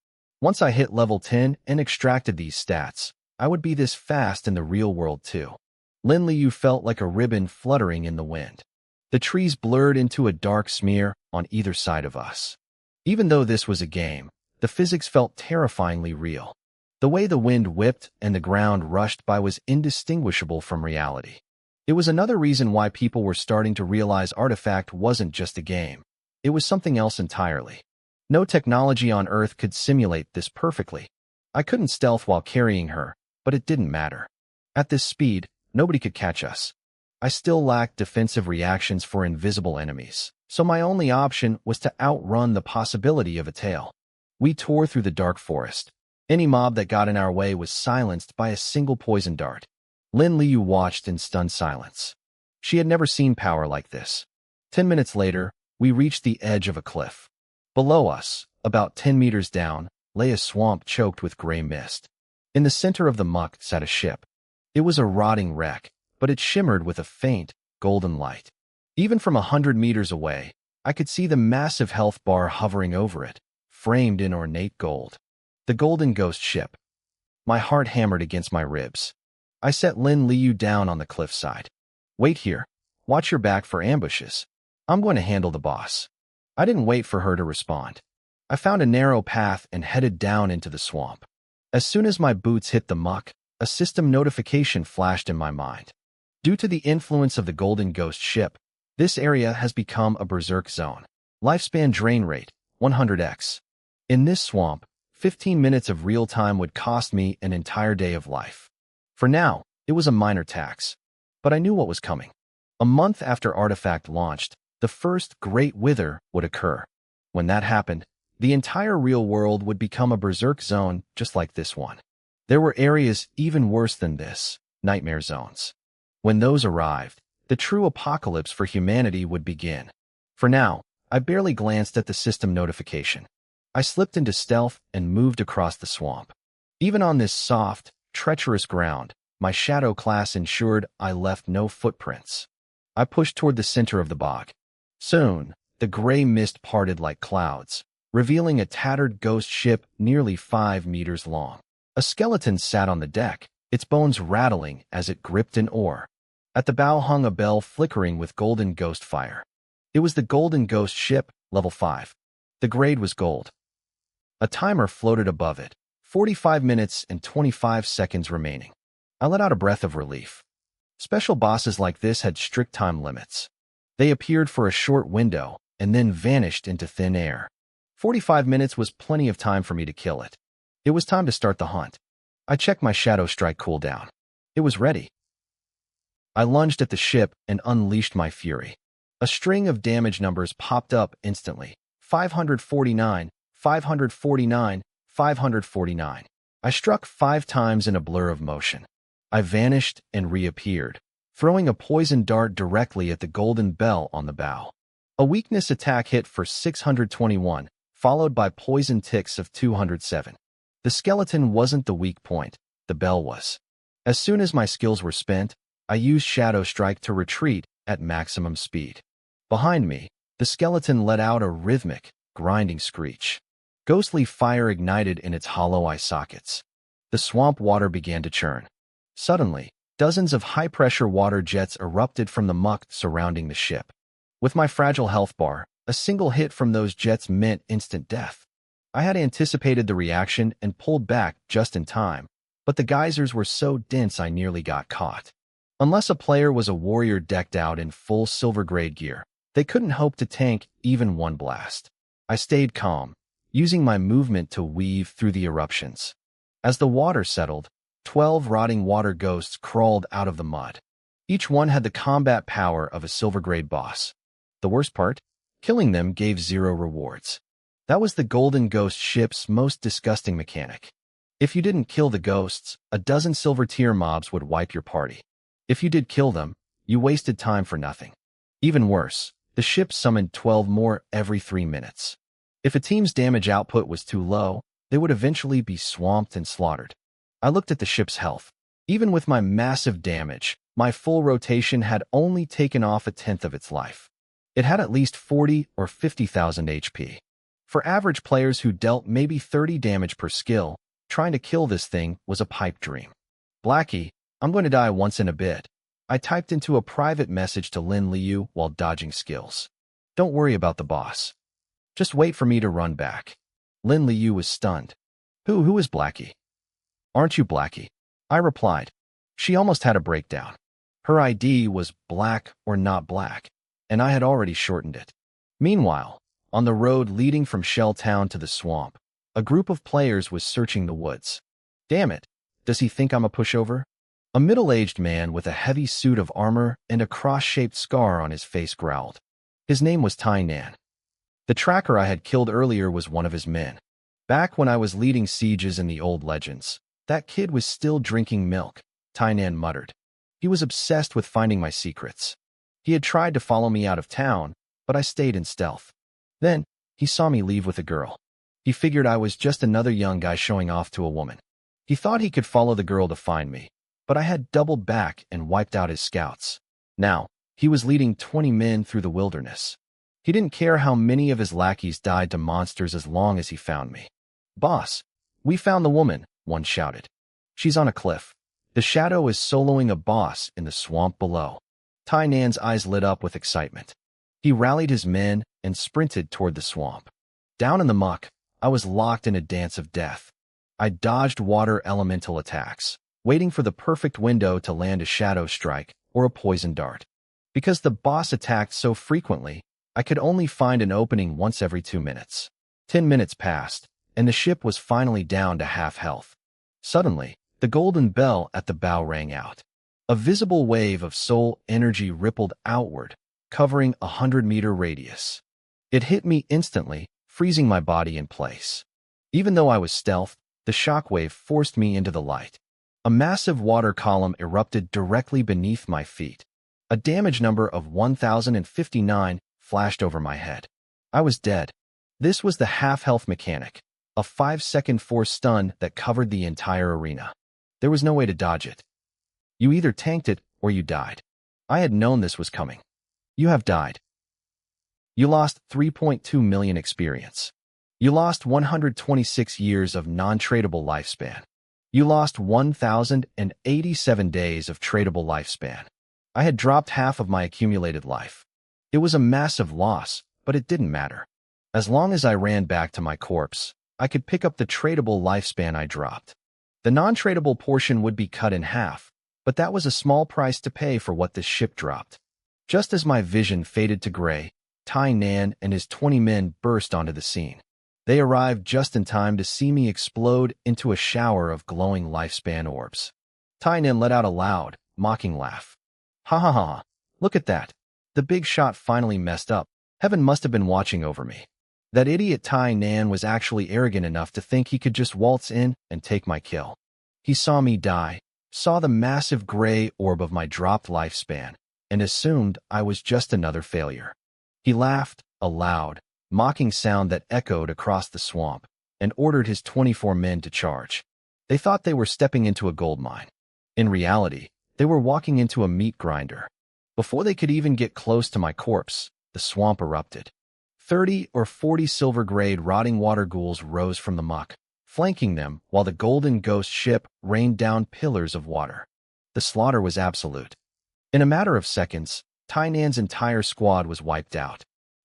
Once I hit level 10 and extracted these stats, I would be this fast in the real world too. Lin Liu felt like a ribbon fluttering in the wind. The trees blurred into a dark smear on either side of us. Even though this was a game, the physics felt terrifyingly real. The way the wind whipped and the ground rushed by was indistinguishable from reality. It was another reason why people were starting to realize Artifact wasn't just a game. It was something else entirely. No technology on Earth could simulate this perfectly. I couldn't stealth while carrying her, but it didn't matter. At this speed, nobody could catch us. I still lacked defensive reactions for invisible enemies, so my only option was to outrun the possibility of a tail. We tore through the dark forest. Any mob that got in our way was silenced by a single poison dart. Lin Liu watched in stunned silence. She had never seen power like this. 10 minutes later, we reached the edge of a cliff. Below us, about 10 meters down, lay a swamp choked with gray mist. In the center of the muck sat a ship. It was a rotting wreck, but it shimmered with a faint, golden light. Even from 100 meters away, I could see the massive health bar hovering over it, framed in ornate gold. The Golden Ghost ship. My heart hammered against my ribs. I set Lin Liu down on the cliffside. "Wait here. Watch your back for ambushes. I'm going to handle the boss." I didn't wait for her to respond. I found a narrow path and headed down into the swamp. As soon as my boots hit the muck, a system notification flashed in my mind. Due to the influence of the Golden Ghost ship, this area has become a berserk zone. Lifespan drain rate, 100x. In this swamp, 15 minutes of real time would cost me an entire day of life. For now, it was a minor tax. But I knew what was coming. A month after Artifact launched, the first Great Wither would occur. When that happened, the entire real world would become a berserk zone just like this one. There were areas even worse than this, nightmare zones. When those arrived, the true apocalypse for humanity would begin. For now, I barely glanced at the system notification. I slipped into stealth and moved across the swamp. Even on this soft, treacherous ground, my shadow class ensured I left no footprints. I pushed toward the center of the bog. Soon, the gray mist parted like clouds, revealing a tattered ghost ship nearly 5 meters long. A skeleton sat on the deck, its bones rattling as it gripped an oar. At the bow hung a bell flickering with golden ghost fire. It was the Golden Ghost ship, level 5. The grade was gold. A timer floated above it, 45 minutes and 25 seconds remaining. I let out a breath of relief. Special bosses like this had strict time limits. They appeared for a short window and then vanished into thin air. 45 minutes was plenty of time for me to kill it. It was time to start the hunt. I checked my Shadow Strike cooldown. It was ready. I lunged at the ship and unleashed my fury. A string of damage numbers popped up instantly. 549, 549, 549. I struck 5 times in a blur of motion. I vanished and reappeared, throwing a poison dart directly at the golden bell on the bow. A weakness attack hit for 621, followed by poison ticks of 207. The skeleton wasn't the weak point, the bell was. As soon as my skills were spent, I used Shadow Strike to retreat at maximum speed. Behind me, the skeleton let out a rhythmic, grinding screech. Ghostly fire ignited in its hollow eye sockets. The swamp water began to churn. Suddenly, dozens of high-pressure water jets erupted from the muck surrounding the ship. With my fragile health bar, a single hit from those jets meant instant death. I had anticipated the reaction and pulled back just in time, but the geysers were so dense I nearly got caught. Unless a player was a warrior decked out in full silver-grade gear, they couldn't hope to tank even one blast. I stayed calm, using my movement to weave through the eruptions. As the water settled, 12 rotting water ghosts crawled out of the mud. Each one had the combat power of a silver-grade boss. The worst part? Killing them gave 0 rewards. That was the Golden Ghost ship's most disgusting mechanic. If you didn't kill the ghosts, a dozen silver tier mobs would wipe your party. If you did kill them, you wasted time for nothing. Even worse, the ship summoned 12 more every 3 minutes. If a team's damage output was too low, they would eventually be swamped and slaughtered. I looked at the ship's health. Even with my massive damage, my full rotation had only taken off 1/10 of its life. It had at least 40 or 50,000 HP. For average players who dealt maybe 30 damage per skill, trying to kill this thing was a pipe dream. Blackie, I'm going to die once in a bit. I typed into a private message to Lin Liu while dodging skills. Don't worry about the boss. Just wait for me to run back. Lin Liu was stunned. Who is Blackie? Aren't you Blackie? I replied. She almost had a breakdown. Her ID was Black or Not Black, and I had already shortened it. Meanwhile, on the road leading from Shell Town to the swamp, a group of players was searching the woods. Damn it, does he think I'm a pushover? A middle-aged man with a heavy suit of armor and a cross-shaped scar on his face growled. His name was Tai Nan. The tracker I had killed earlier was one of his men. Back when I was leading sieges in the old legends, that kid was still drinking milk, Tai Nan muttered. He was obsessed with finding my secrets. He had tried to follow me out of town, but I stayed in stealth. Then, he saw me leave with a girl. He figured I was just another young guy showing off to a woman. He thought he could follow the girl to find me, but I had doubled back and wiped out his scouts. Now, he was leading 20 men through the wilderness. He didn't care how many of his lackeys died to monsters as long as he found me. Boss, we found the woman, one shouted. She's on a cliff. The shadow is soloing a boss in the swamp below. Tai Nan's eyes lit up with excitement. He rallied his men and sprinted toward the swamp. Down in the muck, I was locked in a dance of death. I dodged water elemental attacks, waiting for the perfect window to land a shadow strike or a poison dart. Because the boss attacked so frequently, I could only find an opening once every 2 minutes. 10 minutes passed, and the ship was finally down to half health. Suddenly, the golden bell at the bow rang out. A visible wave of soul energy rippled outward, covering a 100-meter radius. It hit me instantly, freezing my body in place. Even though I was stealthed, the shockwave forced me into the light. A massive water column erupted directly beneath my feet. A damage number of 1059 flashed over my head. I was dead. This was the half-health mechanic, a 5-second force stun that covered the entire arena. There was no way to dodge it. You either tanked it or you died. I had known this was coming. You have died. You lost 3.2 million experience. You lost 126 years of non-tradable lifespan. You lost 1,087 days of tradable lifespan. I had dropped half of my accumulated life. It was a massive loss, but it didn't matter. As long as I ran back to my corpse, I could pick up the tradable lifespan I dropped. The non-tradable portion would be cut in half, but that was a small price to pay for what this ship dropped. Just as my vision faded to gray, Tai Nan and his 20 men burst onto the scene. They arrived just in time to see me explode into a shower of glowing lifespan orbs. Tai Nan let out a loud, mocking laugh. Ha ha ha, look at that. The big shot finally messed up. Heaven must have been watching over me. That idiot Tai Nan was actually arrogant enough to think he could just waltz in and take my kill. He saw me die, saw the massive gray orb of my dropped lifespan, and assumed I was just another failure. He laughed, a loud, mocking sound that echoed across the swamp, and ordered his 24 men to charge. They thought they were stepping into a gold mine. In reality, they were walking into a meat grinder. Before they could even get close to my corpse, the swamp erupted. 30 or 40 silver-grade rotting water ghouls rose from the muck, flanking them while the golden ghost ship rained down pillars of water. The slaughter was absolute. In a matter of seconds, Tai Nan's entire squad was wiped out.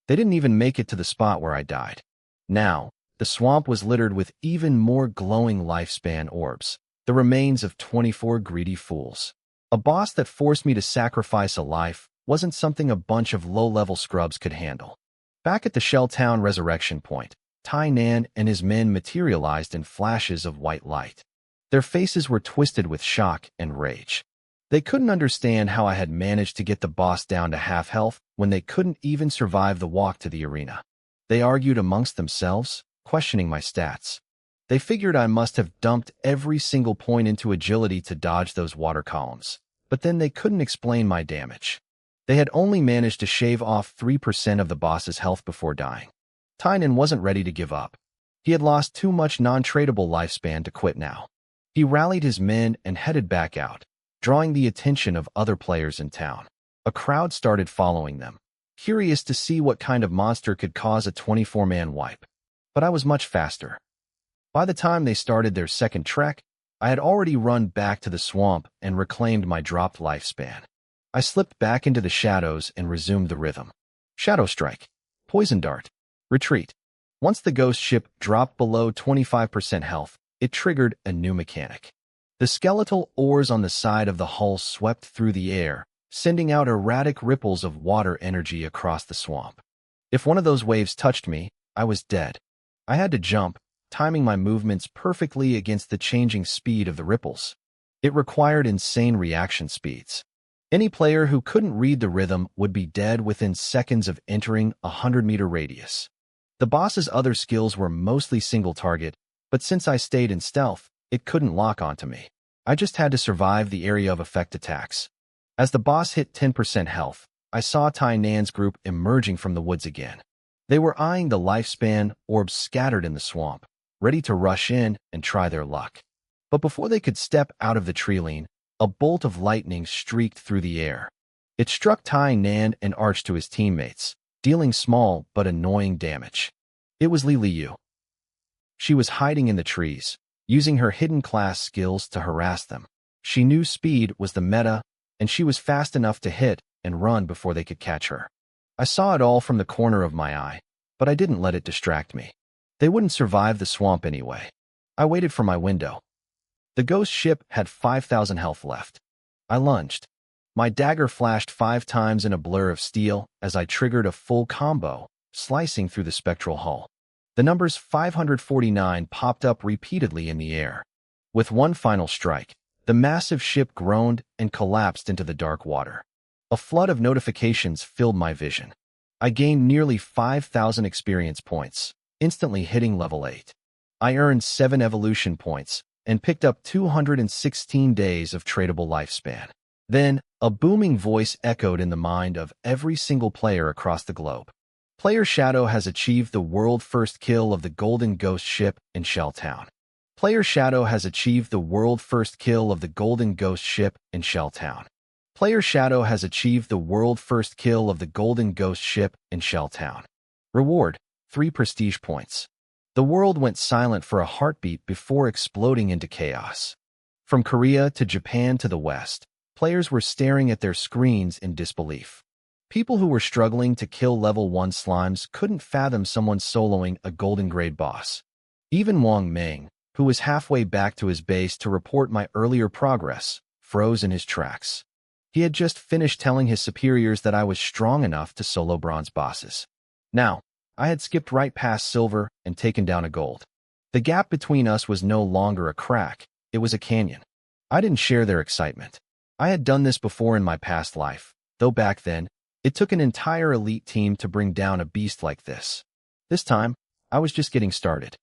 They didn't even make it to the spot where I died. Now, the swamp was littered with even more glowing lifespan orbs, the remains of 24 greedy fools. A boss that forced me to sacrifice a life wasn't something a bunch of low-level scrubs could handle. Back at the Shell Town resurrection point, Tai Nan and his men materialized in flashes of white light. Their faces were twisted with shock and rage. They couldn't understand how I had managed to get the boss down to half health when they couldn't even survive the walk to the arena. They argued amongst themselves, questioning my stats. They figured I must have dumped every single point into agility to dodge those water columns, but then they couldn't explain my damage. They had only managed to shave off 3% of the boss's health before dying. Tai Nan wasn't ready to give up. He had lost too much non-tradable lifespan to quit now. He rallied his men and headed back out, drawing the attention of other players in town. A crowd started following them, curious to see what kind of monster could cause a 24-man wipe. But I was much faster. By the time they started their second trek, I had already run back to the swamp and reclaimed my dropped lifespan. I slipped back into the shadows and resumed the rhythm. Shadow Strike, Poison Dart, Retreat. Once the ghost ship dropped below 25% health, it triggered a new mechanic. The skeletal oars on the side of the hull swept through the air, sending out erratic ripples of water energy across the swamp. If one of those waves touched me, I was dead. I had to jump, timing my movements perfectly against the changing speed of the ripples. It required insane reaction speeds. Any player who couldn't read the rhythm would be dead within seconds of entering a 100-meter radius. The boss's other skills were mostly single target, but since I stayed in stealth, it couldn't lock onto me. I just had to survive the area of effect attacks. As the boss hit 10% health, I saw Tai Nan's group emerging from the woods again. They were eyeing the lifespan orbs scattered in the swamp, ready to rush in and try their luck. But before they could step out of the treeline, a bolt of lightning streaked through the air. It struck Tai Nan and arched to his teammates, dealing small but annoying damage. It was Li Liu. She was hiding in the trees, using her hidden class skills to harass them. She knew speed was the meta, and she was fast enough to hit and run before they could catch her. I saw it all from the corner of my eye, but I didn't let it distract me. They wouldn't survive the swamp anyway. I waited for my window. The ghost ship had 5,000 health left. I lunged. My dagger flashed 5 times in a blur of steel as I triggered a full combo, slicing through the spectral hull. The numbers 549 popped up repeatedly in the air. With one final strike, the massive ship groaned and collapsed into the dark water. A flood of notifications filled my vision. I gained nearly 5,000 experience points, instantly hitting level 8. I earned 7 evolution points and picked up 216 days of tradable lifespan. Then, a booming voice echoed in the mind of every single player across the globe. Player Shadow has achieved the world-first kill of the Golden Ghost ship in Shell Town. Player Shadow has achieved the world-first kill of the Golden Ghost ship in Shell Town. Player Shadow has achieved the world-first kill of the Golden Ghost ship in Shell Town. Reward: 3 prestige points. The world went silent for a heartbeat before exploding into chaos. From Korea to Japan to the West, players were staring at their screens in disbelief. People who were struggling to kill level 1 slimes couldn't fathom someone soloing a golden grade boss. Even Wang Meng, who was halfway back to his base to report my earlier progress, froze in his tracks. He had just finished telling his superiors that I was strong enough to solo bronze bosses. Now, I had skipped right past silver and taken down a gold. The gap between us was no longer a crack, it was a canyon. I didn't share their excitement. I had done this before in my past life, though back then, it took an entire elite team to bring down a beast like this. This time, I was just getting started.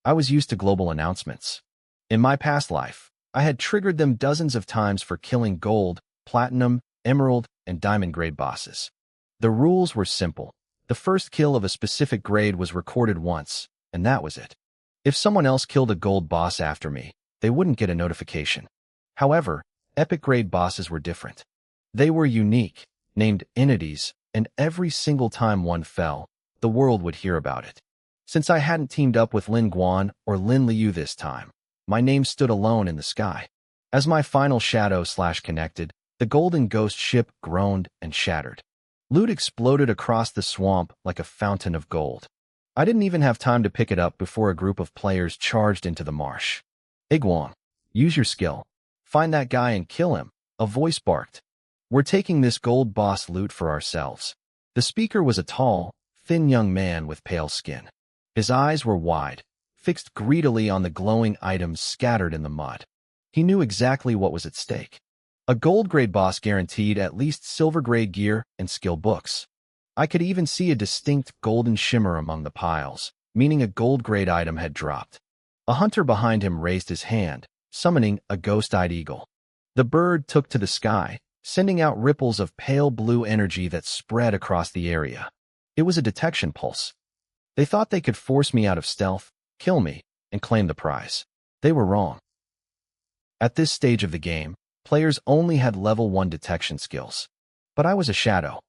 I was used to global announcements. In my past life, I had triggered them dozens of times for killing gold, platinum, emerald, and diamond grade bosses. The rules were simple. The first kill of a specific grade was recorded once, and that was it. If someone else killed a gold boss after me, they wouldn't get a notification. However, epic grade bosses were different. They were unique, named entities, and every single time one fell, the world would hear about it. Since I hadn't teamed up with Lin Guan or Lin Liu this time, my name stood alone in the sky. As my final shadow/connected, the Golden Ghost ship groaned and shattered. Loot exploded across the swamp like a fountain of gold. I didn't even have time to pick it up before a group of players charged into the marsh. "Iguan, use your skill. Find that guy and kill him," a voice barked. "We're taking this gold boss loot for ourselves." The speaker was a tall, thin young man with pale skin. His eyes were wide, fixed greedily on the glowing items scattered in the mud. He knew exactly what was at stake. A gold-grade boss guaranteed at least silver-grade gear and skill books. I could even see a distinct golden shimmer among the piles, meaning a gold-grade item had dropped. A hunter behind him raised his hand, summoning a ghost-eyed eagle. The bird took to the sky, sending out ripples of pale blue energy that spread across the area. It was a detection pulse. They thought they could force me out of stealth, kill me, and claim the prize. They were wrong. At this stage of the game, players only had level 1 detection skills. But I was a shadow.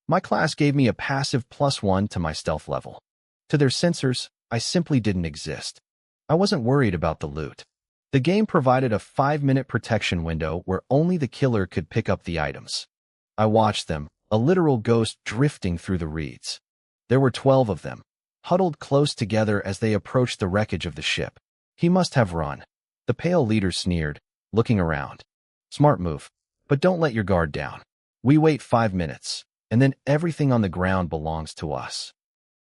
My class gave me a passive +1 to my stealth level. To their sensors, I simply didn't exist. I wasn't worried about the loot. The game provided a 5-minute protection window where only the killer could pick up the items. I watched them, a literal ghost drifting through the reeds. There were 12 of them, huddled close together as they approached the wreckage of the ship. He must have run. The pale leader sneered, looking around. "Smart move, but don't let your guard down. We wait 5 minutes, and then everything on the ground belongs to us."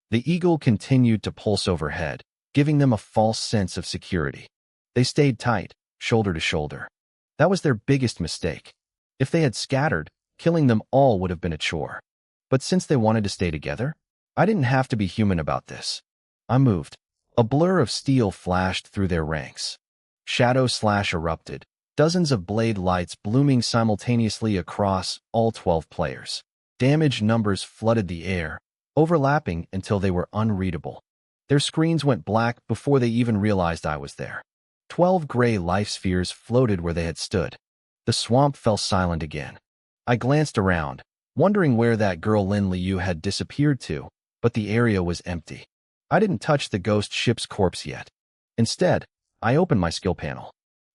The eagle continued to pulse overhead, giving them a false sense of security. They stayed tight, shoulder to shoulder. That was their biggest mistake. If they had scattered, killing them all would have been a chore. But since they wanted to stay together, I didn't have to be human about this. I moved. A blur of steel flashed through their ranks. Shadow/erupted, dozens of blade lights blooming simultaneously across all 12 players. Damage numbers flooded the air, overlapping until they were unreadable. Their screens went black before they even realized I was there. 12 gray life spheres floated where they had stood. The swamp fell silent again. I glanced around, wondering where that girl Lin Liu had disappeared to, but the area was empty. I didn't touch the ghost ship's corpse yet. Instead, I opened my skill panel.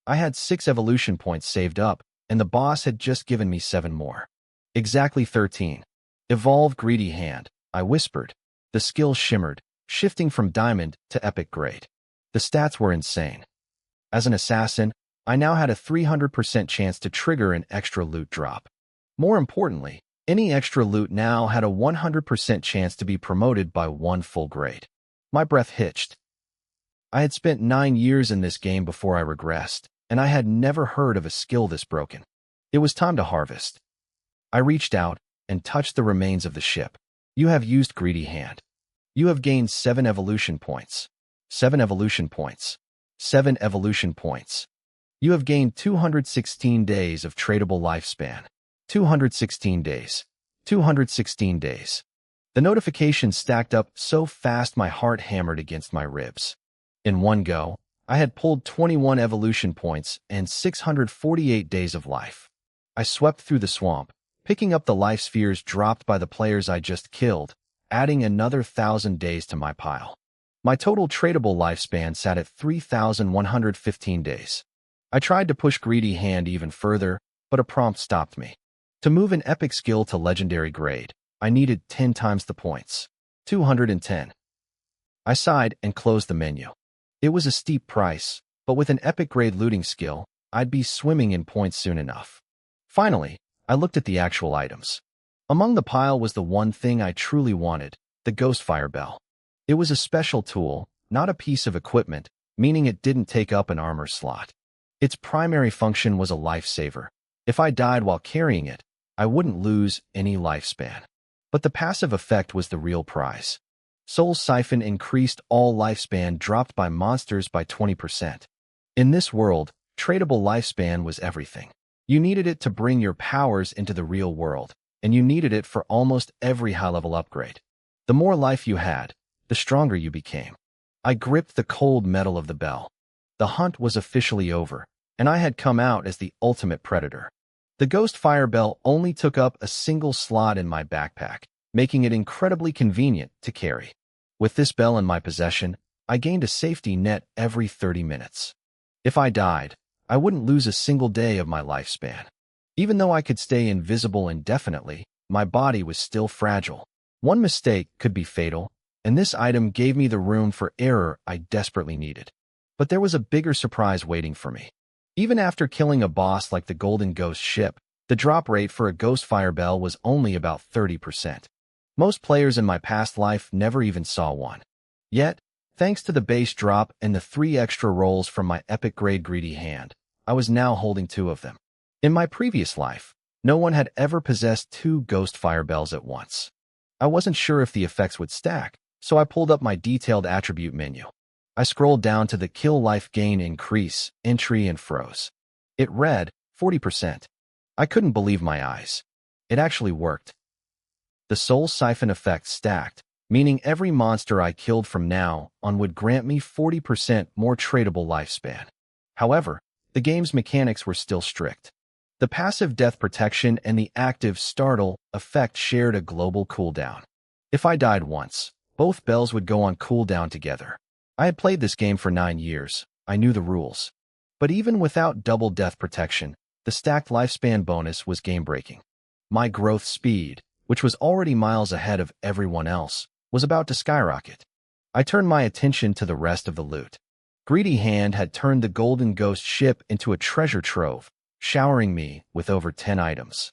I had 6 evolution points saved up, and the boss had just given me 7 more. Exactly 13. Evolve Greedy Hand, I whispered. The skill shimmered, shifting from diamond to epic grade. The stats were insane. As an assassin, I now had a 300% chance to trigger an extra loot drop. More importantly, any extra loot now had a 100% chance to be promoted by 1 full grade. My breath hitched. I had spent 9 years in this game before I regressed, and I had never heard of a skill this broken. It was time to harvest. I reached out and touched the remains of the ship. You have used Greedy Hand. You have gained 7 evolution points. 7 evolution points. 7 evolution points. You have gained 216 days of tradable lifespan. 216 days. 216 days. The notifications stacked up so fast my heart hammered against my ribs. In one go, I had pulled 21 evolution points and 648 days of life. I swept through the swamp, picking up the life spheres dropped by the players I just killed, adding another 1,000 days to my pile. My total tradable lifespan sat at 3,115 days. I tried to push Greedy Hand even further, but a prompt stopped me. To move an epic skill to legendary grade, I needed 10 times the points. 210. I sighed and closed the menu. It was a steep price, but with an epic grade looting skill, I'd be swimming in points soon enough. Finally, I looked at the actual items. Among the pile was the one thing I truly wanted, the Ghost Fire Bell. It was a special tool, not a piece of equipment, meaning it didn't take up an armor slot. Its primary function was a lifesaver. If I died while carrying it, I wouldn't lose any lifespan. But the passive effect was the real prize. Soul Siphon increased all lifespan dropped by monsters by 20%. In this world, tradable lifespan was everything. You needed it to bring your powers into the real world, and you needed it for almost every high-level upgrade. The more life you had, the stronger you became. I gripped the cold metal of the bell. The hunt was officially over, and I had come out as the ultimate predator. The Ghost Fire Bell only took up a single slot in my backpack, making it incredibly convenient to carry. With this bell in my possession, I gained a safety net every 30 minutes. If I died, I wouldn't lose a single day of my lifespan. Even though I could stay invisible indefinitely, my body was still fragile. One mistake could be fatal, and this item gave me the room for error I desperately needed. But there was a bigger surprise waiting for me. Even after killing a boss like the Golden Ghost ship, the drop rate for a Ghost Fire Bell was only about 30%. Most players in my past life never even saw one. Yet, thanks to the base drop and the 3 extra rolls from my epic grade Greedy Hand, I was now holding 2 of them. In my previous life, no one had ever possessed 2 Ghost Fire Bells at once. I wasn't sure if the effects would stack, so I pulled up my detailed attribute menu. I scrolled down to the Kill Life Gain Increase entry and froze. It read, 40%. I couldn't believe my eyes. It actually worked. The Soul Siphon effect stacked, meaning every monster I killed from now on would grant me 40% more tradable lifespan. However, the game's mechanics were still strict. The passive death protection and the active startle effect shared a global cooldown. If I died once, both bells would go on cooldown together. I had played this game for 9 years. I knew the rules. But even without double death protection, the stacked lifespan bonus was game-breaking. My growth speed, which was already miles ahead of everyone else, was about to skyrocket. I turned my attention to the rest of the loot. Greedy Hand had turned the Golden Ghost ship into a treasure trove, showering me with over 10 items.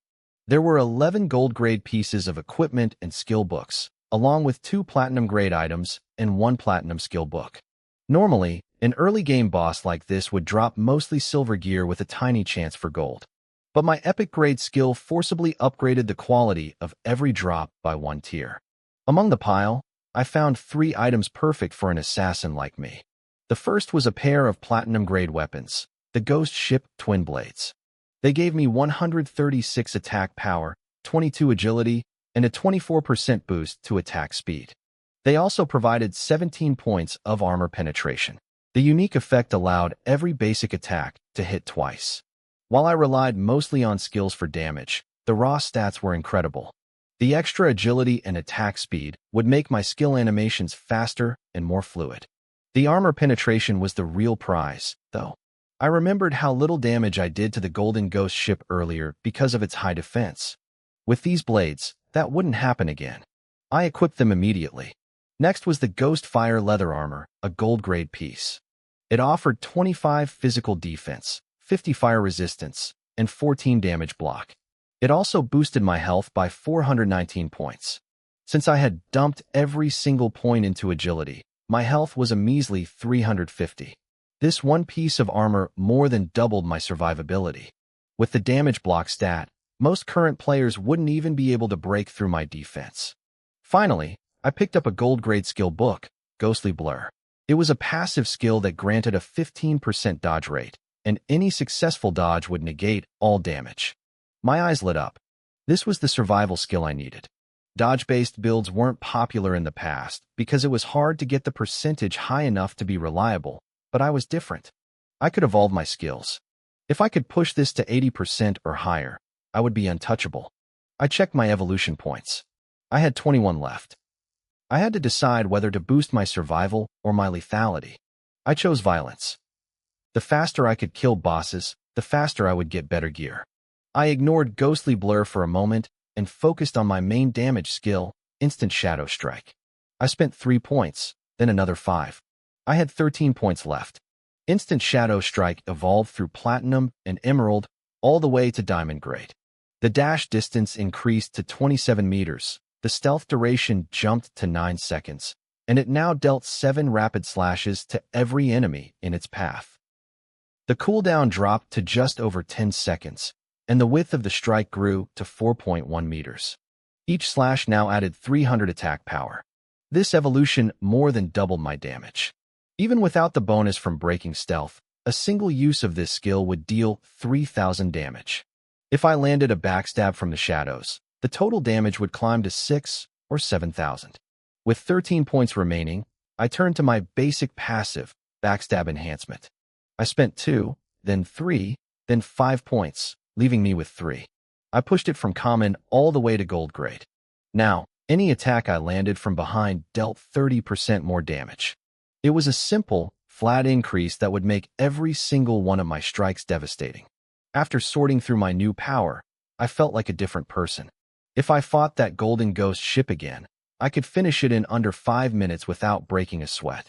There were 11 gold-grade pieces of equipment and skill books, along with 2 platinum-grade items and 1 platinum skill book. Normally, an early-game boss like this would drop mostly silver gear with a tiny chance for gold. But my epic-grade skill forcibly upgraded the quality of every drop by 1 tier. Among the pile, I found 3 items perfect for an assassin like me. The first was a pair of platinum-grade weapons, the Ghost Ship Twin Blades. They gave me 136 attack power, 22 agility, and a 24% boost to attack speed. They also provided 17 points of armor penetration. The unique effect allowed every basic attack to hit twice. While I relied mostly on skills for damage, the raw stats were incredible. The extra agility and attack speed would make my skill animations faster and more fluid. The armor penetration was the real prize, though. I remembered how little damage I did to the Golden Ghost ship earlier because of its high defense. With these blades, that wouldn't happen again. I equipped them immediately. Next was the Ghost Fire Leather Armor, a gold-grade piece. It offered 25 physical defense, 50 fire resistance, and 14 damage block. It also boosted my health by 419 points. Since I had dumped every single point into agility, My health was a measly 350. This one piece of armor more than doubled my survivability. With the damage block stat, most current players wouldn't even be able to break through my defense. Finally, I picked up a gold-grade skill book, Ghostly Blur. It was a passive skill that granted a 15% dodge rate, and any successful dodge would negate all damage. My eyes lit up. This was the survival skill I needed. Dodge-based builds weren't popular in the past because it was hard to get the percentage high enough to be reliable, but I was different. I could evolve my skills. If I could push this to 80% or higher, I would be untouchable. I checked my evolution points. I had 21 left. I had to decide whether to boost my survival or my lethality. I chose violence. The faster I could kill bosses, the faster I would get better gear. I ignored Ghostly Blur for a moment and focused on my main damage skill, Instant Shadow Strike. I spent 3 points, then another 5. I had 13 points left. Instant Shadow Strike evolved through Platinum and Emerald all the way to Diamond Grade. The dash distance increased to 27 meters, the stealth duration jumped to 9 seconds, and it now dealt 7 rapid slashes to every enemy in its path. The cooldown dropped to just over 10 seconds, and the width of the strike grew to 4.1 meters. Each slash now added 300 attack power. This evolution more than doubled my damage. Even without the bonus from breaking stealth, a single use of this skill would deal 3,000 damage. If I landed a backstab from the shadows, the total damage would climb to 6 or 7,000. With 13 points remaining, I turned to my basic passive, Backstab Enhancement. I spent 2, then 3, then 5 points, leaving me with 3. I pushed it from common all the way to gold grade. Now, any attack I landed from behind dealt 30% more damage. It was a simple, flat increase that would make every single one of my strikes devastating. After sorting through my new power, I felt like a different person. If I fought that golden ghost ship again, I could finish it in under 5 minutes without breaking a sweat.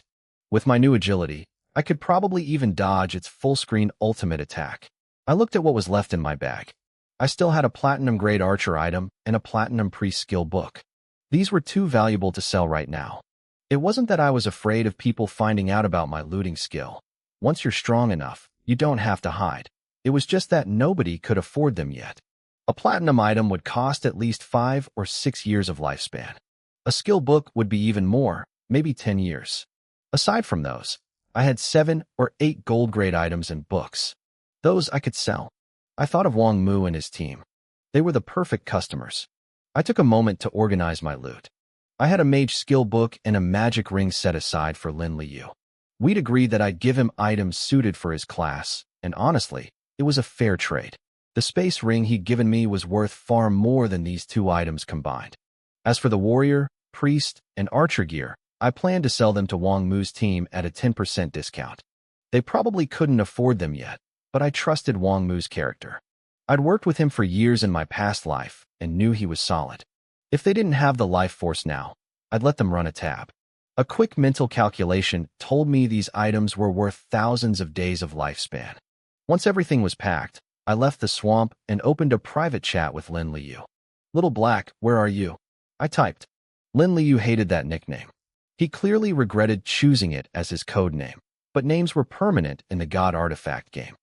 With my new agility, I could probably even dodge its full-screen ultimate attack. I looked at what was left in my bag. I still had a platinum-grade archer item and a platinum priest skill book. These were too valuable to sell right now. It wasn't that I was afraid of people finding out about my looting skill. Once you're strong enough, you don't have to hide. It was just that nobody could afford them yet. A platinum item would cost at least 5 or 6 years of lifespan. A skill book would be even more, maybe 10 years. Aside from those, I had 7 or 8 gold-grade items and books. Those I could sell. I thought of Wang Mu and his team. They were the perfect customers. I took a moment to organize my loot. I had a mage skill book and a magic ring set aside for Lin Liu. We'd agreed that I'd give him items suited for his class, and honestly, it was a fair trade. The space ring he'd given me was worth far more than these 2 items combined. As for the warrior, priest, and archer gear, I planned to sell them to Wang Mu's team at a 10% discount. They probably couldn't afford them yet, but I trusted Wang Mu's character. I'd worked with him for years in my past life and knew he was solid. If they didn't have the life force now, I'd let them run a tab. A quick mental calculation told me these items were worth thousands of days of lifespan. Once everything was packed, I left the swamp and opened a private chat with Lin Liu. "Little Black, where are you?" I typed. Lin Liu hated that nickname. He clearly regretted choosing it as his code name, but names were permanent in the God Artifact game.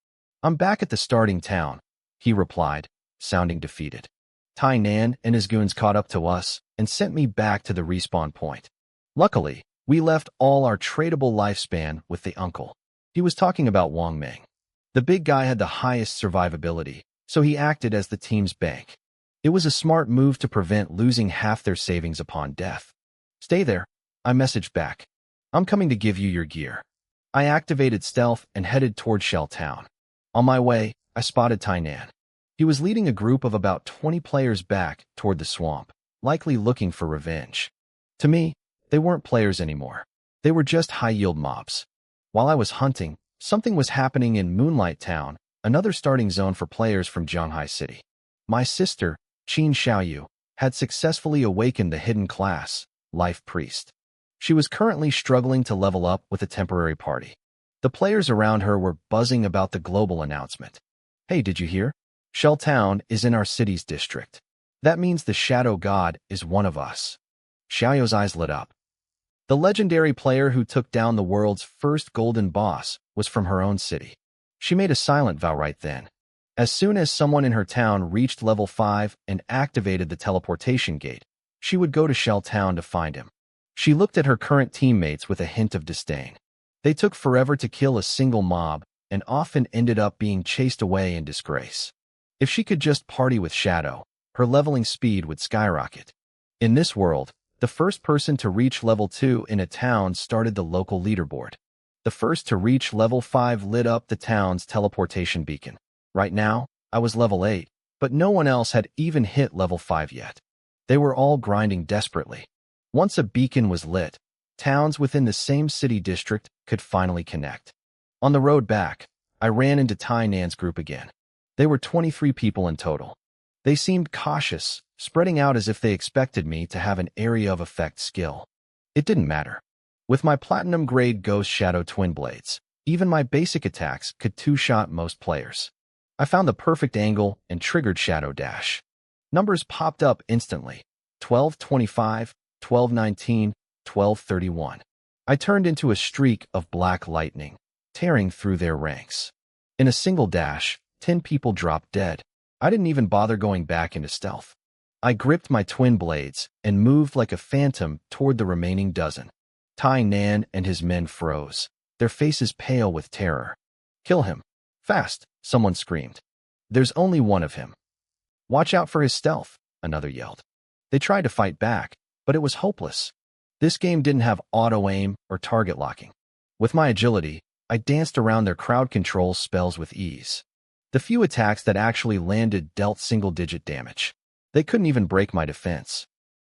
"I'm back at the starting town," he replied, sounding defeated. Tai Nan and his goons caught up to us and sent me back to the respawn point. Luckily, we left all our tradable lifespan with the uncle. He was talking about Wang Ming. The big guy had the highest survivability, so he acted as the team's bank. It was a smart move to prevent losing half their savings upon death. "Stay there," I messaged back. "I'm coming to give you your gear." I activated stealth and headed toward Shell Town. On my way, I spotted Tainan. He was leading a group of about 20 players back toward the swamp, likely looking for revenge. To me, they weren't players anymore. They were just high-yield mobs. While I was hunting, something was happening in Moonlight Town, another starting zone for players from Zhanghai City. My sister, Qin Xiaoyu, had successfully awakened the hidden class, Life Priest. She was currently struggling to level up with a temporary party. The players around her were buzzing about the global announcement. "Hey, did you hear? Shell Town is in our city's district. That means the Shadow God is one of us." Xiaoyu's eyes lit up. The legendary player who took down the world's first golden boss was from her own city. She made a silent vow right then. As soon as someone in her town reached level 5 and activated the teleportation gate, she would go to Shell Town to find him. She looked at her current teammates with a hint of disdain. They took forever to kill a single mob and often ended up being chased away in disgrace. If she could just party with Shadow, her leveling speed would skyrocket. In this world, the first person to reach level 2 in a town started the local leaderboard. The first to reach level 5 lit up the town's teleportation beacon. Right now, I was level 8, but no one else had even hit level 5 yet. They were all grinding desperately. Once a beacon was lit, towns within the same city district could finally connect. On the road back, I ran into Tai Nan's group again. They were 23 people in total. They seemed cautious, spreading out as if they expected me to have an area of effect skill. It didn't matter. With my platinum-grade Ghost Shadow Twin Blades, even my basic attacks could two-shot most players. I found the perfect angle and triggered Shadow Dash. Numbers popped up instantly. 1225, 1219, 1231. I turned into a streak of black lightning, tearing through their ranks. In a single dash, 10 people dropped dead. I didn't even bother going back into stealth. I gripped my twin blades and moved like a phantom toward the remaining dozen. Tai Nan and his men froze, their faces pale with terror. "Kill him. Fast," someone screamed. "There's only one of him." "Watch out for his stealth," another yelled. They tried to fight back, but it was hopeless. This game didn't have auto-aim or target locking. With my agility, I danced around their crowd control spells with ease. The few attacks that actually landed dealt single-digit damage. They couldn't even break my defense.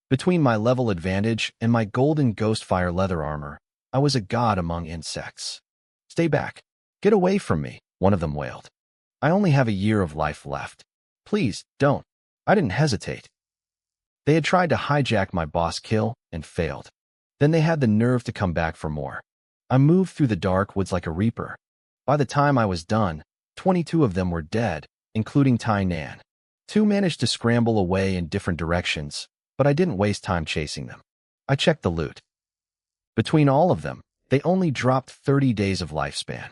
Between my level advantage and my golden Ghostfire leather armor, I was a god among insects. "Stay back. Get away from me," one of them wailed. "I only have a year of life left. Please, don't." I didn't hesitate. They had tried to hijack my boss kill and failed. Then they had the nerve to come back for more. I moved through the dark woods like a reaper. By the time I was done, 22 of them were dead, including Tai Nan. 2 managed to scramble away in different directions, but I didn't waste time chasing them. I checked the loot. Between all of them, they only dropped 30 days of lifespan.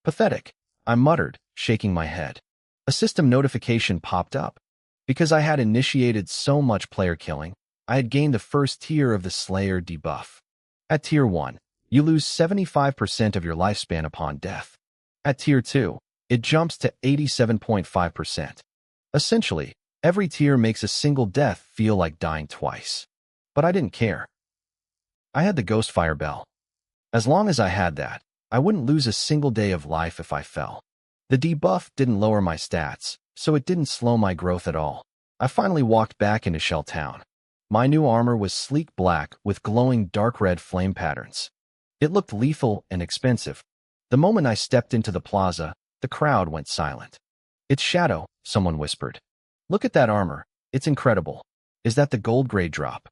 Pathetic, I muttered, shaking my head. A system notification popped up. Because I had initiated so much player killing, I had gained the first tier of the Slayer debuff. At Tier 1, you lose 75% of your lifespan upon death. At Tier 2, it jumps to 87.5%. Essentially, every tier makes a single death feel like dying twice. But I didn't care. I had the Ghostfire Bell. As long as I had that, I wouldn't lose a single day of life if I fell. The debuff didn't lower my stats, so it didn't slow my growth at all. I finally walked back into Shell Town. My new armor was sleek black with glowing dark red flame patterns. It looked lethal and expensive. The moment I stepped into the plaza, the crowd went silent. "It's Shadow," someone whispered. "Look at that armor. It's incredible. Is that the gold grade drop?"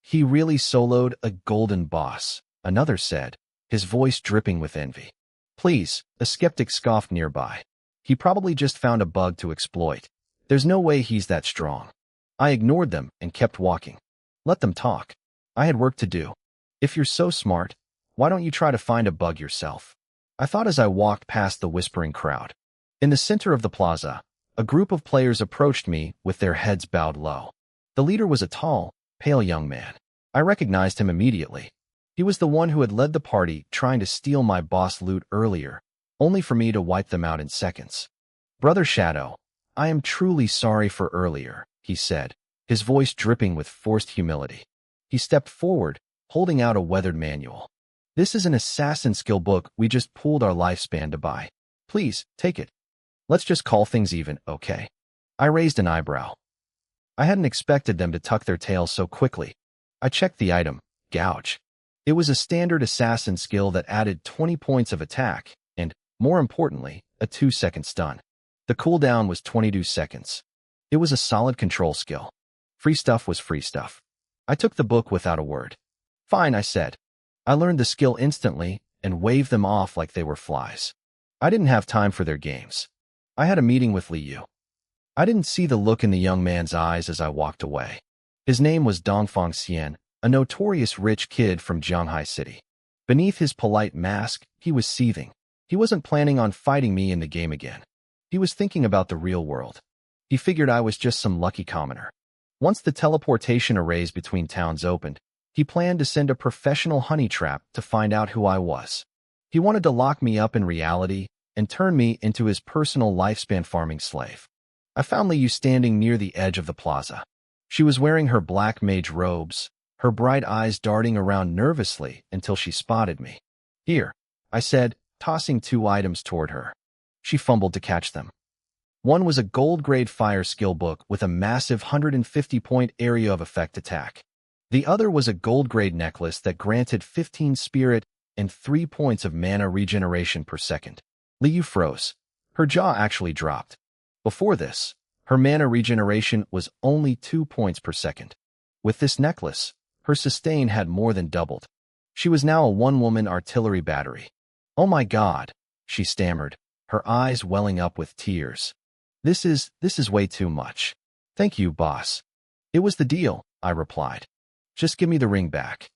"He really soloed a golden boss," another said, his voice dripping with envy. "Please," a skeptic scoffed nearby. "He probably just found a bug to exploit. There's no way he's that strong." I ignored them and kept walking. Let them talk. I had work to do. If you're so smart, why don't you try to find a bug yourself? I thought as I walked past the whispering crowd. In the center of the plaza, a group of players approached me with their heads bowed low. The leader was a tall, pale young man. I recognized him immediately. He was the one who had led the party trying to steal my boss loot earlier, only for me to wipe them out in seconds. "Brother Shadow, I am truly sorry for earlier," he said, his voice dripping with forced humility. He stepped forward, holding out a weathered manual. "This is an assassin skill book we just pooled our lifespan to buy. Please, take it. Let's just call things even, okay?" I raised an eyebrow. I hadn't expected them to tuck their tails so quickly. I checked the item, Gouge. It was a standard assassin skill that added 20 points of attack and, more importantly, a 2-second stun. The cooldown was 22 seconds. It was a solid control skill. Free stuff was free stuff. I took the book without a word. "Fine," I said. I learned the skill instantly and waved them off like they were flies. I didn't have time for their games. I had a meeting with Liu. I didn't see the look in the young man's eyes as I walked away. His name was Dongfang Xian, a notorious rich kid from Jianghai City. Beneath his polite mask, he was seething. He wasn't planning on fighting me in the game again. He was thinking about the real world. He figured I was just some lucky commoner. Once the teleportation arrays between towns opened, he planned to send a professional honey trap to find out who I was. He wanted to lock me up in reality and turn me into his personal lifespan farming slave. I found Liu standing near the edge of the plaza. She was wearing her black mage robes, her bright eyes darting around nervously until she spotted me. "Here," I said, tossing 2 items toward her. She fumbled to catch them. One was a gold-grade fire skill book with a massive 150-point area of effect attack. The other was a gold-grade necklace that granted 15 spirit and 3 points of mana regeneration per second. Liu froze. Her jaw actually dropped. Before this, her mana regeneration was only 2 points per second. With this necklace, her sustain had more than doubled. She was now a one-woman artillery battery. "Oh my God," she stammered, her eyes welling up with tears. This is way too much. "Thank you, boss." "It was the deal," I replied. "Just give me the ring back."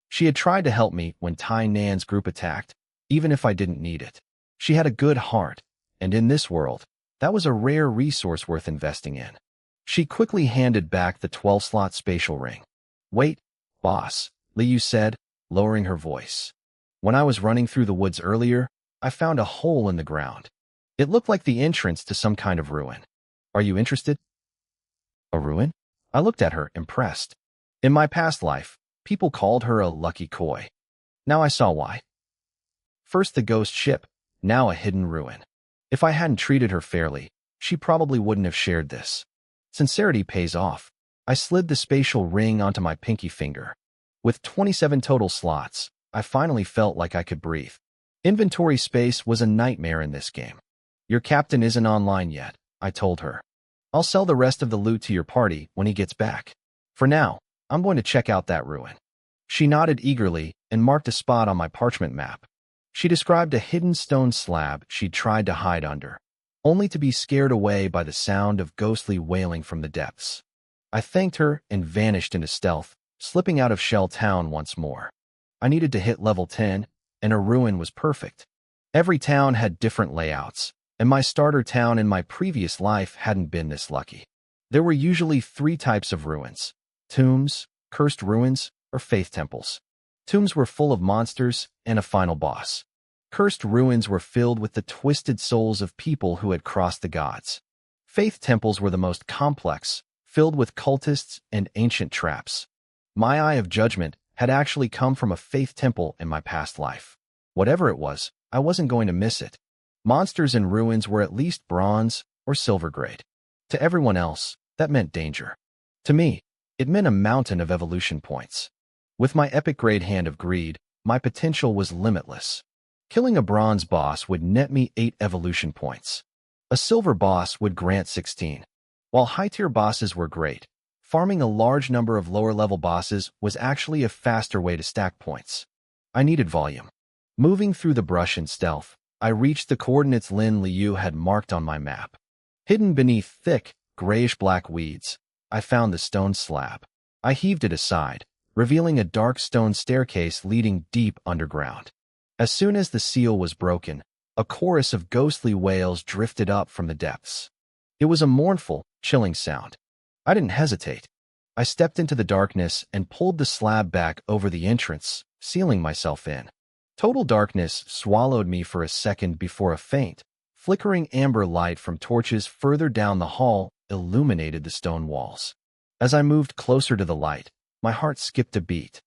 She had tried to help me when Tai Nan's group attacked, even if I didn't need it. She had a good heart, and in this world, that was a rare resource worth investing in. She quickly handed back the 12-slot spatial ring. "Wait, boss," Liu said, lowering her voice. "When I was running through the woods earlier, I found a hole in the ground. It looked like the entrance to some kind of ruin. Are you interested?" "A ruin?" I looked at her, impressed. In my past life, people called her a lucky koi. Now I saw why. First the ghost ship, now a hidden ruin. If I hadn't treated her fairly, she probably wouldn't have shared this. Sincerity pays off. I slid the spatial ring onto my pinky finger. With 27 total slots, I finally felt like I could breathe. Inventory space was a nightmare in this game. "Your captain isn't online yet," I told her. "I'll sell the rest of the loot to your party when he gets back. For now, I'm going to check out that ruin." She nodded eagerly and marked a spot on my parchment map. She described a hidden stone slab she'd tried to hide under, only to be scared away by the sound of ghostly wailing from the depths. I thanked her and vanished into stealth, slipping out of Shell Town once more. I needed to hit level 10, and a ruin was perfect. Every town had different layouts, and my starter town in my previous life hadn't been this lucky. There were usually 3 types of ruins: tombs, cursed ruins, or faith temples. Tombs were full of monsters and a final boss. Cursed ruins were filled with the twisted souls of people who had crossed the gods. Faith temples were the most complex, filled with cultists and ancient traps. My eye of judgment had actually come from a faith temple in my past life. Whatever it was, I wasn't going to miss it. Monsters in ruins were at least bronze or silver grade. To everyone else, that meant danger. To me, it meant a mountain of evolution points. With my epic grade Hand of Greed, my potential was limitless. Killing a bronze boss would net me 8 evolution points. A silver boss would grant 16. While high-tier bosses were great, farming a large number of lower-level bosses was actually a faster way to stack points. I needed volume. Moving through the brush in stealth, I reached the coordinates Lin Liu had marked on my map. Hidden beneath thick, grayish-black weeds, I found the stone slab. I heaved it aside, revealing a dark stone staircase leading deep underground. As soon as the seal was broken, a chorus of ghostly wails drifted up from the depths. It was a mournful, chilling sound. I didn't hesitate. I stepped into the darkness and pulled the slab back over the entrance, sealing myself in. Total darkness swallowed me for a second before a faint, flickering amber light from torches further down the hall illuminated the stone walls. As I moved closer to the light, my heart skipped a beat.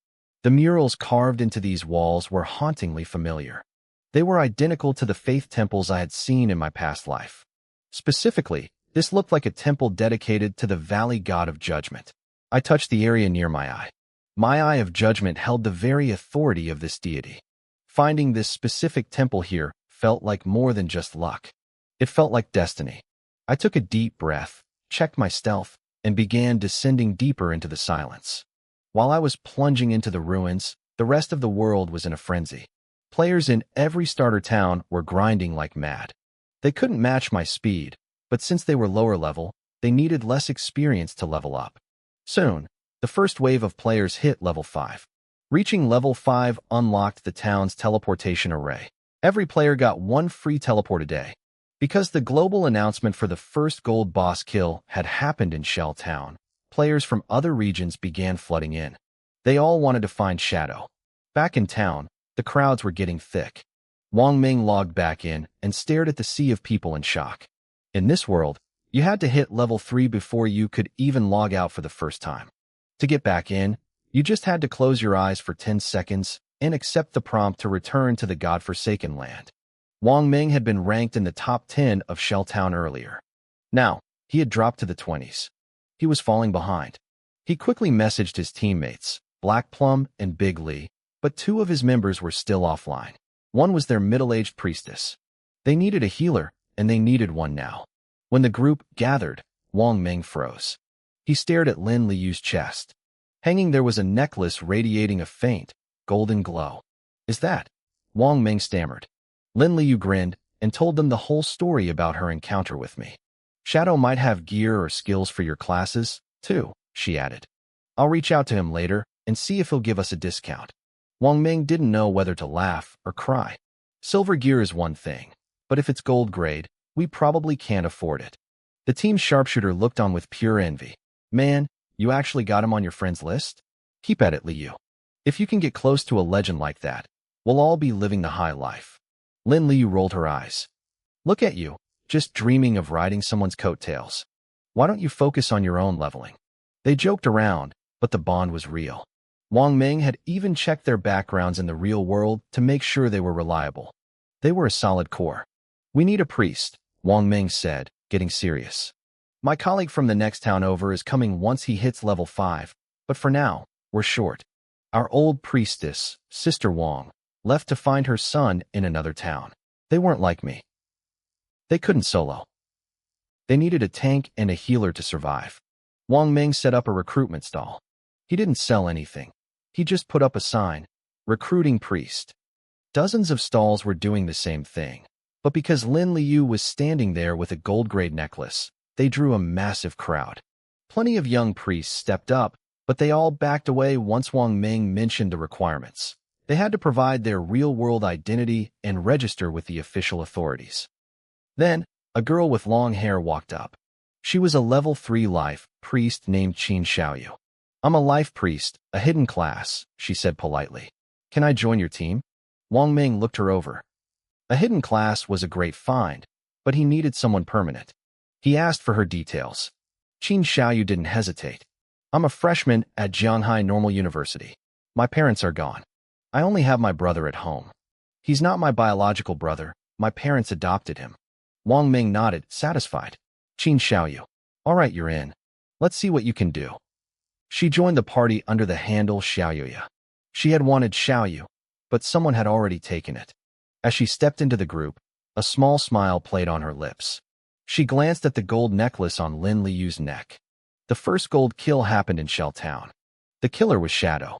The murals carved into these walls were hauntingly familiar. They were identical to the faith temples I had seen in my past life. Specifically, this looked like a temple dedicated to the Valley God of Judgment. I touched the area near my eye. My eye of judgment held the very authority of this deity. Finding this specific temple here felt like more than just luck. It felt like destiny. I took a deep breath, checked my stealth, and began descending deeper into the silence. While I was plunging into the ruins, the rest of the world was in a frenzy. Players in every starter town were grinding like mad. They couldn't match my speed, but since they were lower level, they needed less experience to level up. Soon, The first wave of players hit level 5. Reaching level 5 unlocked the town's teleportation array. Every player got one free teleport a day. Because the global announcement for the first gold boss kill had happened in Shell Town, players from other regions began flooding in. They all wanted to find Shadow. Back in town, the crowds were getting thick. Wang Ming logged back in and stared at the sea of people in shock. In this world, you had to hit level 3 before you could even log out for the first time. To get back in, you just had to close your eyes for 10 seconds and accept the prompt to return to the godforsaken land. Wang Ming had been ranked in the top 10 of Shelltown earlier. Now, he had dropped to the 20s. He was falling behind. He quickly messaged his teammates, Black Plum and Big Lee, but 2 of his members were still offline. One was their middle-aged priestess. They needed a healer, and they needed one now. When the group gathered, Wang Ming froze. He stared at Lin Liyu's chest. Hanging there was a necklace radiating a faint, golden glow. "Is that?" Wang Ming stammered. Lin Liyu grinned and told them the whole story about her encounter with me. "Shadow might have gear or skills for your classes, too," she added. "I'll reach out to him later and see if he'll give us a discount." Wang Ming didn't know whether to laugh or cry. Silver gear is one thing, but if it's gold grade, we probably can't afford it. The team's sharpshooter looked on with pure envy. "Man, you actually got him on your friends list? Keep at it, Liu. If you can get close to a legend like that, we'll all be living the high life." Lin Liu rolled her eyes. "Look at you, just dreaming of riding someone's coattails. Why don't you focus on your own leveling?" They joked around, but the bond was real. Wang Ming had even checked their backgrounds in the real world to make sure they were reliable. They were a solid core. "We need a priest," Wang Ming said, getting serious. "My colleague from the next town over is coming once he hits level 5, but for now, we're short. Our old priestess, Sister Wang, left to find her son in another town. They weren't like me. They couldn't solo. They needed a tank and a healer to survive." Wang Ming set up a recruitment stall. He didn't sell anything. He just put up a sign, "Recruiting Priest." Dozens of stalls were doing the same thing, but because Lin Liu was standing there with a gold-grade necklace, they drew a massive crowd. Plenty of young priests stepped up, but they all backed away once Wang Ming mentioned the requirements. They had to provide their real-world identity and register with the official authorities. Then, a girl with long hair walked up. She was a level 3 life priest named Qin Xiaoyu. "I'm a life priest, a hidden class," she said politely. "Can I join your team?" Wang Ming looked her over. A hidden class was a great find, but he needed someone permanent. He asked for her details. Qin Xiaoyu didn't hesitate. "I'm a freshman at Jianghai Normal University. My parents are gone. I only have my brother at home. He's not my biological brother. My parents adopted him." Wang Ming nodded, satisfied. "Qin Xiaoyu. All right, you're in. Let's see what you can do." She joined the party under the handle Xiaoyuya. She had wanted Xiaoyu, but someone had already taken it. As she stepped into the group, a small smile played on her lips. She glanced at the gold necklace on Lin Liyu's neck. The first gold kill happened in Shell Town. The killer was Shadow.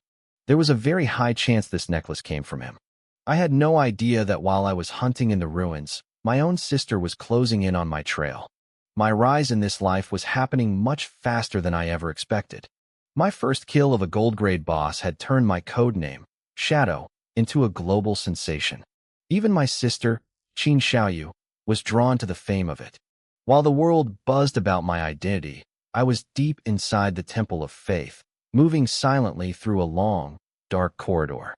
There was a very high chance this necklace came from him. I had no idea that while I was hunting in the ruins, my own sister was closing in on my trail. My rise in this life was happening much faster than I ever expected. My first kill of a gold-grade boss had turned my codename, Shadow, into a global sensation. Even my sister, Qin Xiaoyu, was drawn to the fame of it. While the world buzzed about my identity, I was deep inside the Temple of Faith, moving silently through a long, dark corridor.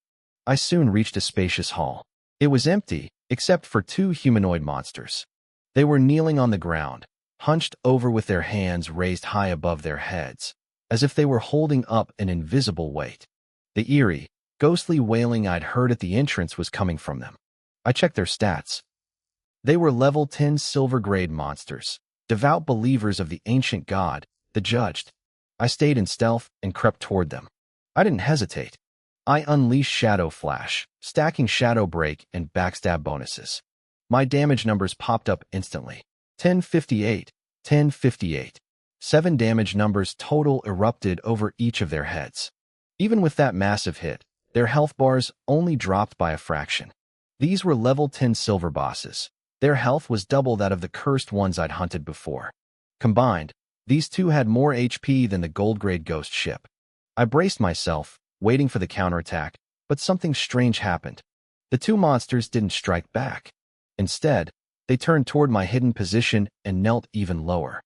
I soon reached a spacious hall. It was empty, except for 2 humanoid monsters. They were kneeling on the ground, hunched over with their hands raised high above their heads, as if they were holding up an invisible weight. The eerie, ghostly wailing I'd heard at the entrance was coming from them. I checked their stats. They were level 10 silver-grade monsters, devout believers of the ancient god, the Judged. I stayed in stealth and crept toward them. I didn't hesitate. I unleashed Shadow Flash, stacking Shadow Break and Backstab bonuses. My damage numbers popped up instantly. 1058, 1058. 7 damage numbers total erupted over each of their heads. Even with that massive hit, their health bars only dropped by a fraction. These were level 10 silver bosses. Their health was double that of the cursed ones I'd hunted before. Combined, these 2 had more HP than the gold-grade ghost ship. I braced myself, waiting for the counterattack, but something strange happened. The two monsters didn't strike back. Instead, they turned toward my hidden position and knelt even lower.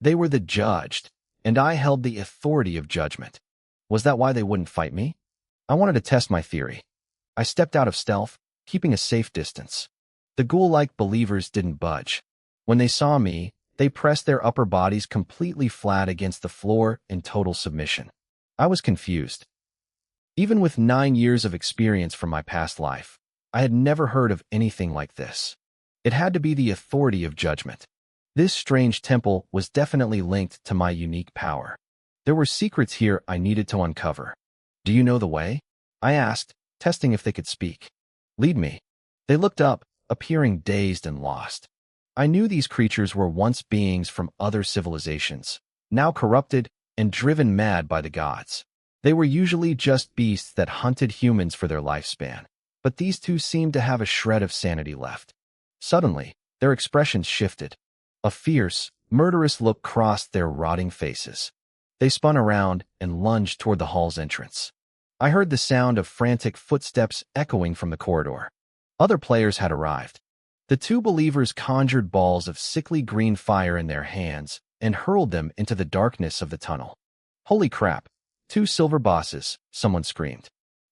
They were the judged, and I held the authority of judgment. Was that why they wouldn't fight me? I wanted to test my theory. I stepped out of stealth, keeping a safe distance. The ghoul-like believers didn't budge. When they saw me, they pressed their upper bodies completely flat against the floor in total submission. I was confused. Even with 9 years of experience from my past life, I had never heard of anything like this. It had to be the authority of judgment. This strange temple was definitely linked to my unique power. There were secrets here I needed to uncover. Do you know the way? I asked, testing if they could speak. Lead me. They looked up, appearing dazed and lost. I knew these creatures were once beings from other civilizations, now corrupted and driven mad by the gods. They were usually just beasts that hunted humans for their lifespan, but these two seemed to have a shred of sanity left. Suddenly, their expressions shifted. A fierce, murderous look crossed their rotting faces. They spun around and lunged toward the hall's entrance. I heard the sound of frantic footsteps echoing from the corridor. Other players had arrived. The two believers conjured balls of sickly green fire in their hands and hurled them into the darkness of the tunnel. Holy crap! 2 silver bosses, someone screamed.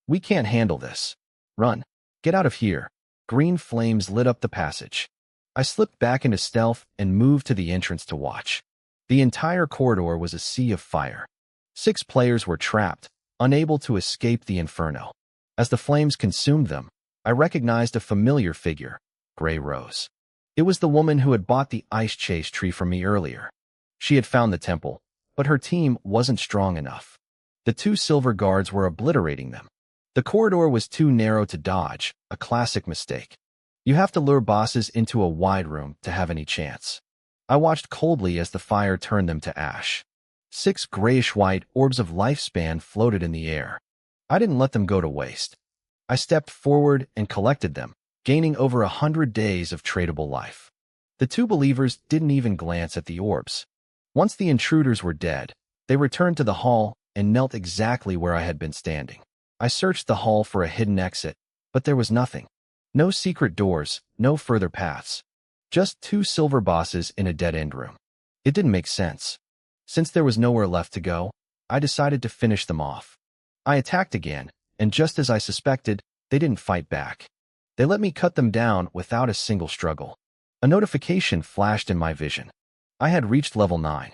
We can't handle this. Run. Get out of here. Green flames lit up the passage. I slipped back into stealth and moved to the entrance to watch. The entire corridor was a sea of fire. 6 players were trapped, unable to escape the inferno. As the flames consumed them, I recognized a familiar figure, Grey Rose. It was the woman who had bought the ice chase tree from me earlier. She had found the temple, but her team wasn't strong enough. The 2 silver guards were obliterating them. The corridor was too narrow to dodge, a classic mistake. You have to lure bosses into a wide room to have any chance. I watched coldly as the fire turned them to ash. 6 grayish-white orbs of lifespan floated in the air. I didn't let them go to waste. I stepped forward and collected them, gaining over 100 days of tradable life. The 2 believers didn't even glance at the orbs. Once the intruders were dead, they returned to the hall and knelt exactly where I had been standing. I searched the hall for a hidden exit, but there was nothing. No secret doors, no further paths. Just 2 silver bosses in a dead-end room. It didn't make sense. Since there was nowhere left to go, I decided to finish them off. I attacked again, and just as I suspected, they didn't fight back. They let me cut them down without a single struggle. A notification flashed in my vision. I had reached level 9.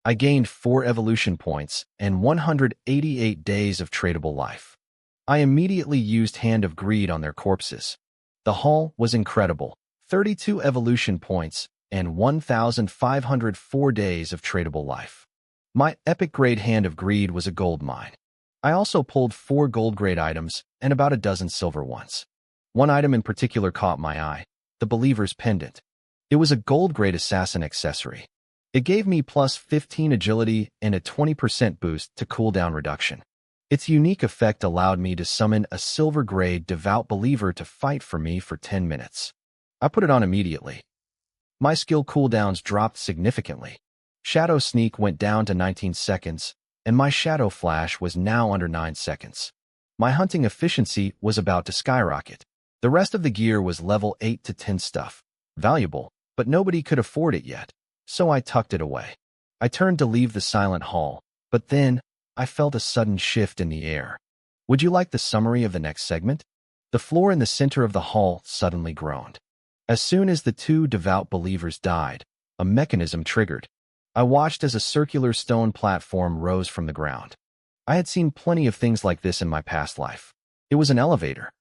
I gained 4 evolution points and 188 days of tradable life. I immediately used Hand of Greed on their corpses. The haul was incredible. 32 evolution points and 1,504 days of tradable life. My epic grade Hand of Greed was a gold mine. I also pulled 4 gold grade items and about a dozen silver ones. One item in particular caught my eye, the Believer's Pendant. It was a gold grade assassin accessory. It gave me plus 15 agility and a 20% boost to cooldown reduction. Its unique effect allowed me to summon a silver grade devout believer to fight for me for 10 minutes. I put it on immediately. My skill cooldowns dropped significantly. Shadow Sneak went down to 19 seconds, and my Shadow Flash was now under 9 seconds. My hunting efficiency was about to skyrocket. The rest of the gear was level 8 to 10 stuff. Valuable, but nobody could afford it yet, so I tucked it away. I turned to leave the silent hall, but then I felt a sudden shift in the air. Would you like the summary of the next segment? The floor in the center of the hall suddenly groaned. As soon as the 2 devout believers died, a mechanism triggered. I watched as a circular stone platform rose from the ground. I had seen plenty of things like this in my past life. It was an elevator.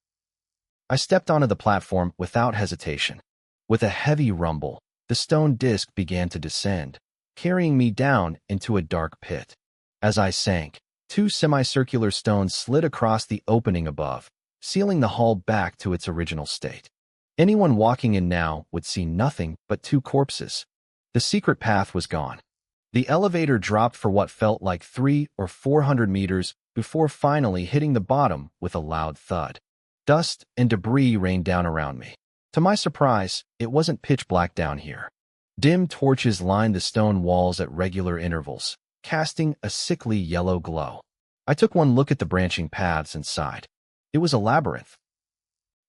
I stepped onto the platform without hesitation. With a heavy rumble, the stone disc began to descend, carrying me down into a dark pit. As I sank, 2 semicircular stones slid across the opening above, sealing the hall back to its original state. Anyone walking in now would see nothing but 2 corpses. The secret path was gone. The elevator dropped for what felt like 300 or 400 meters before finally hitting the bottom with a loud thud. Dust and debris rained down around me. To my surprise, it wasn't pitch black down here. Dim torches lined the stone walls at regular intervals, casting a sickly yellow glow. I took one look at the branching paths and sighed. It was a labyrinth.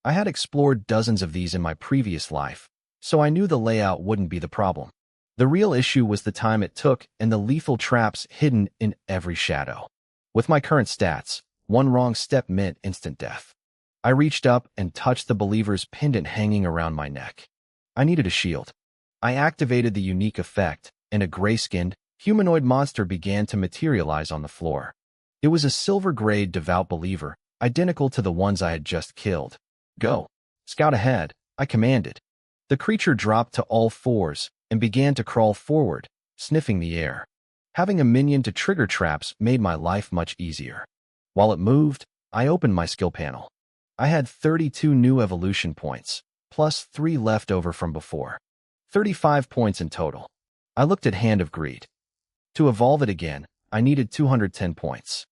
I had explored dozens of these in my previous life, so I knew the layout wouldn't be the problem. The real issue was the time it took and the lethal traps hidden in every shadow. With my current stats, one wrong step meant instant death. I reached up and touched the believer's pendant hanging around my neck. I needed a shield. I activated the unique effect, and a gray-skinned, humanoid monster began to materialize on the floor. It was a silver-grade devout believer, identical to the ones I had just killed. Go. Scout ahead, I commanded. The creature dropped to all fours and began to crawl forward, sniffing the air. Having a minion to trigger traps made my life much easier. While it moved, I opened my skill panel. I had 32 new evolution points, plus 3 left over from before. 35 points in total. I looked at Hand of Greed. To evolve it again, I needed 210 points.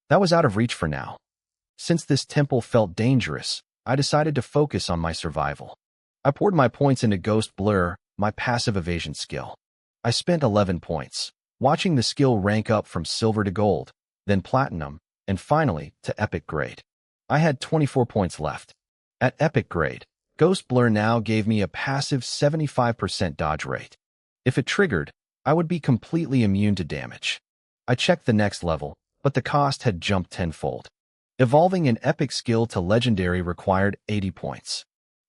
That was out of reach for now. Since this temple felt dangerous, I decided to focus on my survival. I poured my points into Ghost Blur, my passive evasion skill. I spent 11 points, watching the skill rank up from silver to gold, then platinum, and finally to epic grade. I had 24 points left. At epic grade, Ghost Blur now gave me a passive 75% dodge rate. If it triggered, I would be completely immune to damage. I checked the next level, but the cost had jumped tenfold. Evolving an epic skill to legendary required 80 points.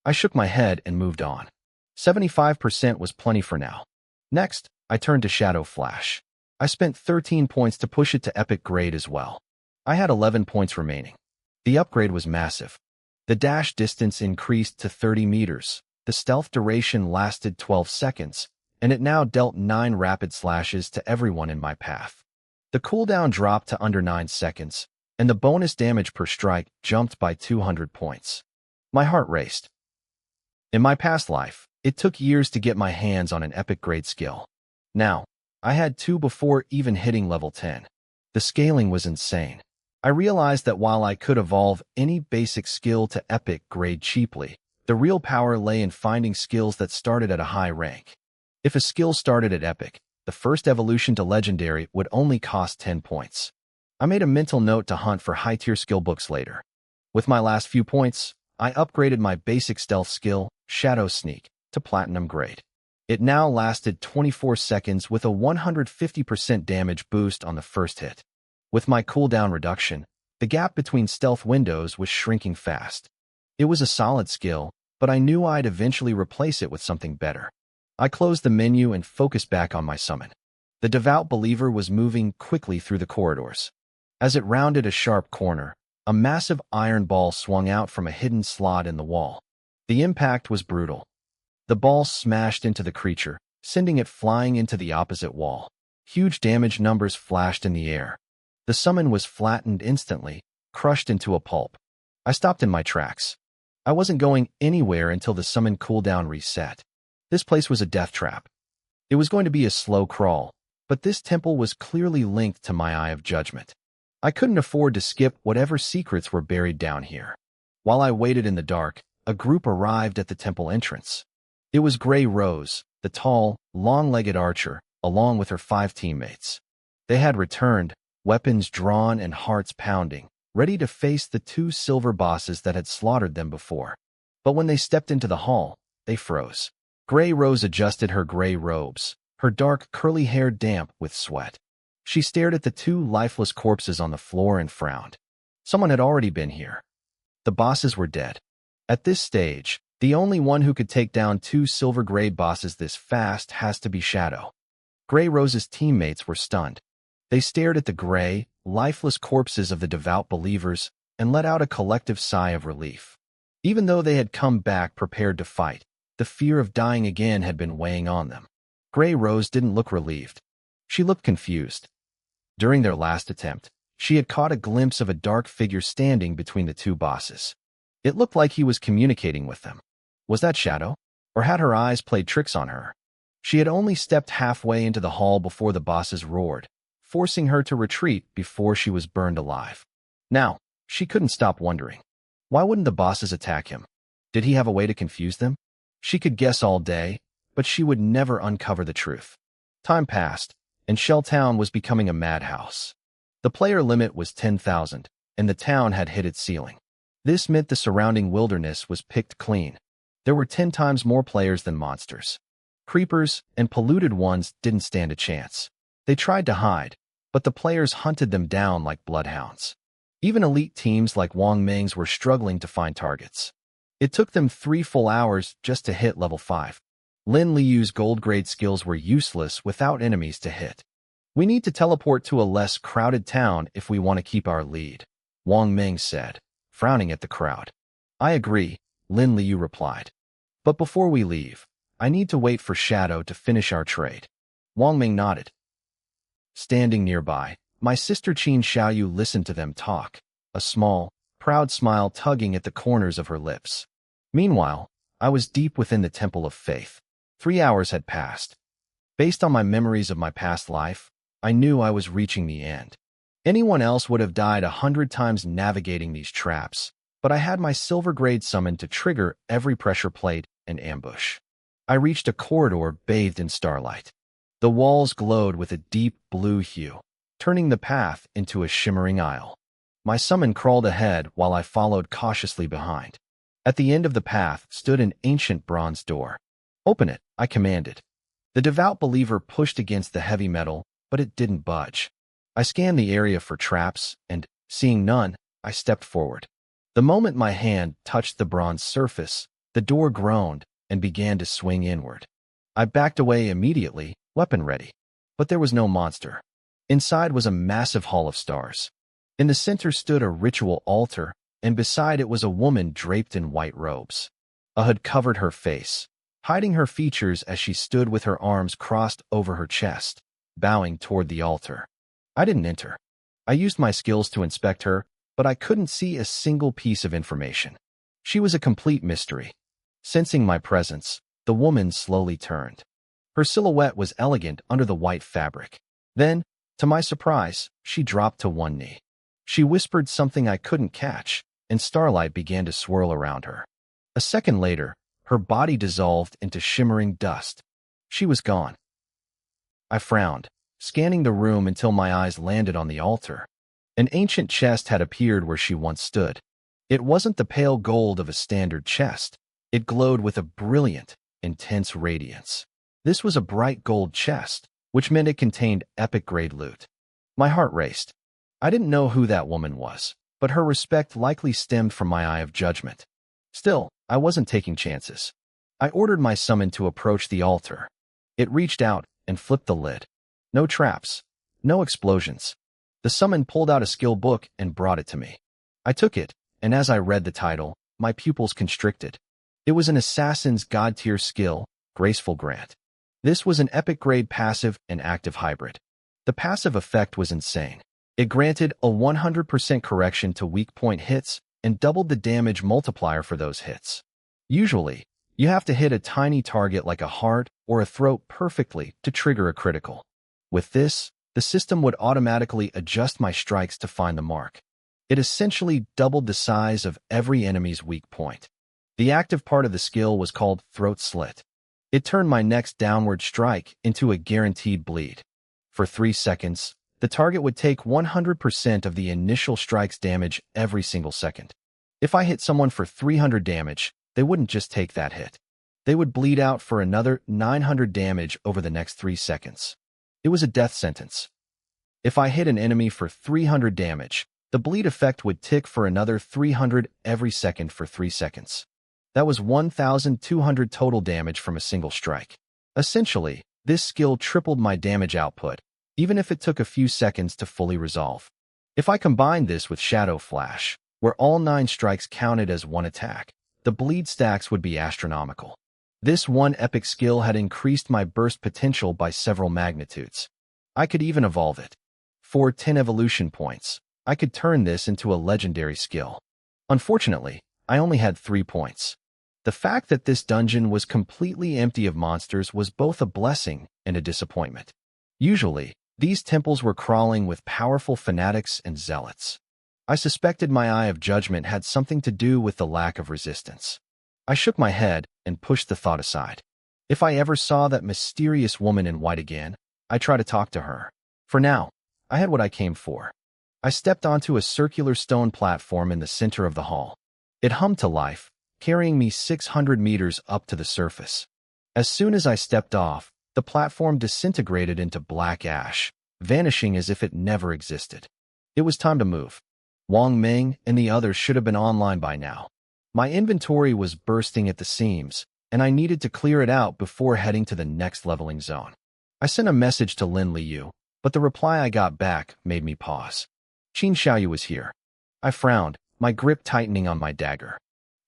I shook my head and moved on. 75% was plenty for now. Next, I turned to Shadow Flash. I spent 13 points to push it to epic grade as well. I had 11 points remaining. The upgrade was massive. The dash distance increased to 30 meters, the stealth duration lasted 12 seconds, and it now dealt 9 rapid slashes to everyone in my path. The cooldown dropped to under 9 seconds, and the bonus damage per strike jumped by 200 points. My heart raced. In my past life, it took years to get my hands on an epic grade skill. Now, I had 2 before even hitting level 10. The scaling was insane. I realized that while I could evolve any basic skill to epic grade cheaply, the real power lay in finding skills that started at a high rank. If a skill started at epic, the first evolution to legendary would only cost 10 points. I made a mental note to hunt for high-tier skill books later. With my last few points, I upgraded my basic stealth skill, Shadow Sneak, to platinum grade. It now lasted 24 seconds with a 150% damage boost on the first hit. With my cooldown reduction, the gap between stealth windows was shrinking fast. It was a solid skill, but I knew I'd eventually replace it with something better. I closed the menu and focused back on my summon. The devout believer was moving quickly through the corridors. As it rounded a sharp corner, a massive iron ball swung out from a hidden slot in the wall. The impact was brutal. The ball smashed into the creature, sending it flying into the opposite wall. Huge damage numbers flashed in the air. The summon was flattened instantly, crushed into a pulp. I stopped in my tracks. I wasn't going anywhere until the summon cooldown reset. This place was a death trap. It was going to be a slow crawl, but this temple was clearly linked to my Eye of Judgment. I couldn't afford to skip whatever secrets were buried down here. While I waited in the dark, a group arrived at the temple entrance. It was Grey Rose, the tall, long-legged archer, along with her 5 teammates. They had returned, weapons drawn and hearts pounding, ready to face the 2 silver bosses that had slaughtered them before. But when they stepped into the hall, they froze. Grey Rose adjusted her gray robes, her dark curly hair damp with sweat. She stared at the 2 lifeless corpses on the floor and frowned. Someone had already been here. The bosses were dead. At this stage, the only one who could take down 2 silver-grade bosses this fast has to be Shadow. Grey Rose's teammates were stunned. They stared at the gray, lifeless corpses of the devout believers and let out a collective sigh of relief. Even though they had come back prepared to fight, the fear of dying again had been weighing on them. Grey Rose didn't look relieved. She looked confused. During their last attempt, she had caught a glimpse of a dark figure standing between the 2 bosses. It looked like he was communicating with them. Was that Shadow? Or had her eyes played tricks on her? She had only stepped halfway into the hall before the bosses roared, forcing her to retreat before she was burned alive. Now, she couldn't stop wondering. Why wouldn't the bosses attack him? Did he have a way to confuse them? She could guess all day, but she would never uncover the truth. Time passed, and Shelltown was becoming a madhouse. The player limit was 10,000, and the town had hit its ceiling. This meant the surrounding wilderness was picked clean. There were 10 times more players than monsters. Creepers and polluted ones didn't stand a chance. They tried to hide, but the players hunted them down like bloodhounds. Even elite teams like Wang Ming's were struggling to find targets. It took them 3 full hours just to hit level 5. Lin Liu's gold-grade skills were useless without enemies to hit. We need to teleport to a less crowded town if we want to keep our lead, Wang Ming said, frowning at the crowd. I agree, Lin Liu replied. But before we leave, I need to wait for Shadow to finish our trade. Wang Ming nodded. Standing nearby, my sister Qin Xiaoyu listened to them talk, a small, proud smile tugging at the corners of her lips. Meanwhile, I was deep within the Temple of Faith. 3 hours had passed. Based on my memories of my past life, I knew I was reaching the end. Anyone else would have died 100 times navigating these traps, but I had my silver grade summoned to trigger every pressure plate and ambush. I reached a corridor bathed in starlight. The walls glowed with a deep blue hue, turning the path into a shimmering aisle. My summon crawled ahead while I followed cautiously behind. At the end of the path stood an ancient bronze door. Open it, I commanded. The devout believer pushed against the heavy metal, but it didn't budge. I scanned the area for traps, and, seeing none, I stepped forward. The moment my hand touched the bronze surface, the door groaned and began to swing inward. I backed away immediately, weapon ready. But there was no monster. Inside was a massive hall of stars. In the center stood a ritual altar, and beside it was a woman draped in white robes. A hood covered her face, hiding her features as she stood with her arms crossed over her chest, bowing toward the altar. I didn't enter. I used my skills to inspect her, but I couldn't see a single piece of information. She was a complete mystery. Sensing my presence, the woman slowly turned. Her silhouette was elegant under the white fabric. Then, to my surprise, she dropped to one knee. She whispered something I couldn't catch, and starlight began to swirl around her. A second later, her body dissolved into shimmering dust. She was gone. I frowned, scanning the room until my eyes landed on the altar. An ancient chest had appeared where she once stood. It wasn't the pale gold of a standard chest. It glowed with a brilliant, intense radiance. This was a bright gold chest, which meant it contained epic-grade loot. My heart raced. I didn't know who that woman was, but her respect likely stemmed from my eye of judgment. Still, I wasn't taking chances. I ordered my summon to approach the altar. It reached out and flipped the lid. No traps, no explosions. The summon pulled out a skill book and brought it to me. I took it, and as I read the title, my pupils constricted. It was an assassin's god-tier skill, Graceful Grant. This was an epic-grade passive and active hybrid. The passive effect was insane. It granted a 100% correction to weak point hits and doubled the damage multiplier for those hits. Usually, you have to hit a tiny target like a heart or a throat perfectly to trigger a critical. With this, the system would automatically adjust my strikes to find the mark. It essentially doubled the size of every enemy's weak point. The active part of the skill was called Throat Slit. It turned my next downward strike into a guaranteed bleed. For 3 seconds, the target would take 100% of the initial strike's damage every single second. If I hit someone for 300 damage, they wouldn't just take that hit. They would bleed out for another 900 damage over the next 3 seconds. It was a death sentence. If I hit an enemy for 300 damage, the bleed effect would tick for another 300 every second for 3 seconds. That was 1,200 total damage from a single strike. Essentially, this skill tripled my damage output, even if it took a few seconds to fully resolve. If I combined this with Shadow Flash, where all 9 strikes counted as one attack, the bleed stacks would be astronomical. This one epic skill had increased my burst potential by several magnitudes. I could even evolve it. For 10 evolution points, I could turn this into a legendary skill. Unfortunately, I only had 3 points. The fact that this dungeon was completely empty of monsters was both a blessing and a disappointment. Usually, these temples were crawling with powerful fanatics and zealots. I suspected my eye of judgment had something to do with the lack of resistance. I shook my head and pushed the thought aside. If I ever saw that mysterious woman in white again, I'd try to talk to her. For now, I had what I came for. I stepped onto a circular stone platform in the center of the hall. It hummed to life, carrying me 600 meters up to the surface. As soon as I stepped off, the platform disintegrated into black ash, vanishing as if it never existed. It was time to move. Wang Ming and the others should have been online by now. My inventory was bursting at the seams, and I needed to clear it out before heading to the next leveling zone. I sent a message to Lin Liu, but the reply I got back made me pause. Qin Xiaoyu was here. I frowned, my grip tightening on my dagger.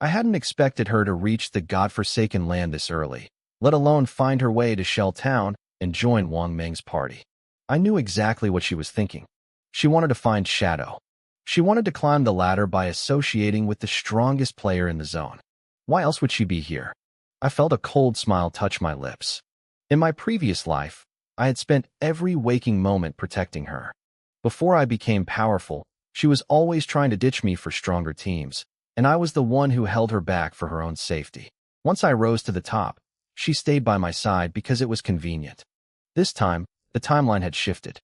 I hadn't expected her to reach the godforsaken land this early, let alone find her way to Shell Town and join Wang Ming's party. I knew exactly what she was thinking. She wanted to find Shadow. She wanted to climb the ladder by associating with the strongest player in the zone. Why else would she be here? I felt a cold smile touch my lips. In my previous life, I had spent every waking moment protecting her. Before I became powerful, she was always trying to ditch me for stronger teams, and I was the one who held her back for her own safety. Once I rose to the top, she stayed by my side because it was convenient. This time, the timeline had shifted.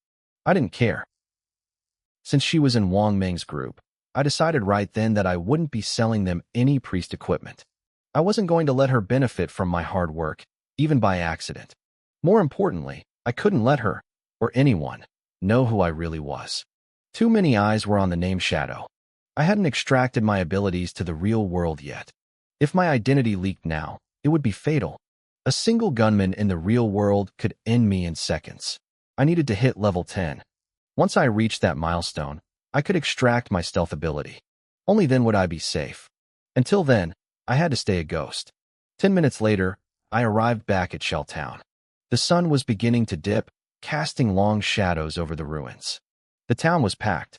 I didn't care. Since she was in Wang Ming's group, I decided right then that I wouldn't be selling them any priest equipment. I wasn't going to let her benefit from my hard work, even by accident. More importantly, I couldn't let her, or anyone, know who I really was. Too many eyes were on the name Shadow. I hadn't extracted my abilities to the real world yet. If my identity leaked now, it would be fatal. A single gunman in the real world could end me in seconds. I needed to hit level 10. Once I reached that milestone, I could extract my stealth ability. Only then would I be safe. Until then, I had to stay a ghost. 10 minutes later, I arrived back at Shell Town. The sun was beginning to dip, casting long shadows over the ruins. The town was packed.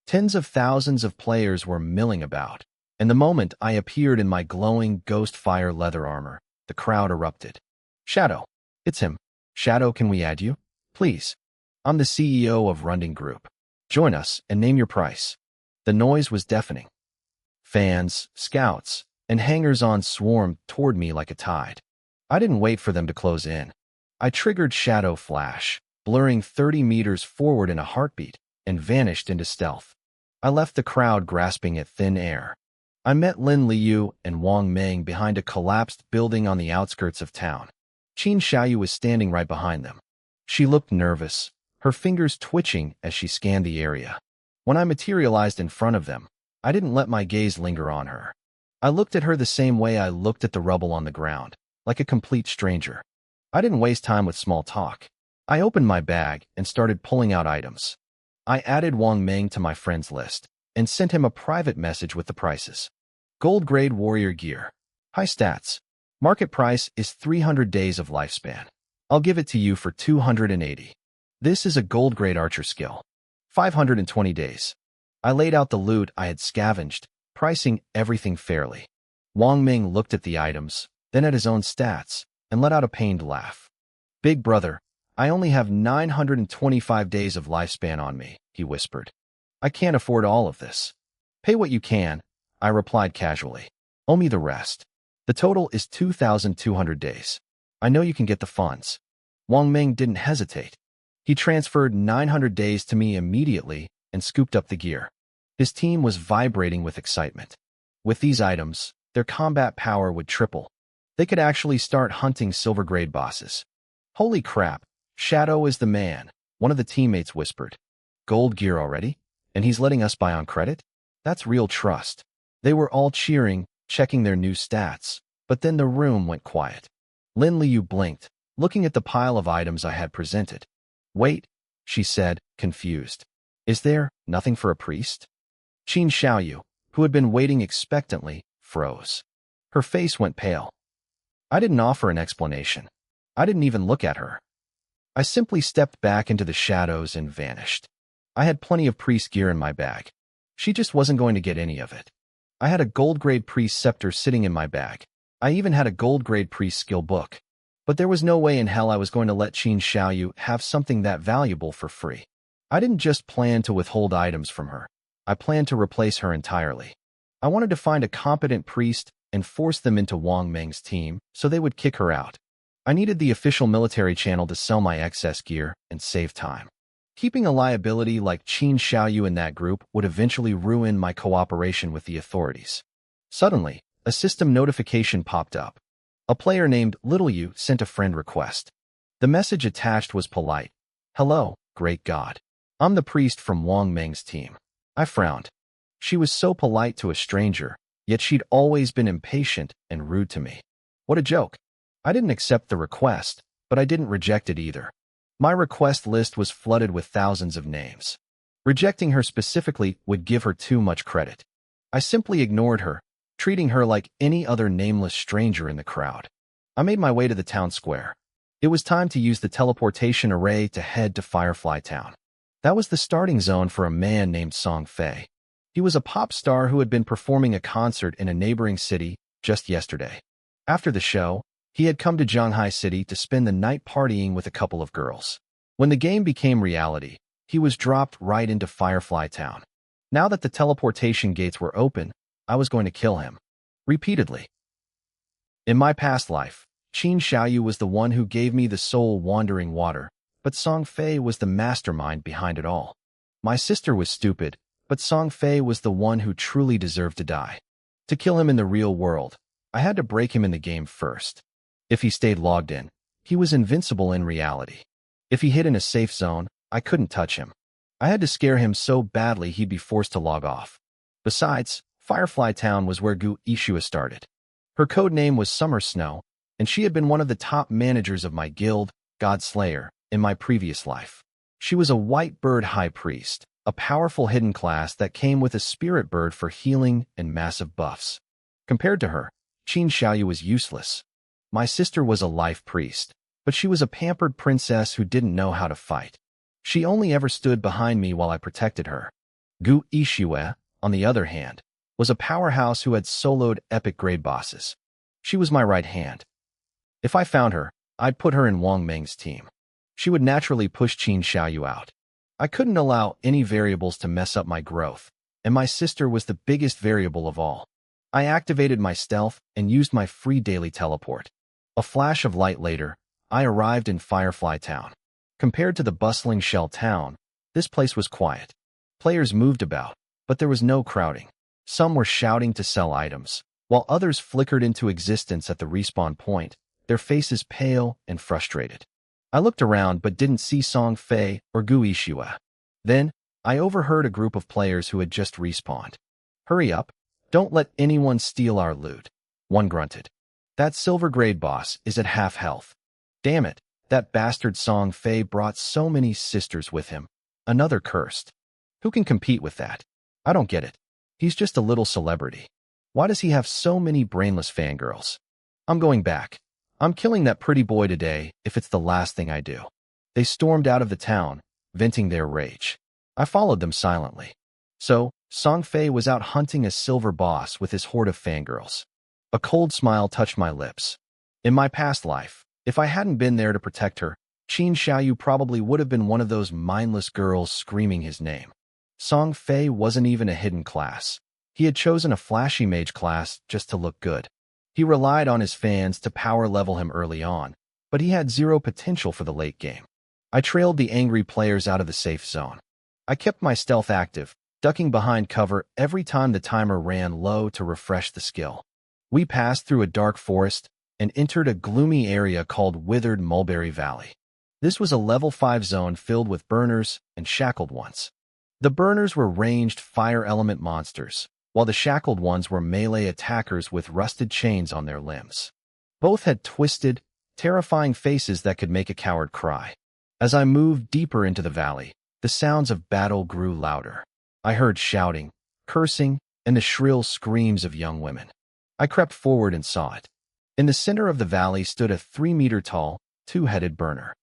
Tens of thousands of players were milling about, and the moment I appeared in my glowing ghost fire leather armor, the crowd erupted. Shadow, it's him. Shadow, can we add you? Please. I'm the CEO of Runding Group. Join us and name your price. The noise was deafening. Fans, scouts, and hangers-on swarmed toward me like a tide. I didn't wait for them to close in. I triggered Shadow Flash, blurring 30 meters forward in a heartbeat, and vanished into stealth. I left the crowd grasping at thin air. I met Lin Liu and Wang Ming behind a collapsed building on the outskirts of town. Qin Xiaoyu was standing right behind them. She looked nervous, her fingers twitching as she scanned the area. When I materialized in front of them, I didn't let my gaze linger on her. I looked at her the same way I looked at the rubble on the ground, like a complete stranger. I didn't waste time with small talk. I opened my bag and started pulling out items. I added Wang Ming to my friends list and sent him a private message with the prices. Gold grade warrior gear. High stats. Market price is 300 days of lifespan. I'll give it to you for 280. This is a gold grade archer skill. 520 days. I laid out the loot I had scavenged, pricing everything fairly. Wang Ming looked at the items, then at his own stats, and let out a pained laugh. Big brother, I only have 925 days of lifespan on me, he whispered. I can't afford all of this. Pay what you can, I replied casually. Owe me the rest. The total is 2,200 days. I know you can get the funds. Wang Ming didn't hesitate. He transferred 900 days to me immediately and scooped up the gear. His team was vibrating with excitement. With these items, their combat power would triple. They could actually start hunting silver-grade bosses. Holy crap, Shadow is the man, one of the teammates whispered. Gold gear already? And he's letting us buy on credit? That's real trust. They were all cheering, checking their new stats, but then the room went quiet. Lin Liu blinked, looking at the pile of items I had presented. Wait, she said, confused. Is there nothing for a priest? Qin Xiaoyu, who had been waiting expectantly, froze. Her face went pale. I didn't offer an explanation. I didn't even look at her. I simply stepped back into the shadows and vanished. I had plenty of priest gear in my bag. She just wasn't going to get any of it. I had a gold-grade priest scepter sitting in my bag. I even had a gold-grade priest skill book. But there was no way in hell I was going to let Qin Xiaoyu have something that valuable for free. I didn't just plan to withhold items from her. I planned to replace her entirely. I wanted to find a competent priest and force them into Wang Ming's team so they would kick her out. I needed the official military channel to sell my excess gear and save time. Keeping a liability like Qin Xiaoyu in that group would eventually ruin my cooperation with the authorities. Suddenly, a system notification popped up. A player named Little Yu sent a friend request. The message attached was polite. "Hello, great God. I'm the priest from Wang Meng's team." I frowned. She was so polite to a stranger, yet she'd always been impatient and rude to me. What a joke. I didn't accept the request, but I didn't reject it either. My request list was flooded with thousands of names. Rejecting her specifically would give her too much credit. I simply ignored her, treating her like any other nameless stranger in the crowd. I made my way to the town square. It was time to use the teleportation array to head to Firefly Town. That was the starting zone for a man named Song Fei. He was a pop star who had been performing a concert in a neighboring city just yesterday. After the show, he had come to Zhanghai City to spend the night partying with a couple of girls. When the game became reality, he was dropped right into Firefly Town. Now that the teleportation gates were open, I was going to kill him. Repeatedly. In my past life, Qin Xiaoyu was the one who gave me the soul-wandering water, but Song Fei was the mastermind behind it all. My sister was stupid, but Song Fei was the one who truly deserved to die. To kill him in the real world, I had to break him in the game first. If he stayed logged in, he was invincible in reality. If he hid in a safe zone, I couldn't touch him. I had to scare him so badly he'd be forced to log off. Besides, Firefly Town was where Gu Ishua started. Her code name was Summer Snow, and she had been one of the top managers of my guild, God Slayer, in my previous life. She was a white bird high priest, a powerful hidden class that came with a spirit bird for healing and massive buffs. Compared to her, Qin Xiaoyu was useless. My sister was a life priest, but she was a pampered princess who didn't know how to fight. She only ever stood behind me while I protected her. Gu Ishua, on the other hand, was a powerhouse who had soloed epic grade bosses. She was my right hand. If I found her, I'd put her in Wang Meng's team. She would naturally push Qin Xiaoyu out. I couldn't allow any variables to mess up my growth, and my sister was the biggest variable of all. I activated my stealth and used my free daily teleport. A flash of light later, I arrived in Firefly Town. Compared to the bustling Shell Town, this place was quiet. Players moved about, but there was no crowding. Some were shouting to sell items, while others flickered into existence at the respawn point, their faces pale and frustrated. I looked around but didn't see Song Fei or Gu Ishua. Then, I overheard a group of players who had just respawned. "Hurry up, don't let anyone steal our loot," one grunted. "That silver grade boss is at half health." "Damn it, that bastard Song Fei brought so many sisters with him," another cursed. "Who can compete with that? I don't get it. He's just a little celebrity. Why does he have so many brainless fangirls? I'm going back. I'm killing that pretty boy today if it's the last thing I do." They stormed out of the town, venting their rage. I followed them silently. So, Song Fei was out hunting a silver boss with his horde of fangirls. A cold smile touched my lips. In my past life, if I hadn't been there to protect her, Qin Xiaoyu probably would have been one of those mindless girls screaming his name. Song Fei wasn't even a hidden class. He had chosen a flashy mage class just to look good. He relied on his fans to power level him early on, but he had zero potential for the late game. I trailed the angry players out of the safe zone. I kept my stealth active, ducking behind cover every time the timer ran low to refresh the skill. We passed through a dark forest and entered a gloomy area called Withered Mulberry Valley. This was a level 5 zone filled with burners and shackled ones. The burners were ranged fire element monsters, while the shackled ones were melee attackers with rusted chains on their limbs. Both had twisted, terrifying faces that could make a coward cry. As I moved deeper into the valley, the sounds of battle grew louder. I heard shouting, cursing, and the shrill screams of young women. I crept forward and saw it. In the center of the valley stood a 3-meter-tall, two-headed burner.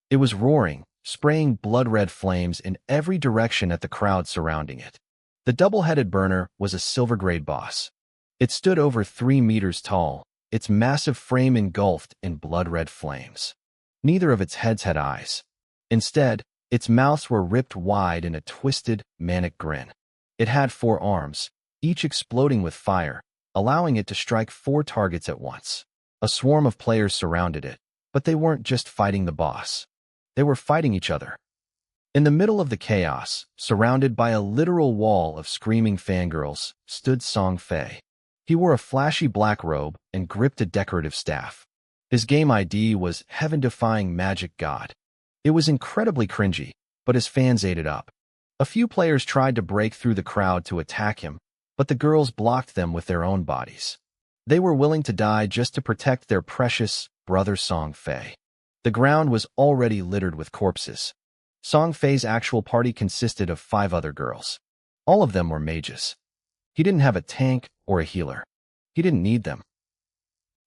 It was roaring, spraying blood-red flames in every direction at the crowd surrounding it. The double-headed burner was a silver-grade boss. It stood over 3 meters tall, its massive frame engulfed in blood-red flames. Neither of its heads had eyes. Instead, its mouths were ripped wide in a twisted, manic grin. It had 4 arms, each exploding with fire, allowing it to strike 4 targets at once. A swarm of players surrounded it, but they weren't just fighting the boss. They were fighting each other. In the middle of the chaos, surrounded by a literal wall of screaming fangirls, stood Song Fei. He wore a flashy black robe and gripped a decorative staff. His game ID was Heaven-Defying Magic God. It was incredibly cringy, but his fans ate it up. A few players tried to break through the crowd to attack him, but the girls blocked them with their own bodies. They were willing to die just to protect their precious brother Song Fei. The ground was already littered with corpses. Song Fei's actual party consisted of 5 other girls. All of them were mages. He didn't have a tank or a healer. He didn't need them.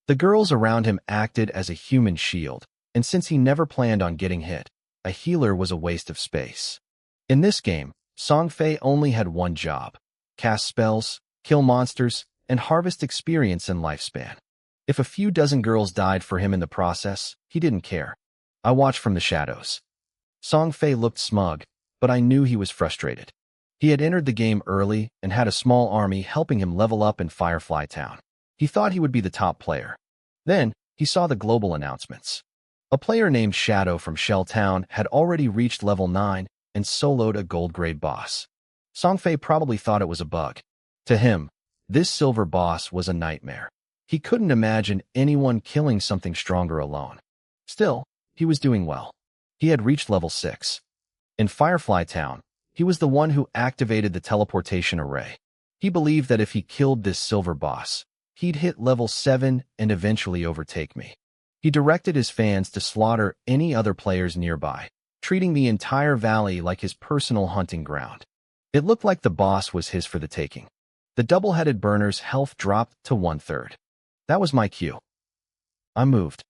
The girls around him acted as a human shield, and since he never planned on getting hit, a healer was a waste of space. In this game, Song Fei only had one job: cast spells, kill monsters, and harvest experience and lifespan. If a few dozen girls died for him in the process, he didn't care. I watched from the shadows. Song Fei looked smug, but I knew he was frustrated. He had entered the game early and had a small army helping him level up in Firefly Town. He thought he would be the top player. Then, he saw the global announcements. A player named Shadow from Shell Town had already reached level 9 and soloed a gold-grade boss. Song Fei probably thought it was a bug. To him, this silver boss was a nightmare. He couldn't imagine anyone killing something stronger alone. Still, he was doing well. He had reached level 6. In Firefly Town, he was the one who activated the teleportation array. He believed that if he killed this silver boss, he'd hit level 7 and eventually overtake me. He directed his fans to slaughter any other players nearby, treating the entire valley like his personal hunting ground. It looked like the boss was his for the taking. The double-headed burner's health dropped to 1/3. That was my cue. I moved.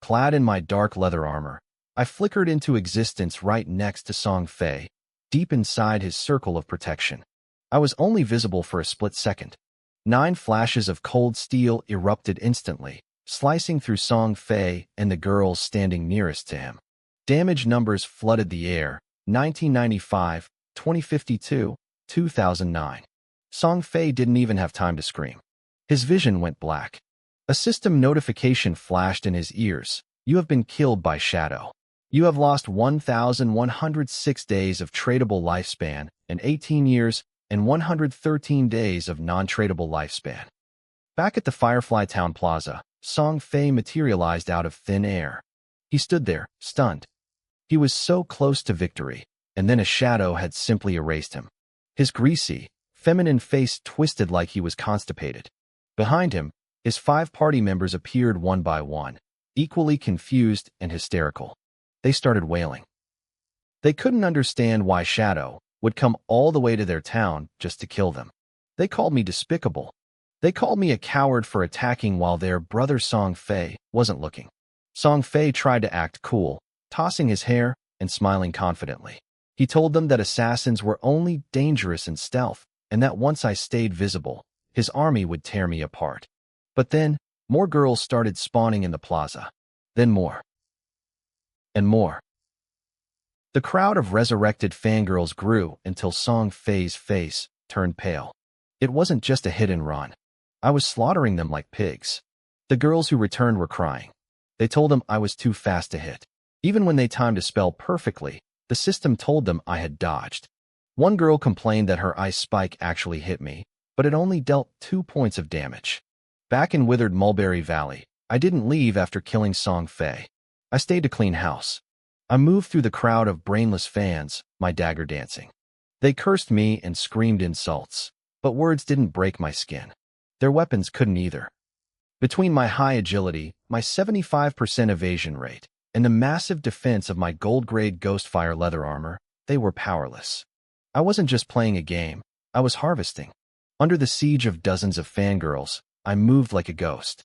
Clad in my dark leather armor, I flickered into existence right next to Song Fei, deep inside his circle of protection. I was only visible for a split second. 9 flashes of cold steel erupted instantly, slicing through Song Fei and the girls standing nearest to him. Damage numbers flooded the air: 1995, 2052, 2009. Song Fei didn't even have time to scream. His vision went black. A system notification flashed in his ears: "You have been killed by Shadow. You have lost 1,106 days of tradable lifespan and 18 years and 113 days of non-tradable lifespan." Back at the Firefly Town Plaza, Song Fei materialized out of thin air. He stood there, stunned. He was so close to victory, and then a shadow had simply erased him. His greasy, feminine face twisted like he was constipated. Behind him, his 5 party members appeared one by one, equally confused and hysterical. They started wailing. They couldn't understand why Shadow would come all the way to their town just to kill them. They called me despicable. They called me a coward for attacking while their brother Song Fei wasn't looking. Song Fei tried to act cool, tossing his hair and smiling confidently. He told them that assassins were only dangerous in stealth, and that once I stayed visible, his army would tear me apart. But then, more girls started spawning in the plaza. Then more. And more. The crowd of resurrected fangirls grew until Song Fei's face turned pale. It wasn't just a hit and run. I was slaughtering them like pigs. The girls who returned were crying. They told him I was too fast to hit. Even when they timed a spell perfectly, the system told them I had dodged. One girl complained that her ice spike actually hit me, but it only dealt 2 points of damage. Back in withered Mulberry Valley, I didn't leave after killing Song Fei. I stayed to clean house. I moved through the crowd of brainless fans, my dagger dancing. They cursed me and screamed insults, but words didn't break my skin. Their weapons couldn't either. Between my high agility, my 75% evasion rate, and the massive defense of my gold-grade Ghostfire leather armor, they were powerless. I wasn't just playing a game, I was harvesting. Under the siege of dozens of fangirls, I moved like a ghost.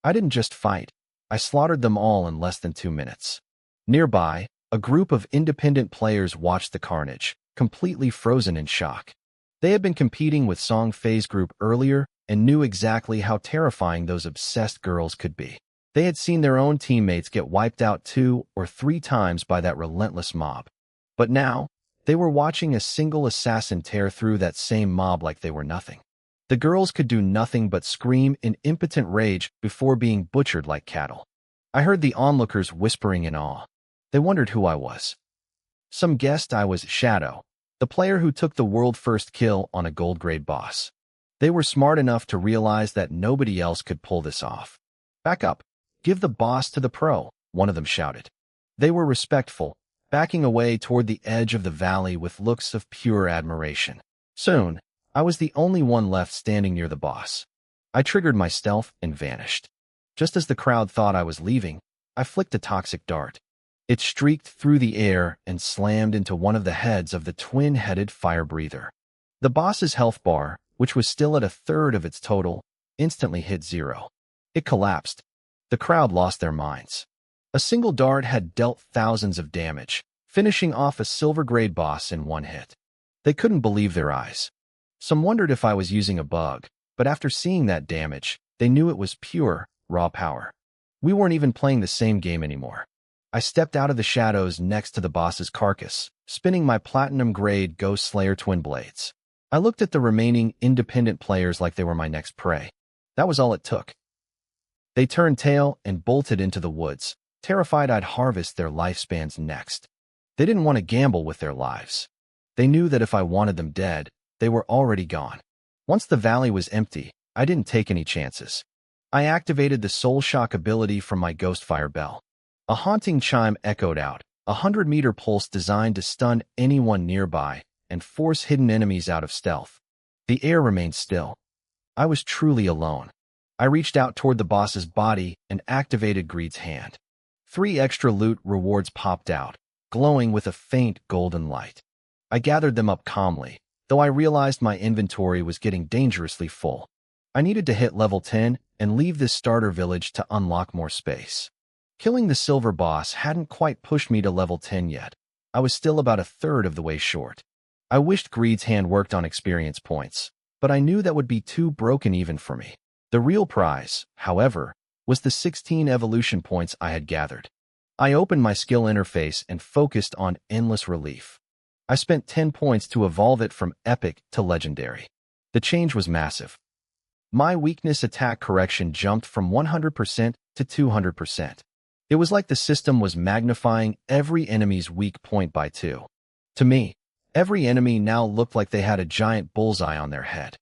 I didn't just fight, I slaughtered them all in less than 2 minutes. Nearby, a group of independent players watched the carnage, completely frozen in shock. They had been competing with Song Fei's group earlier and knew exactly how terrifying those obsessed girls could be. They had seen their own teammates get wiped out 2 or 3 times by that relentless mob. But now, they were watching a single assassin tear through that same mob like they were nothing. The girls could do nothing but scream in impotent rage before being butchered like cattle. I heard the onlookers whispering in awe. They wondered who I was. Some guessed I was Shadow, the player who took the world-first kill on a gold-grade boss. They were smart enough to realize that nobody else could pull this off. "Back up. Give the boss to the pro," one of them shouted. They were respectful, backing away toward the edge of the valley with looks of pure admiration. Soon, I was the only one left standing near the boss. I triggered my stealth and vanished. Just as the crowd thought I was leaving, I flicked a toxic dart. It streaked through the air and slammed into one of the heads of the twin-headed fire breather. The boss's health bar, which was still at a third of its total, instantly hit 0. It collapsed. The crowd lost their minds. A single dart had dealt thousands of damage, finishing off a silver-grade boss in one hit. They couldn't believe their eyes. Some wondered if I was using a bug, but after seeing that damage, they knew it was pure, raw power. We weren't even playing the same game anymore. I stepped out of the shadows next to the boss's carcass, spinning my platinum-grade Ghost Slayer twin blades. I looked at the remaining independent players like they were my next prey. That was all it took. They turned tail and bolted into the woods, terrified I'd harvest their lifespans next. They didn't want to gamble with their lives. They knew that if I wanted them dead, they were already gone. Once the valley was empty, I didn't take any chances. I activated the Soul Shock ability from my Ghostfire Bell. A haunting chime echoed out, a 100-meter pulse designed to stun anyone nearby and force hidden enemies out of stealth. The air remained still. I was truly alone. I reached out toward the boss's body and activated Greed's hand. 3 extra loot rewards popped out, glowing with a faint golden light. I gathered them up calmly, though I realized my inventory was getting dangerously full. I needed to hit level 10 and leave this starter village to unlock more space. Killing the silver boss hadn't quite pushed me to level 10 yet. I was still about a third of the way short. I wished Greed's hand worked on experience points, but I knew that would be too broken even for me. The real prize, however, was the 16 evolution points I had gathered. I opened my skill interface and focused on Endless Relief. I spent 10 points to evolve it from Epic to Legendary. The change was massive. My weakness attack correction jumped from 100% to 200%. It was like the system was magnifying every enemy's weak point by 2. To me, every enemy now looked like they had a giant bullseye on their head.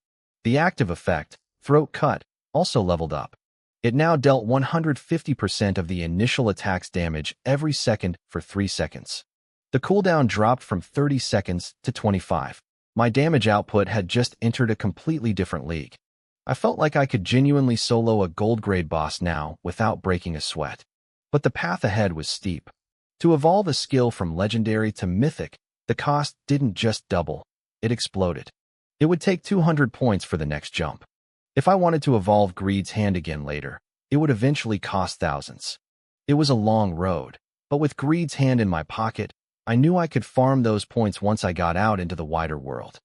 The active effect, Throat Cut, also leveled up. It now dealt 150% of the initial attack's damage every second for 3 seconds. The cooldown dropped from 30 seconds to 25. My damage output had just entered a completely different league. I felt like I could genuinely solo a gold-grade boss now without breaking a sweat. But the path ahead was steep. To evolve a skill from Legendary to Mythic, the cost didn't just double, it exploded. It would take 200 points for the next jump. If I wanted to evolve Greed's hand again later, it would eventually cost thousands. It was a long road, but with Greed's hand in my pocket, I knew I could farm those points once I got out into the wider world.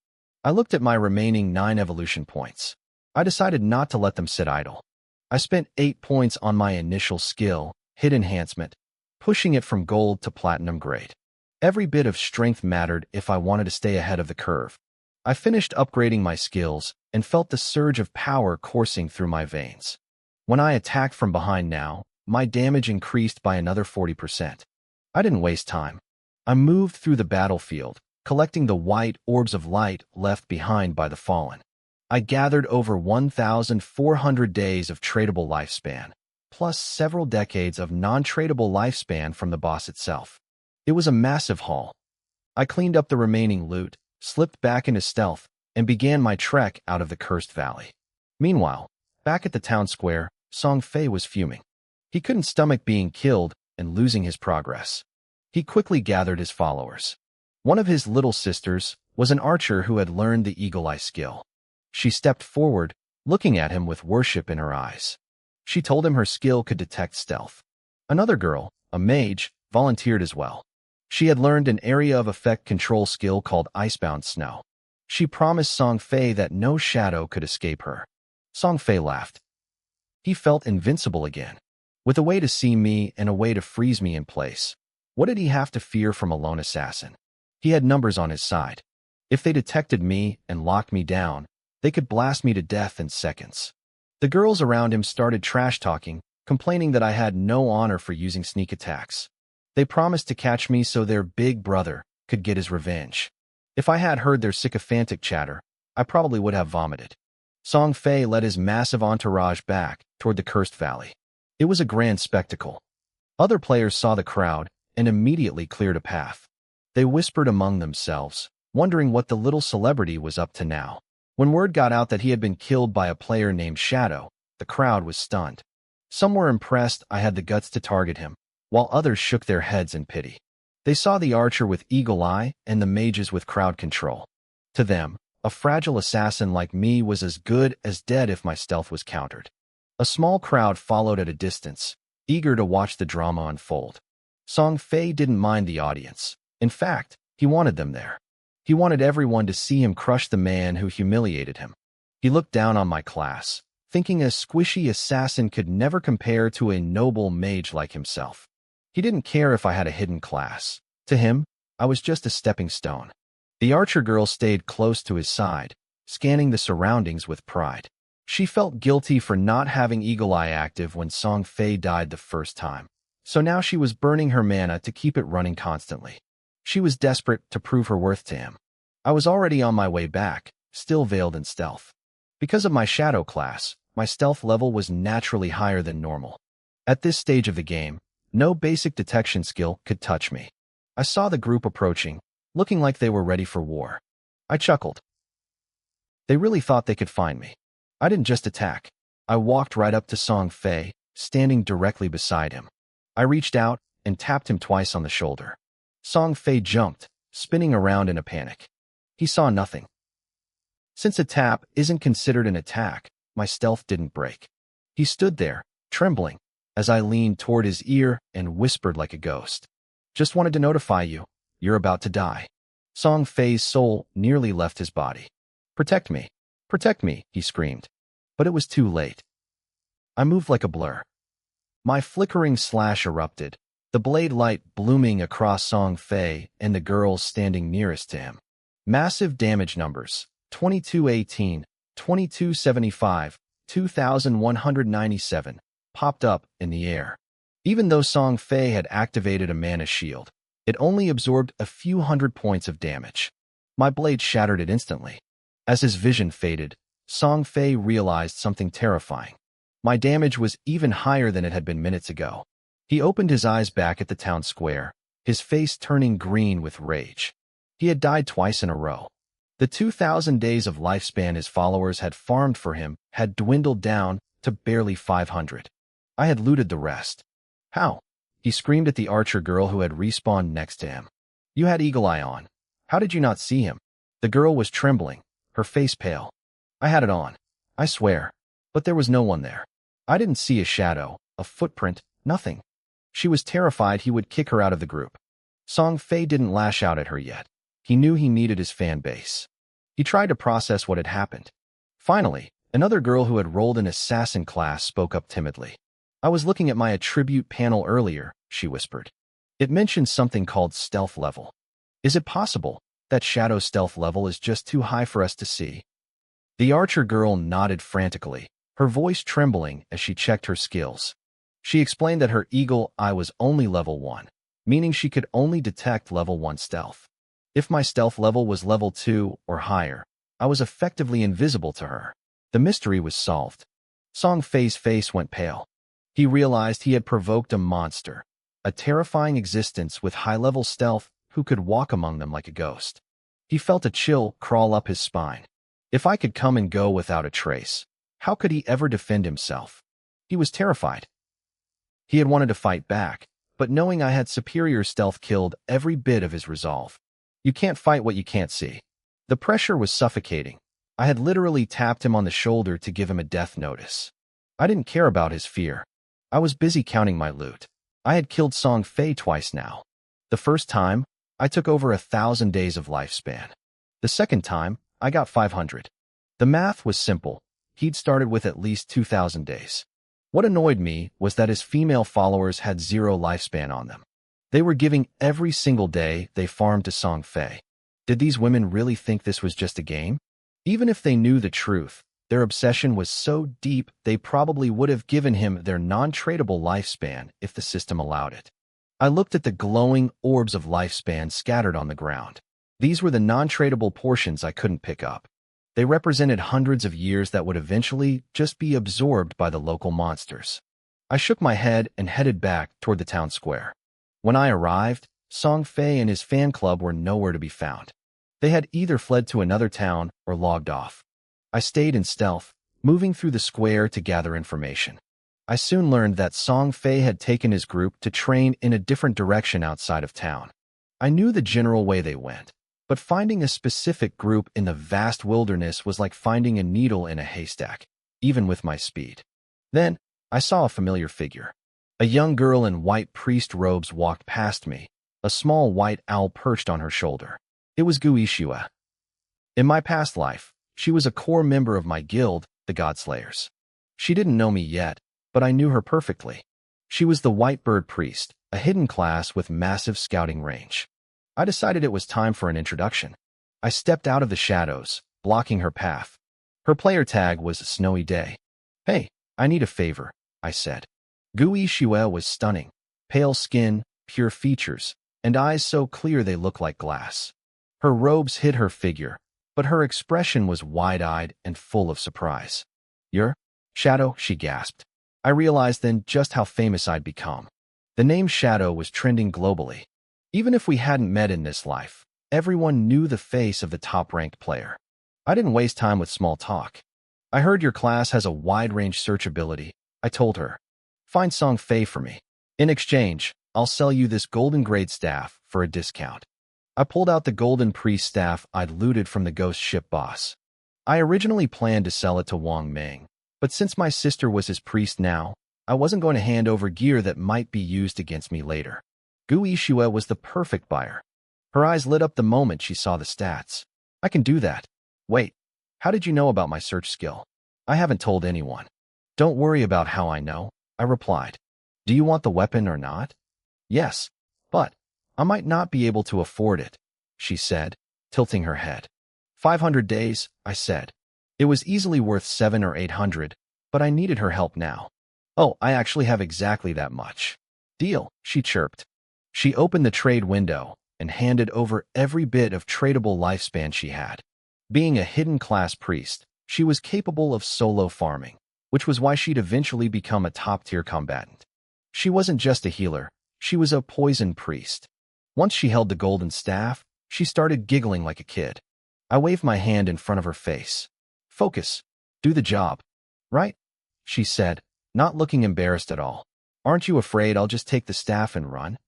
I looked at my remaining 9 evolution points. I decided not to let them sit idle. I spent 8 points on my initial skill, Hit Enhancement, pushing it from gold to platinum grade. Every bit of strength mattered if I wanted to stay ahead of the curve. I finished upgrading my skills and felt the surge of power coursing through my veins. When I attacked from behind now, my damage increased by another 40%. I didn't waste time. I moved through the battlefield, collecting the white orbs of light left behind by the fallen. I gathered over 1,400 days of tradable lifespan, plus several decades of non-tradable lifespan from the boss itself. It was a massive haul. I cleaned up the remaining loot, slipped back into stealth, and began my trek out of the cursed valley. Meanwhile, back at the town square, Song Fei was fuming. He couldn't stomach being killed and losing his progress. He quickly gathered his followers. One of his little sisters was an archer who had learned the eagle eye skill. She stepped forward, looking at him with worship in her eyes. She told him her skill could detect stealth. Another girl, a mage, volunteered as well. She had learned an area of effect control skill called Icebound Snow. She promised Song Fei that no shadow could escape her. Song Fei laughed. He felt invincible again. With a way to see me and a way to freeze me in place. What did he have to fear from a lone assassin? He had numbers on his side. If they detected me and locked me down, they could blast me to death in seconds. The girls around him started trash-talking, complaining that I had no honor for using sneak attacks. They promised to catch me so their big brother, could get his revenge. If I had heard their sycophantic chatter, I probably would have vomited. Song Fei led his massive entourage back toward the cursed valley. It was a grand spectacle. Other players saw the crowd and immediately cleared a path. They whispered among themselves, wondering what the little celebrity was up to now. When word got out that he had been killed by a player named Shadow, the crowd was stunned. Some were impressed I had the guts to target him, while others shook their heads in pity. They saw the archer with eagle eye and the mages with crowd control. To them, a fragile assassin like me was as good as dead if my stealth was countered. A small crowd followed at a distance, eager to watch the drama unfold. Song Fei didn't mind the audience. In fact, he wanted them there. He wanted everyone to see him crush the man who humiliated him. He looked down on my class, thinking a squishy assassin could never compare to a noble mage like himself. He didn't care if I had a hidden class. To him, I was just a stepping stone. The archer girl stayed close to his side, scanning the surroundings with pride. She felt guilty for not having Eagle Eye active when Song Fei died the first time. So now she was burning her mana to keep it running constantly. She was desperate to prove her worth to him. I was already on my way back, still veiled in stealth. Because of my shadow class, my stealth level was naturally higher than normal. At this stage of the game, no basic detection skill could touch me. I saw the group approaching, looking like they were ready for war. I chuckled. They really thought they could find me. I didn't just attack. I walked right up to Song Fei, standing directly beside him. I reached out and tapped him twice on the shoulder. Song Fei jumped, spinning around in a panic. He saw nothing. Since a tap isn't considered an attack, my stealth didn't break. He stood there, trembling, as I leaned toward his ear and whispered like a ghost. Just wanted to notify you, you're about to die. Song Fei's soul nearly left his body. Protect me, he screamed. But it was too late. I moved like a blur. My flickering slash erupted, the blade light blooming across Song Fei and the girls standing nearest to him. Massive damage numbers, 2218, 2275, 2197, popped up in the air. Even though Song Fei had activated a mana shield, it only absorbed a few hundred points of damage. My blade shattered it instantly. As his vision faded, Song Fei realized something terrifying. My damage was even higher than it had been minutes ago. He opened his eyes back at the town square, his face turning green with rage. He had died twice in a row. The 2,000 days of lifespan his followers had farmed for him had dwindled down to barely 500. I had looted the rest. How? He screamed at the archer girl who had respawned next to him. You had Eagle Eye on. How did you not see him? The girl was trembling, her face pale. I had it on. I swear. But there was no one there. I didn't see a shadow, a footprint, nothing. She was terrified he would kick her out of the group. Song Fei didn't lash out at her yet. He knew he needed his fan base. He tried to process what had happened. Finally, another girl who had rolled an assassin class spoke up timidly. I was looking at my attribute panel earlier, she whispered. It mentioned something called stealth level. Is it possible that shadow stealth level is just too high for us to see? The archer girl nodded frantically, her voice trembling as she checked her skills. She explained that her eagle eye was only level 1, meaning she could only detect level 1 stealth. If my stealth level was level 2 or higher, I was effectively invisible to her. The mystery was solved. Song Fei's face went pale. He realized he had provoked a monster, a terrifying existence with high-level stealth who could walk among them like a ghost. He felt a chill crawl up his spine. If I could come and go without a trace, how could he ever defend himself? He was terrified. He had wanted to fight back, but knowing I had superior stealth killed every bit of his resolve. You can't fight what you can't see. The pressure was suffocating. I had literally tapped him on the shoulder to give him a death notice. I didn't care about his fear. I was busy counting my loot. I had killed Song Fei twice now. The first time, I took over 1,000 days of lifespan. The second time, I got 500. The math was simple. He'd started with at least 2,000 days. What annoyed me was that his female followers had 0 lifespan on them. They were giving every single day they farmed to Song Fei. Did these women really think this was just a game? Even if they knew the truth, their obsession was so deep they probably would have given him their non-tradable lifespan if the system allowed it. I looked at the glowing orbs of lifespan scattered on the ground. These were the non-tradable portions I couldn't pick up. They represented hundreds of years that would eventually just be absorbed by the local monsters. I shook my head and headed back toward the town square. When I arrived, Song Fei and his fan club were nowhere to be found. They had either fled to another town or logged off. I stayed in stealth, moving through the square to gather information. I soon learned that Song Fei had taken his group to train in a different direction outside of town. I knew the general way they went, but finding a specific group in the vast wilderness was like finding a needle in a haystack, even with my speed. Then, I saw a familiar figure. A young girl in white priest robes walked past me, a small white owl perched on her shoulder. It was Gu Ishua. In my past life, she was a core member of my guild, the Godslayers. She didn't know me yet, but I knew her perfectly. She was the White Bird Priest, a hidden class with massive scouting range. I decided it was time for an introduction. I stepped out of the shadows, blocking her path. Her player tag was Snowy Day. "Hey, I need a favor," I said. Gu Ishua was stunning, pale skin, pure features, and eyes so clear they looked like glass. Her robes hid her figure, but her expression was wide-eyed and full of surprise. "You're Shadow?" she gasped. I realized then just how famous I'd become. The name Shadow was trending globally. Even if we hadn't met in this life, everyone knew the face of the top-ranked player. I didn't waste time with small talk. "I heard your class has a wide-range search ability," I told her. "Find Song Fei for me. In exchange, I'll sell you this golden grade staff for a discount." I pulled out the golden priest staff I'd looted from the ghost ship boss. I originally planned to sell it to Wang Ming, but since my sister was his priest now, I wasn't going to hand over gear that might be used against me later. Gu Ishua was the perfect buyer. Her eyes lit up the moment she saw the stats. "I can do that." "Wait, how did you know about my search skill?" "I haven't told anyone." "Don't worry about how I know," I replied. "Do you want the weapon or not?" "Yes, but I might not be able to afford it," she said, tilting her head. 500 days, I said. It was easily worth 700 or 800, but I needed her help now. "Oh, I actually have exactly that much." "Deal," she chirped. She opened the trade window and handed over every bit of tradable lifespan she had. Being a hidden class priest, she was capable of solo farming, which was why she'd eventually become a top-tier combatant. She wasn't just a healer, she was a poison priest. Once she held the golden staff, she started giggling like a kid. I waved my hand in front of her face. "Focus. Do the job." "Right?" she said, not looking embarrassed at all. "Aren't you afraid I'll just take the staff and run?"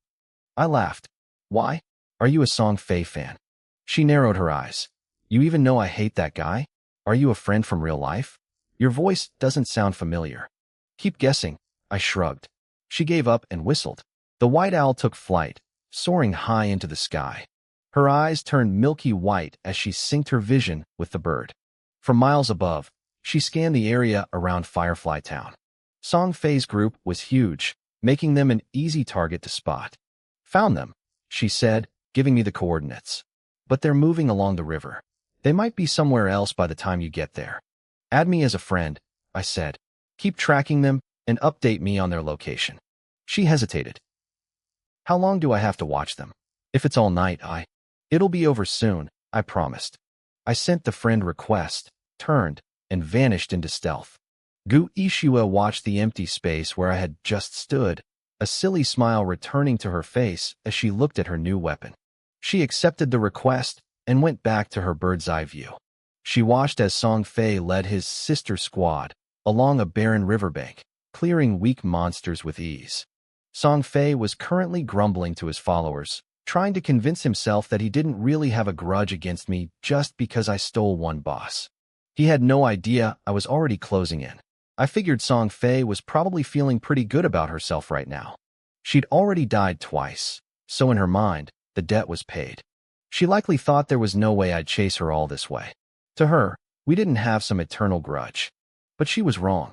I laughed. "Why? Are you a Song Fei fan?" She narrowed her eyes. "You even know I hate that guy? Are you a friend from real life? Your voice doesn't sound familiar." "Keep guessing," I shrugged. She gave up and whistled. The white owl took flight, soaring high into the sky. Her eyes turned milky white as she synced her vision with the bird. From miles above, she scanned the area around Firefly Town. Song Fei's group was huge, making them an easy target to spot. "Found them," she said, giving me the coordinates. "But they're moving along the river. They might be somewhere else by the time you get there." "Add me as a friend," I said. "Keep tracking them and update me on their location." She hesitated. "How long do I have to watch them?" "If it's all night, It'll be over soon," I promised. I sent the friend request, turned, and vanished into stealth. Gu Ishua watched the empty space where I had just stood, a silly smile returning to her face as she looked at her new weapon. She accepted the request and went back to her bird's-eye view. She watched as Song Fei led his sister squad along a barren riverbank, clearing weak monsters with ease. Song Fei was currently grumbling to his followers, trying to convince himself that he didn't really have a grudge against me just because I stole one boss. He had no idea I was already closing in. I figured Song Fei was probably feeling pretty good about herself right now. She'd already died twice, so in her mind, the debt was paid. She likely thought there was no way I'd chase her all this way. To her, we didn't have some eternal grudge. But she was wrong.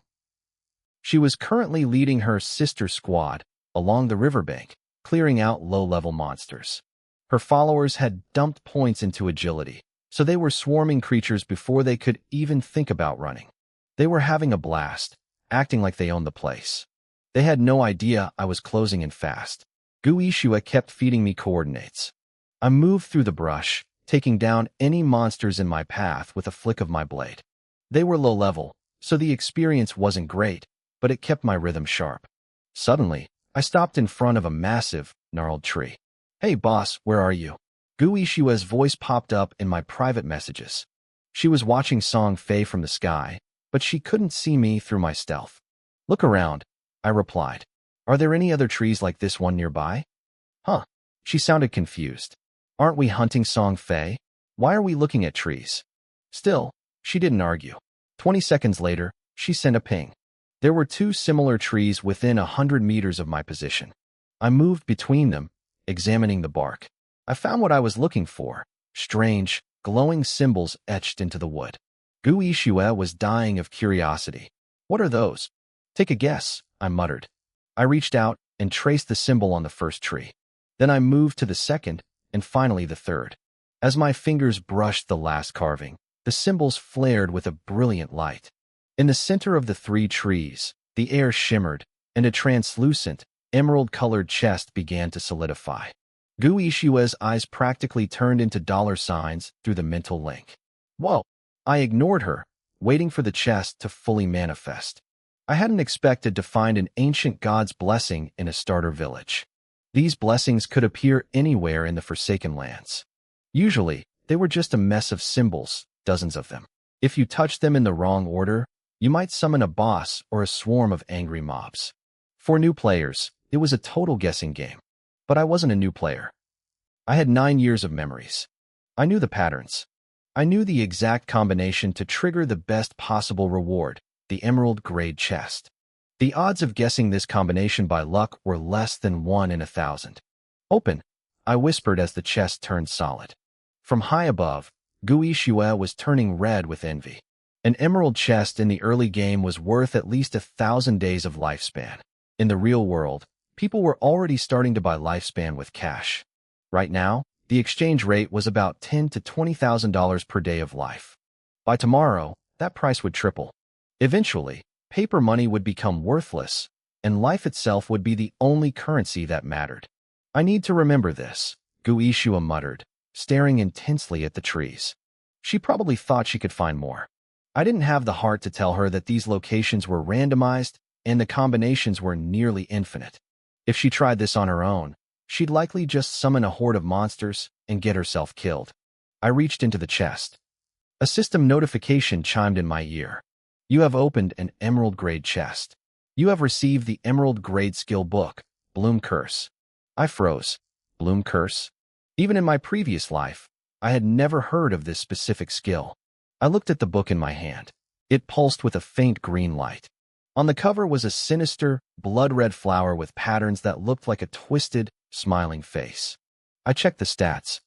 She was currently leading her sister squad along the riverbank, clearing out low-level monsters. Her followers had dumped points into agility, so they were swarming creatures before they could even think about running. They were having a blast, acting like they owned the place. They had no idea I was closing in fast. Guishua kept feeding me coordinates. I moved through the brush, taking down any monsters in my path with a flick of my blade. They were low level, so the experience wasn't great, but it kept my rhythm sharp. Suddenly, I stopped in front of a massive, gnarled tree. "Hey boss, where are you?" Guishua's voice popped up in my private messages. She was watching Song Fei from the sky, but she couldn't see me through my stealth. "Look around," I replied. "Are there any other trees like this one nearby?" "Huh." She sounded confused. "Aren't we hunting Song Fei? Why are we looking at trees?" Still, she didn't argue. 20 seconds later, she sent a ping. There were 2 similar trees within 100 meters of my position. I moved between them, examining the bark. I found what I was looking for: strange, glowing symbols etched into the wood. Guishua was dying of curiosity. "What are those?" "Take a guess," I muttered. I reached out and traced the symbol on the first tree. Then I moved to the second, and finally the third. As my fingers brushed the last carving, the symbols flared with a brilliant light. In the center of the 3 trees, the air shimmered, and a translucent, emerald-colored chest began to solidify. Guishua's eyes practically turned into $signs through the mental link. Whoa! I ignored her, waiting for the chest to fully manifest. I hadn't expected to find an ancient god's blessing in a starter village. These blessings could appear anywhere in the Forsaken Lands. Usually, they were just a mess of symbols, dozens of them. If you touched them in the wrong order, you might summon a boss or a swarm of angry mobs. For new players, it was a total guessing game. But I wasn't a new player. I had 9 years of memories. I knew the patterns. I knew the exact combination to trigger the best possible reward, the emerald grade chest. The odds of guessing this combination by luck were less than 1 in 1,000. "Open," I whispered as the chest turned solid. From high above, Guishua was turning red with envy. An emerald chest in the early game was worth at least 1,000 days of lifespan. In the real world, people were already starting to buy lifespan with cash. Right now, the exchange rate was about $10,000 to $20,000 per day of life. By tomorrow, that price would triple. Eventually, paper money would become worthless, and life itself would be the only currency that mattered. "I need to remember this," Guishua muttered, staring intensely at the trees. She probably thought she could find more. I didn't have the heart to tell her that these locations were randomized and the combinations were nearly infinite. If she tried this on her own, she'd likely just summon a horde of monsters and get herself killed. I reached into the chest. A system notification chimed in my ear. "You have opened an emerald-grade chest. You have received the emerald-grade skill book, Bloom Curse." I froze. Bloom Curse? Even in my previous life, I had never heard of this specific skill. I looked at the book in my hand. It pulsed with a faint green light. On the cover was a sinister, blood-red flower with patterns that looked like a twisted, smiling face. I checked the stats.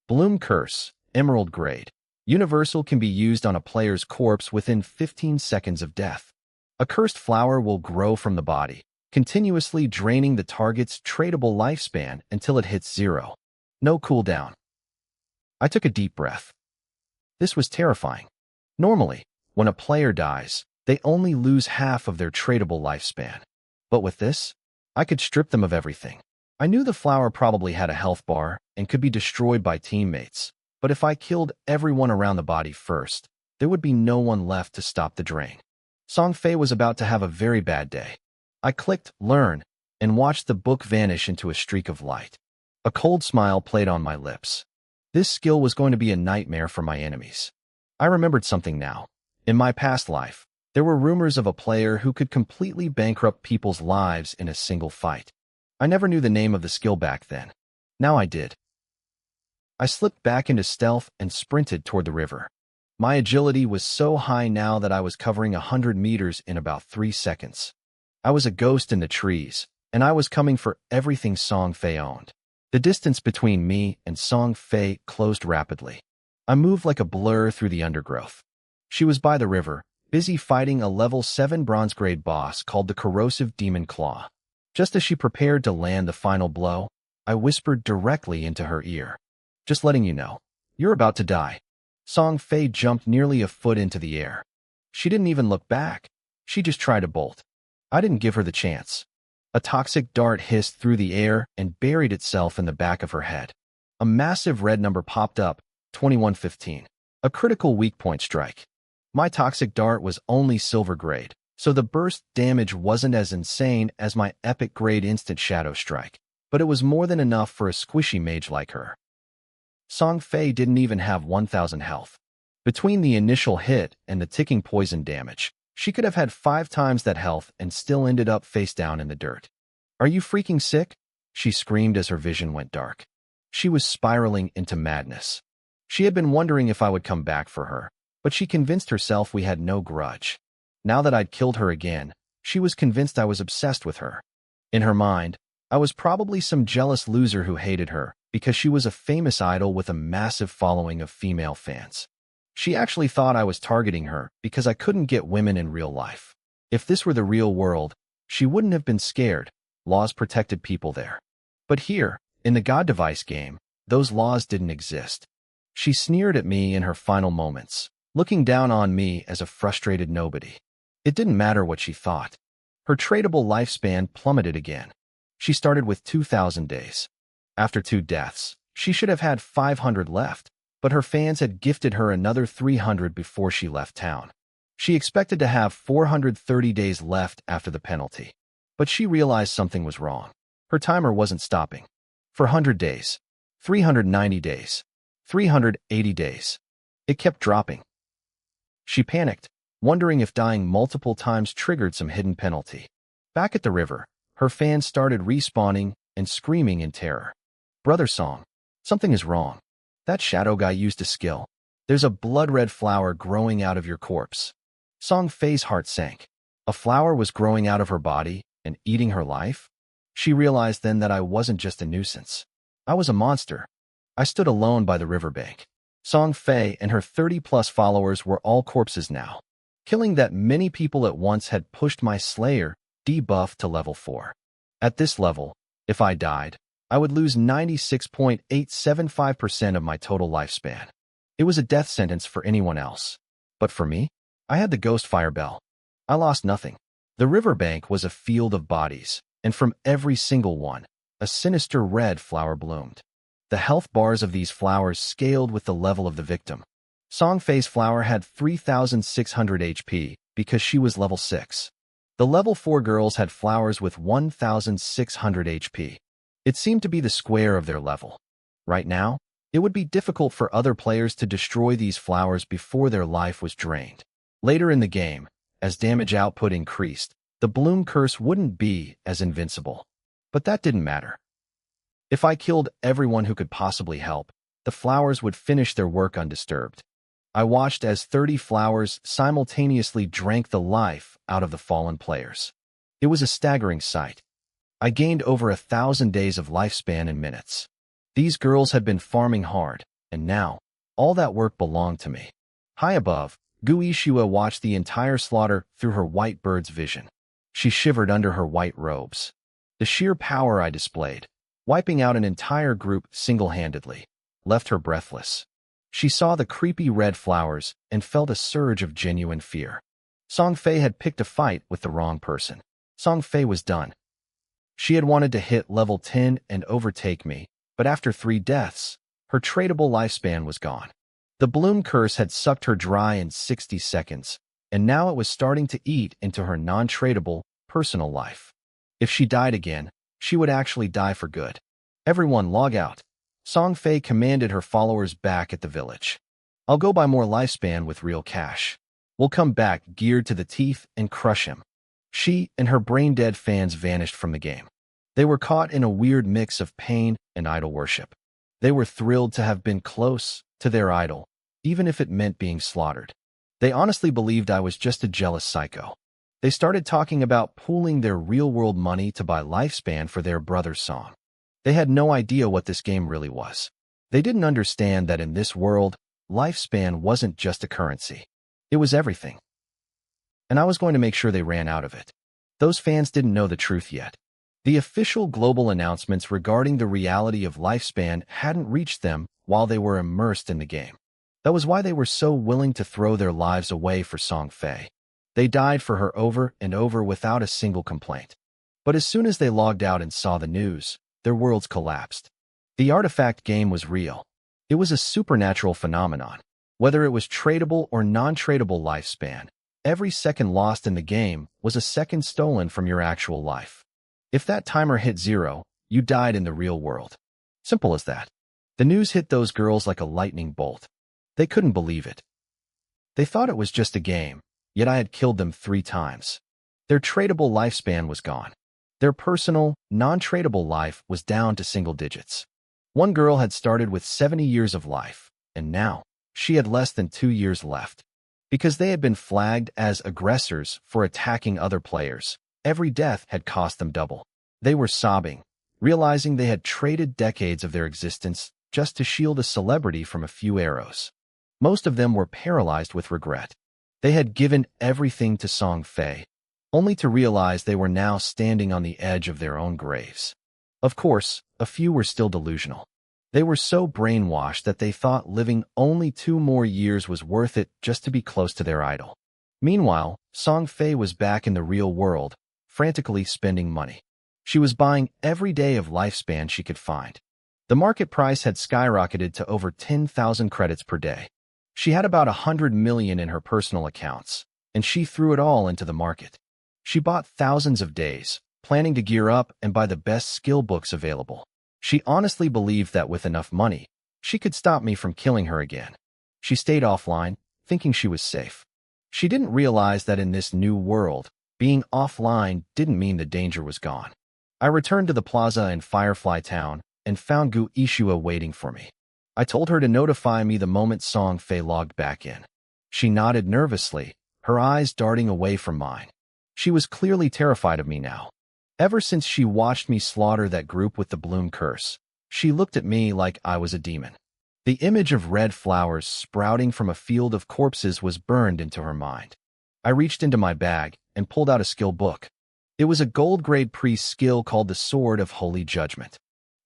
Bloom Curse, Emerald Grade. Universal, can be used on a player's corpse within 15 seconds of death. A cursed flower will grow from the body, continuously draining the target's tradable lifespan until it hits 0. No cooldown. I took a deep breath. This was terrifying. Normally, when a player dies, they only lose half of their tradable lifespan. But with this, I could strip them of everything. I knew the flower probably had a health bar and could be destroyed by teammates, but if I killed everyone around the body first, there would be no one left to stop the drain. Song Fei was about to have a very bad day. I clicked Learn and watched the book vanish into a streak of light. A cold smile played on my lips. This skill was going to be a nightmare for my enemies. I remembered something now. In my past life, there were rumors of a player who could completely bankrupt people's lives in a single fight. I never knew the name of the skill back then. Now I did. I slipped back into stealth and sprinted toward the river. My agility was so high now that I was covering 100 meters in about 3 seconds. I was a ghost in the trees, and I was coming for everything Song Fei owned. The distance between me and Song Fei closed rapidly. I moved like a blur through the undergrowth. She was by the river, busy fighting a level 7 bronze-grade boss called the Corrosive Demon Claw. Just as she prepared to land the final blow, I whispered directly into her ear. "Just letting you know, you're about to die." Song Fei jumped nearly a foot into the air. She didn't even look back. She just tried to bolt. I didn't give her the chance. A toxic dart hissed through the air and buried itself in the back of her head. A massive red number popped up, 2115. A critical weak point strike. My toxic dart was only silver grade, so the burst damage wasn't as insane as my epic grade instant shadow strike, but it was more than enough for a squishy mage like her. Song Fei didn't even have 1000 health. Between the initial hit and the ticking poison damage, she could have had 5 times that health and still ended up face down in the dirt. "Are you freaking sick?" she screamed as her vision went dark. She was spiraling into madness. She had been wondering if I would come back for her, but she convinced herself we had no grudge. Now that I'd killed her again, she was convinced I was obsessed with her. In her mind, I was probably some jealous loser who hated her because she was a famous idol with a massive following of female fans. She actually thought I was targeting her because I couldn't get women in real life. If this were the real world, she wouldn't have been scared. Laws protected people there. But here, in the God Device game, those laws didn't exist. She sneered at me in her final moments, looking down on me as a frustrated nobody. It didn't matter what she thought. Her tradable lifespan plummeted again. She started with 2,000 days. After 2 deaths, she should have had 500 left, but her fans had gifted her another 300 before she left town. She expected to have 430 days left after the penalty. But she realized something was wrong. Her timer wasn't stopping. For 100 days, 390 days, 380 days. It kept dropping. She panicked, wondering if dying multiple times triggered some hidden penalty. Back at the river, her fans started respawning and screaming in terror. "Brother Song, something is wrong. That shadow guy used a skill. There's a blood-red flower growing out of your corpse." Song Fei's heart sank. A flower was growing out of her body and eating her life? She realized then that I wasn't just a nuisance. I was a monster. I stood alone by the riverbank. Song Fei and her 30-plus followers were all corpses now. Killing that many people at once had pushed my Slayer debuff to level 4. At this level, if I died, I would lose 96.875% of my total lifespan. It was a death sentence for anyone else. But for me, I had the Ghost Fire Bell. I lost nothing. The riverbank was a field of bodies, and from every single one, a sinister red flower bloomed. The health bars of these flowers scaled with the level of the victim. Song Fei's flower had 3,600 HP because she was level 6. The level 4 girls had flowers with 1,600 HP. It seemed to be the square of their level. Right now, it would be difficult for other players to destroy these flowers before their life was drained. Later in the game, as damage output increased, the bloom curse wouldn't be as invincible. But that didn't matter. If I killed everyone who could possibly help, the flowers would finish their work undisturbed. I watched as 30 flowers simultaneously drank the life out of the fallen players. It was a staggering sight. I gained over 1,000 days of lifespan in minutes. These girls had been farming hard, and now, all that work belonged to me. High above, Guishua watched the entire slaughter through her white bird's vision. She shivered under her white robes. The sheer power I displayed, wiping out an entire group single-handedly, left her breathless. She saw the creepy red flowers and felt a surge of genuine fear. Song Fei had picked a fight with the wrong person. Song Fei was done. She had wanted to hit level 10 and overtake me, but after 3 deaths, her tradable lifespan was gone. The bloom curse had sucked her dry in 60 seconds, and now it was starting to eat into her non-tradable, personal life. If she died again, she would actually die for good. "Everyone log out." Song Fei commanded her followers back at the village. "I'll go buy more lifespan with real cash. We'll come back geared to the teeth and crush him." She and her brain-dead fans vanished from the game. They were caught in a weird mix of pain and idol worship. They were thrilled to have been close to their idol, even if it meant being slaughtered. They honestly believed I was just a jealous psycho. They started talking about pooling their real-world money to buy lifespan for their brother's song. They had no idea what this game really was. They didn't understand that in this world, lifespan wasn't just a currency. It was everything. And I was going to make sure they ran out of it. Those fans didn't know the truth yet. The official global announcements regarding the reality of lifespan hadn't reached them while they were immersed in the game. That was why they were so willing to throw their lives away for Song Fei. They died for her over and over without a single complaint. But as soon as they logged out and saw the news, their worlds collapsed. The artifact game was real. It was a supernatural phenomenon. Whether it was tradable or non-tradable lifespan, every second lost in the game was a second stolen from your actual life. If that timer hit 0, you died in the real world. Simple as that. The news hit those girls like a lightning bolt. They couldn't believe it. They thought it was just a game, yet I had killed them 3 times. Their tradable lifespan was gone. Their personal, non-tradable life was down to single digits. One girl had started with 70 years of life, and now she had less than 2 years left. Because they had been flagged as aggressors for attacking other players, every death had cost them double. They were sobbing, realizing they had traded decades of their existence just to shield a celebrity from a few arrows. Most of them were paralyzed with regret. They had given everything to Song Fei, only to realize they were now standing on the edge of their own graves. Of course, a few were still delusional. They were so brainwashed that they thought living only 2 more years was worth it just to be close to their idol. Meanwhile, Song Fei was back in the real world, frantically spending money. She was buying every day of lifespan she could find. The market price had skyrocketed to over 10,000 credits per day. She had about 100 million in her personal accounts, and she threw it all into the market. She bought thousands of days, planning to gear up and buy the best skill books available. She honestly believed that with enough money, she could stop me from killing her again. She stayed offline, thinking she was safe. She didn't realize that in this new world, being offline didn't mean the danger was gone. I returned to the plaza in Firefly Town and found Gu Ishua waiting for me. I told her to notify me the moment Song Fei logged back in. She nodded nervously, her eyes darting away from mine. She was clearly terrified of me now. Ever since she watched me slaughter that group with the bloom curse, she looked at me like I was a demon. The image of red flowers sprouting from a field of corpses was burned into her mind. I reached into my bag and pulled out a skill book. It was a gold-grade priest skill called the Sword of Holy Judgment.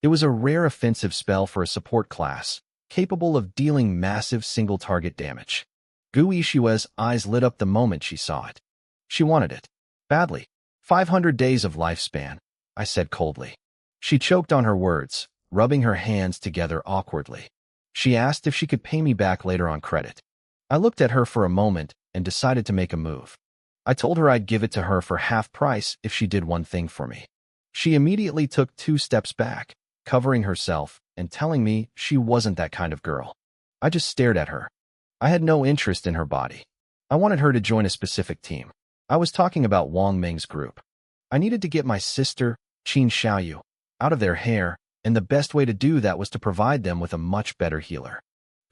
It was a rare offensive spell for a support class, capable of dealing massive single-target damage. Gu Ishua's eyes lit up the moment she saw it. She wanted it. Badly. 500 days of lifespan, I said coldly. She choked on her words, rubbing her hands together awkwardly. She asked if she could pay me back later on credit. I looked at her for a moment and decided to make a move. I told her I'd give it to her for half price if she did one thing for me. She immediately took 2 steps back, covering herself and telling me she wasn't that kind of girl. I just stared at her. I had no interest in her body. I wanted her to join a specific team. I was talking about Wang Ming's group. I needed to get my sister, Qin Xiaoyu, out of their hair, and the best way to do that was to provide them with a much better healer.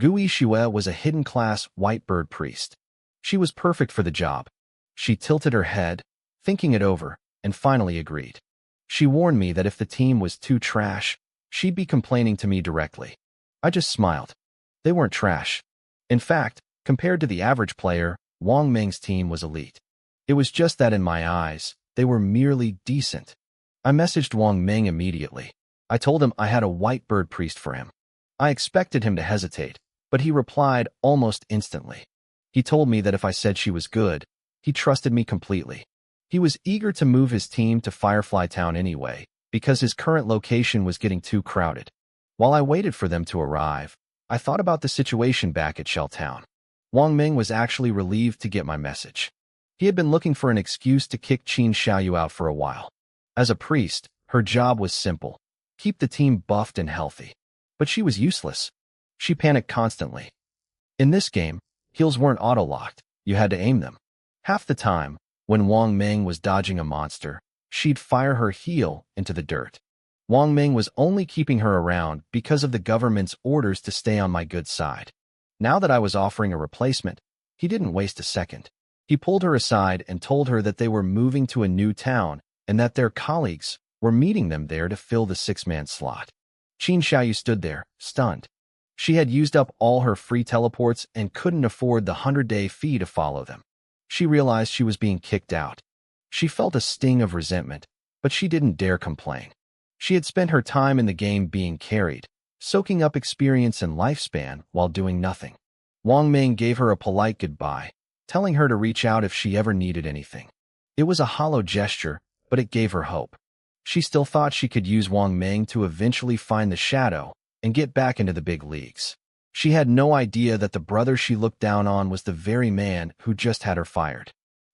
Gu Ishua was a hidden-class white bird priest. She was perfect for the job. She tilted her head, thinking it over, and finally agreed. She warned me that if the team was too trash, she'd be complaining to me directly. I just smiled. They weren't trash. In fact, compared to the average player, Wang Ming's team was elite. It was just that in my eyes, they were merely decent. I messaged Wang Ming immediately. I told him I had a white bird priest for him. I expected him to hesitate, but he replied almost instantly. He told me that if I said she was good, he trusted me completely. He was eager to move his team to Firefly Town anyway, because his current location was getting too crowded. While I waited for them to arrive, I thought about the situation back at Shell Town. Wang Ming was actually relieved to get my message. He had been looking for an excuse to kick Qin Xiaoyu out for a while. As a priest, her job was simple: keep the team buffed and healthy. But she was useless. She panicked constantly. In this game, heals weren't auto-locked, you had to aim them. Half the time, when Wang Ming was dodging a monster, she'd fire her heal into the dirt. Wang Ming was only keeping her around because of the government's orders to stay on my good side. Now that I was offering a replacement, he didn't waste a second. He pulled her aside and told her that they were moving to a new town and that their colleagues were meeting them there to fill the 6-man slot. Qin Xiaoyu stood there, stunned. She had used up all her free teleports and couldn't afford the 100-day fee to follow them. She realized she was being kicked out. She felt a sting of resentment, but she didn't dare complain. She had spent her time in the game being carried, soaking up experience and lifespan while doing nothing. Wang Ming gave her a polite goodbye, telling her to reach out if she ever needed anything. It was a hollow gesture, but it gave her hope. She still thought she could use Wang Meng to eventually find the shadow and get back into the big leagues. She had no idea that the brother she looked down on was the very man who just had her fired.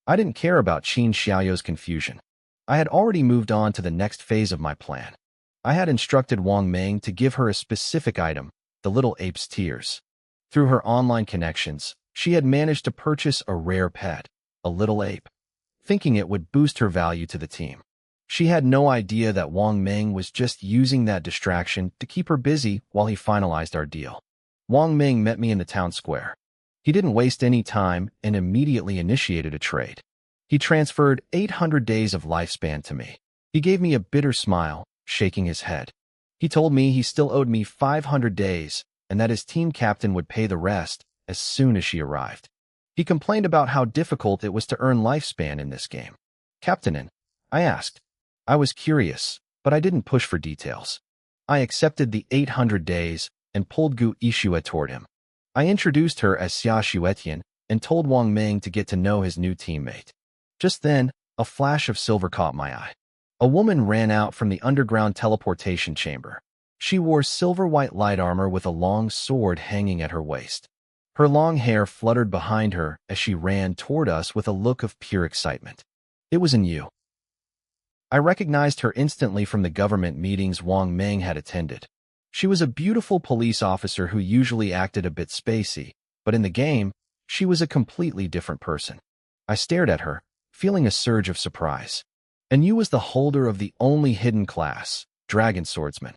I didn't care about Qin Xiaoyou's confusion. I had already moved on to the next phase of my plan. I had instructed Wang Meng to give her a specific item, the little ape's tears. Through her online connections, she had managed to purchase a rare pet, a little ape, thinking it would boost her value to the team. She had no idea that Wang Meng was just using that distraction to keep her busy while he finalized our deal. Wang Meng met me in the town square. He didn't waste any time and immediately initiated a trade. He transferred 800 days of lifespan to me. He gave me a bitter smile, shaking his head. He told me he still owed me 500 days and that his team captain would pay the rest as soon as she arrived. He complained about how difficult it was to earn lifespan in this game. "Captainin?" I asked. I was curious, but I didn't push for details. I accepted the 800 days and pulled Gu Ishua toward him. I introduced her as Xia Xuetian and told Wang Meng to get to know his new teammate. Just then, a flash of silver caught my eye. A woman ran out from the underground teleportation chamber. She wore silver-white light armor with a long sword hanging at her waist. Her long hair fluttered behind her as she ran toward us with a look of pure excitement. It was Yu. I recognized her instantly from the government meetings Wang Meng had attended. She was a beautiful police officer who usually acted a bit spacey, but in the game, she was a completely different person. I stared at her, feeling a surge of surprise. And Yu was the holder of the only hidden class, Dragon Swordsman.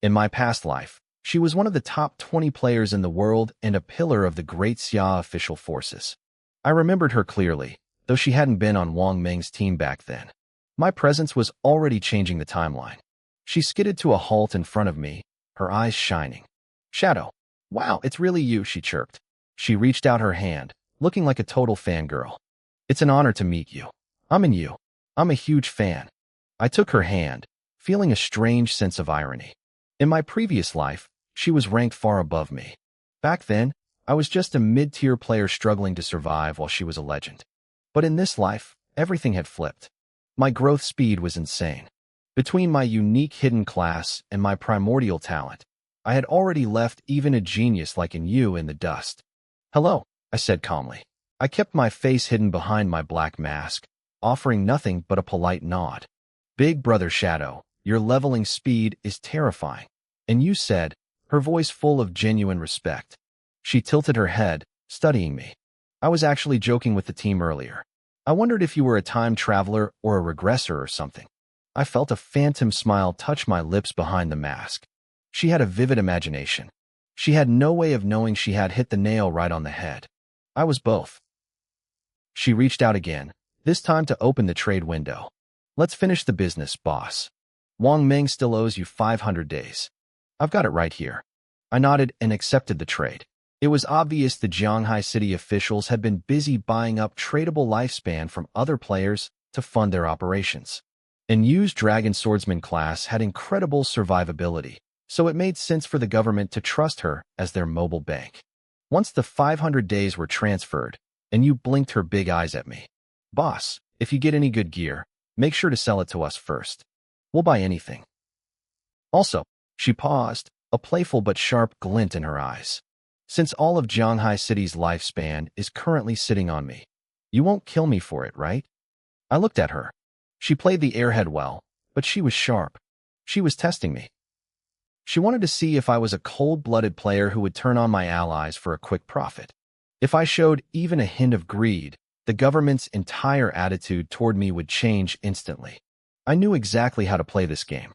In my past life, she was one of the top 20 players in the world and a pillar of the Great Xia official forces. I remembered her clearly, though she hadn't been on Wang Meng's team back then. My presence was already changing the timeline. She skidded to a halt in front of me, her eyes shining. "Shadow. Wow, it's really you," she chirped. She reached out her hand, looking like a total fangirl. "It's an honor to meet you. I'm Yu. I'm a huge fan." I took her hand, feeling a strange sense of irony. In my previous life, she was ranked far above me. Back then, I was just a mid-tier player struggling to survive while she was a legend. But in this life, everything had flipped. My growth speed was insane. Between my unique hidden class and my primordial talent, I had already left even a genius like Yu in the dust. "Hello," I said calmly. I kept my face hidden behind my black mask, offering nothing but a polite nod. "Big Brother Shadow, your leveling speed is terrifying," Yu said, her voice full of genuine respect. She tilted her head, studying me. "I was actually joking with the team earlier. I wondered if you were a time traveler or a regressor or something." I felt a phantom smile touch my lips behind the mask. She had a vivid imagination. She had no way of knowing she had hit the nail right on the head. I was both. She reached out again, this time to open the trade window. "Let's finish the business, boss. Wang Meng still owes you 500 days. I've got it right here." I nodded and accepted the trade. It was obvious the Jianghai city officials had been busy buying up tradable lifespan from other players to fund their operations. Yu's Dragon Swordsman class had incredible survivability, so it made sense for the government to trust her as their mobile bank. Once the 500 days were transferred, Yu blinked her big eyes at me. "Boss, if you get any good gear, make sure to sell it to us first. We'll buy anything." Also, she paused, a playful but sharp glint in her eyes. "Since all of Jianghai City's lifespan is currently sitting on me, you won't kill me for it, right?" I looked at her. She played the airhead well, but she was sharp. She was testing me. She wanted to see if I was a cold-blooded player who would turn on my allies for a quick profit. If I showed even a hint of greed, the government's entire attitude toward me would change instantly. I knew exactly how to play this game.